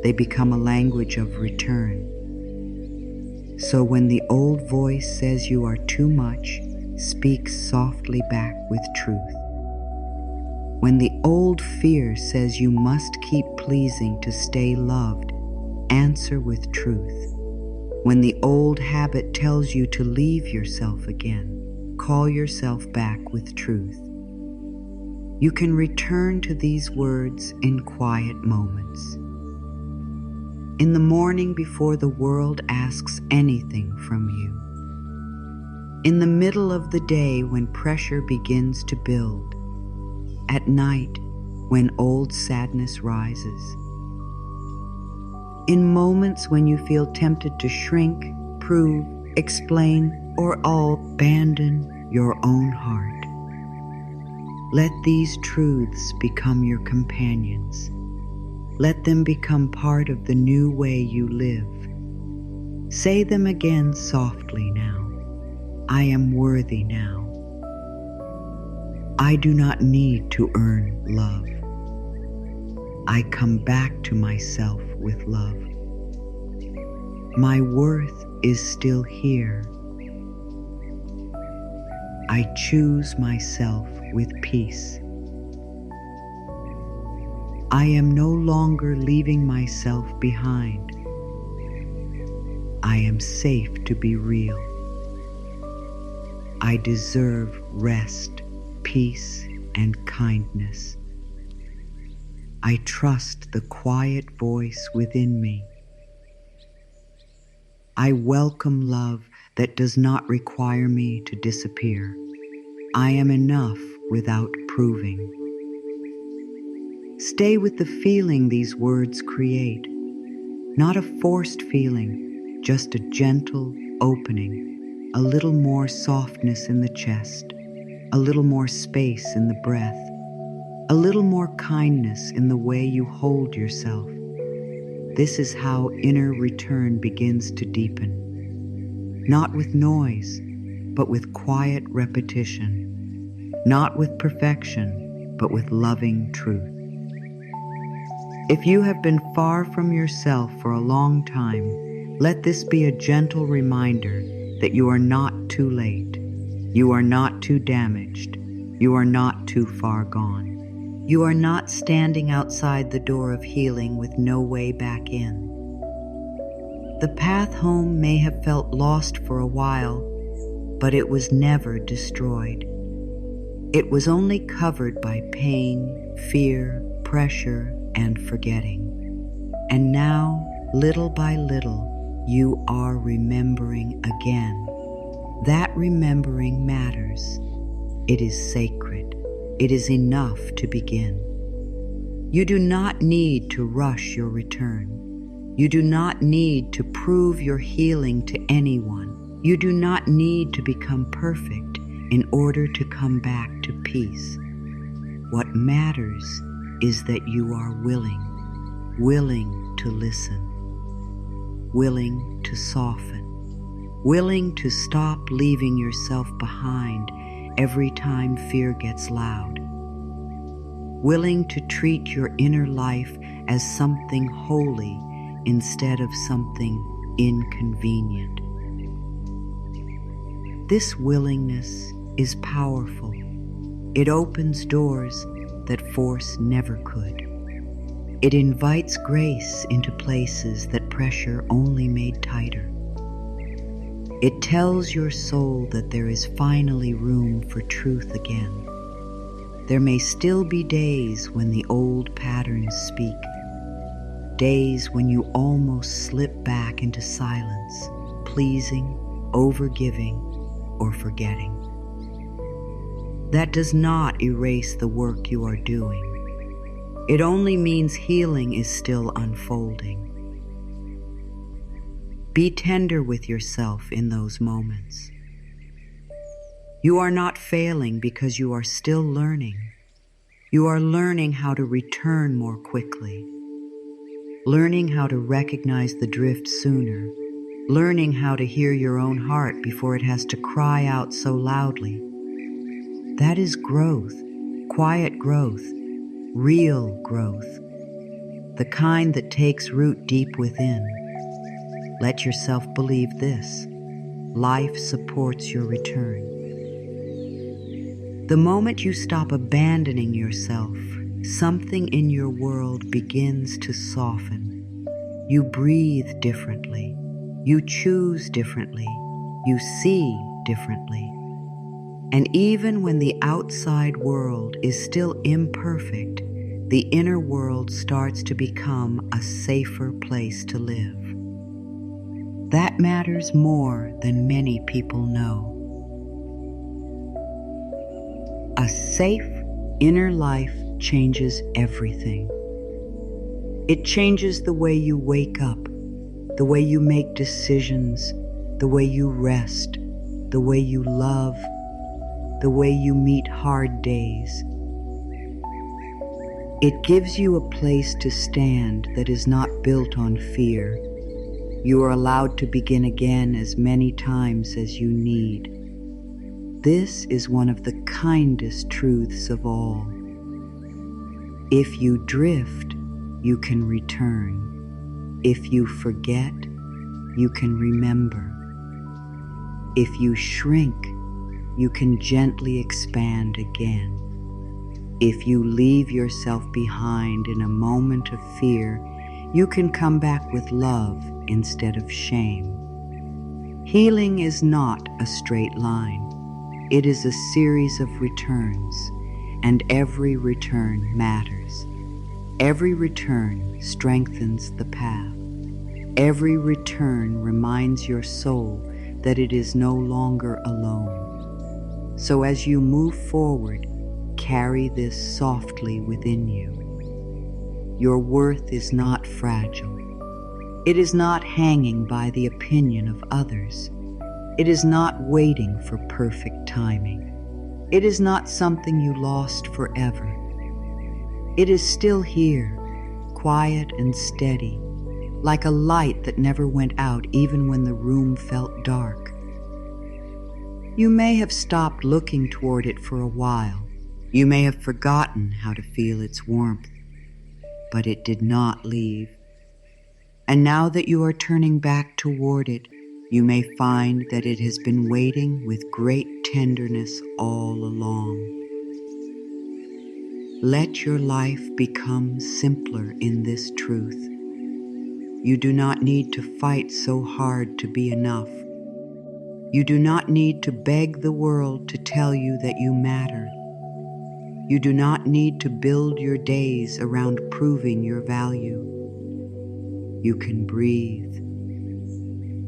They become a language of return. So when the old voice says you are too much, speak softly back with truth. When the old fear says you must keep pleasing to stay loved, answer with truth. When the old habit tells you to leave yourself again, call yourself back with truth. You can return to these words in quiet moments. In the morning before the world asks anything from you. In the middle of the day when pressure begins to build. At night when old sadness rises. In moments when you feel tempted to shrink, prove, explain, or all abandon your own heart. Let these truths become your companions. Let them become part of the new way you live. Say them again softly now. I am worthy now. I do not need to earn love. I come back to myself with love. My worth is still here. I choose myself with peace. I am no longer leaving myself behind. I am safe to be real. I deserve rest, peace, and kindness. I trust the quiet voice within me. I welcome love that does not require me to disappear. I am enough without proving. Stay with the feeling these words create. Not a forced feeling, just a gentle opening, a little more softness in the chest, a little more space in the breath, a little more kindness in the way you hold yourself. This is how inner return begins to deepen. Not with noise, but with quiet repetition. Not with perfection, but with loving truth. If you have been far from yourself for a long time, let this be a gentle reminder that you are not too late. You are not too damaged. You are not too far gone. You are not standing outside the door of healing with no way back in. The path home may have felt lost for a while, but it was never destroyed. It was only covered by pain, fear, pressure, and forgetting. And now, little by little, you are remembering again. That remembering matters. It is sacred. It is enough to begin. You do not need to rush your return. You do not need to prove your healing to anyone. You do not need to become perfect in order to come back to peace. What matters is that you are willing to listen, willing to soften, willing to stop leaving yourself behind every time fear gets loud, willing to treat your inner life as something holy instead of something inconvenient. This willingness is powerful. It opens doors that force never could. It invites grace into places that pressure only made tighter. It tells your soul that there is finally room for truth again. There may still be days when the old patterns speak, days when you almost slip back into silence, pleasing, overgiving, or forgetting. That does not erase the work you are doing. It only means healing is still unfolding. Be tender with yourself in those moments. You are not failing because you are still learning. You are learning how to return more quickly, learning how to recognize the drift sooner, learning how to hear your own heart before it has to cry out so loudly. That is growth, quiet growth, real growth, the kind that takes root deep within. Let yourself believe this. Life supports your return. The moment you stop abandoning yourself, something in your world begins to soften. You breathe differently. You choose differently. You see differently. And even when the outside world is still imperfect, the inner world starts to become a safer place to live. That matters more than many people know. A safe inner life changes everything. It changes the way you wake up, the way you make decisions, the way you rest, the way you love, the way you meet hard days. It gives you a place to stand that is not built on fear. You are allowed to begin again as many times as you need. This is one of the kindest truths of all. If you drift, you can return. If you forget, you can remember. If you shrink, you can gently expand again. If you leave yourself behind in a moment of fear, you can come back with love instead of shame. Healing is not a straight line. It is a series of returns, and every return matters. Every return strengthens the path. Every return reminds your soul that it is no longer alone. So as you move forward, carry this softly within you. Your worth is not fragile. It is not hanging by the opinion of others. It is not waiting for perfect timing. It is not something you lost forever. It is still here, quiet and steady, like a light that never went out even when the room felt dark. You may have stopped looking toward it for a while. You may have forgotten how to feel its warmth, but it did not leave. And now that you are turning back toward it, you may find that it has been waiting with great tenderness all along. Let your life become simpler in this truth. You do not need to fight so hard to be enough. You do not need to beg the world to tell you that you matter. You do not need to build your days around proving your value. You can breathe.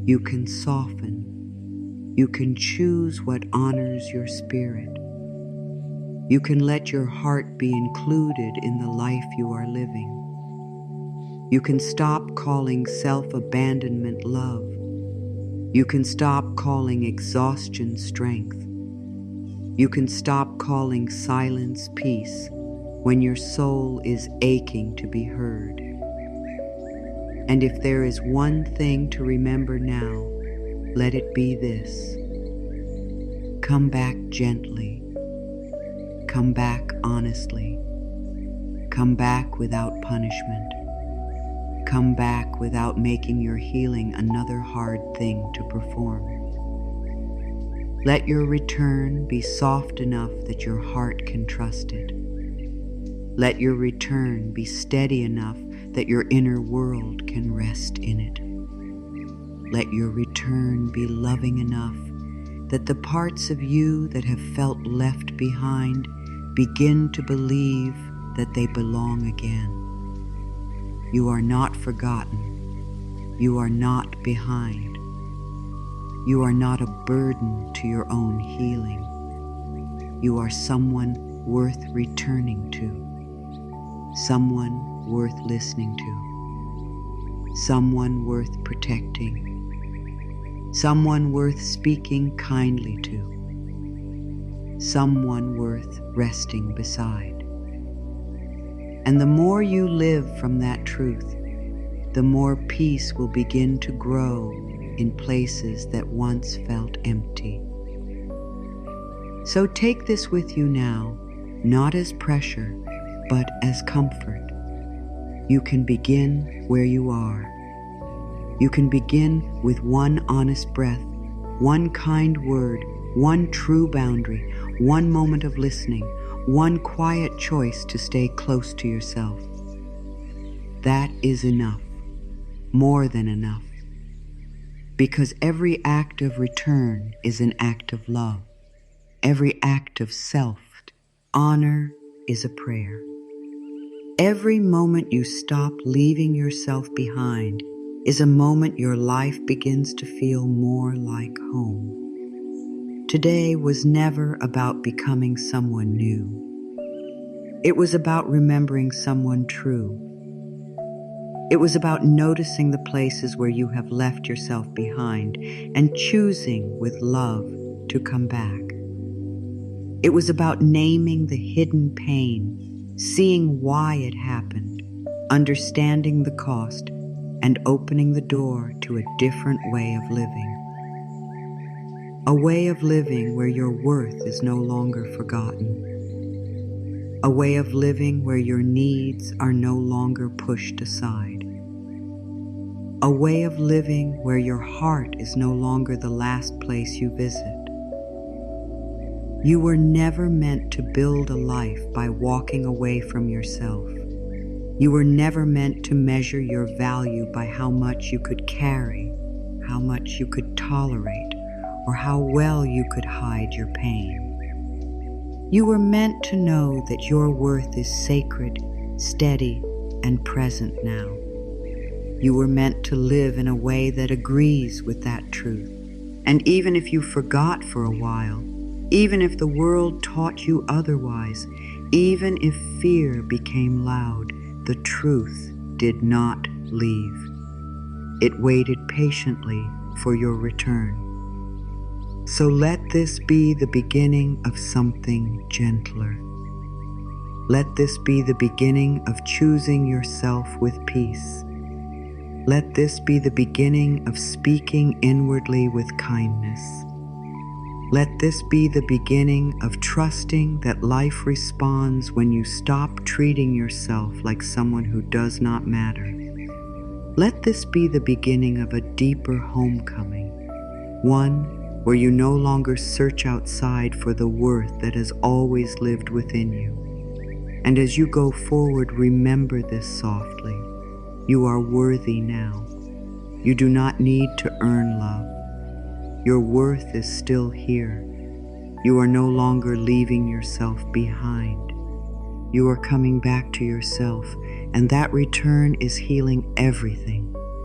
You can soften. You can choose what honors your spirit. You can let your heart be included in the life you are living. You can stop calling self-abandonment love. You can stop calling exhaustion strength. You can stop calling silence peace when your soul is aching to be heard. And if there is one thing to remember now, let it be this. Come back gently. Come back honestly. Come back without punishment. Come back without making your healing another hard thing to perform. Let your return be soft enough that your heart can trust it. Let your return be steady enough that your inner world can rest in it. Let your return be loving enough that the parts of you that have felt left behind begin to believe that they belong again. You are not forgotten. You are not behind. You are not a burden to your own healing. You are someone worth returning to, someone worth listening to, someone worth protecting, someone worth speaking kindly to, someone worth resting beside. And the more you live from that truth, the more peace will begin to grow in places that once felt empty. So take this with you now, not as pressure, but as comfort. You can begin where you are. You can begin with one honest breath, one kind word, one true boundary, one moment of listening, one quiet choice to stay close to yourself. That is enough, more than enough, because every act of return is an act of love. Every act of self-honor is a prayer. Every moment you stop leaving yourself behind is a moment your life begins to feel more like home. Today was never about becoming someone new. It was about remembering someone true. It was about noticing the places where you have left yourself behind and choosing with love to come back. It was about naming the hidden pain, seeing why it happened, understanding the cost, and opening the door to a different way of living. A way of living where your worth is no longer forgotten. A way of living where your needs are no longer pushed aside. A way of living where your heart is no longer the last place you visit. You were never meant to build a life by walking away from yourself. You were never meant to measure your value by how much you could carry, how much you could tolerate, or how well you could hide your pain. You were meant to know that your worth is sacred, steady, and present now. You were meant to live in a way that agrees with that truth. And even if you forgot for a while, even if the world taught you otherwise, even if fear became loud, the truth did not leave. It waited patiently for your return. So let this be the beginning of something gentler. Let this be the beginning of choosing yourself with peace. Let this be the beginning of speaking inwardly with kindness. Let this be the beginning of trusting that life responds when you stop treating yourself like someone who does not matter. Let this be the beginning of a deeper homecoming, one where you no longer search outside for the worth that has always lived within you. And as you go forward, remember this softly. You are worthy now. You do not need to earn love. Your worth is still here. You are no longer leaving yourself behind. You are coming back to yourself, and that return is healing everything.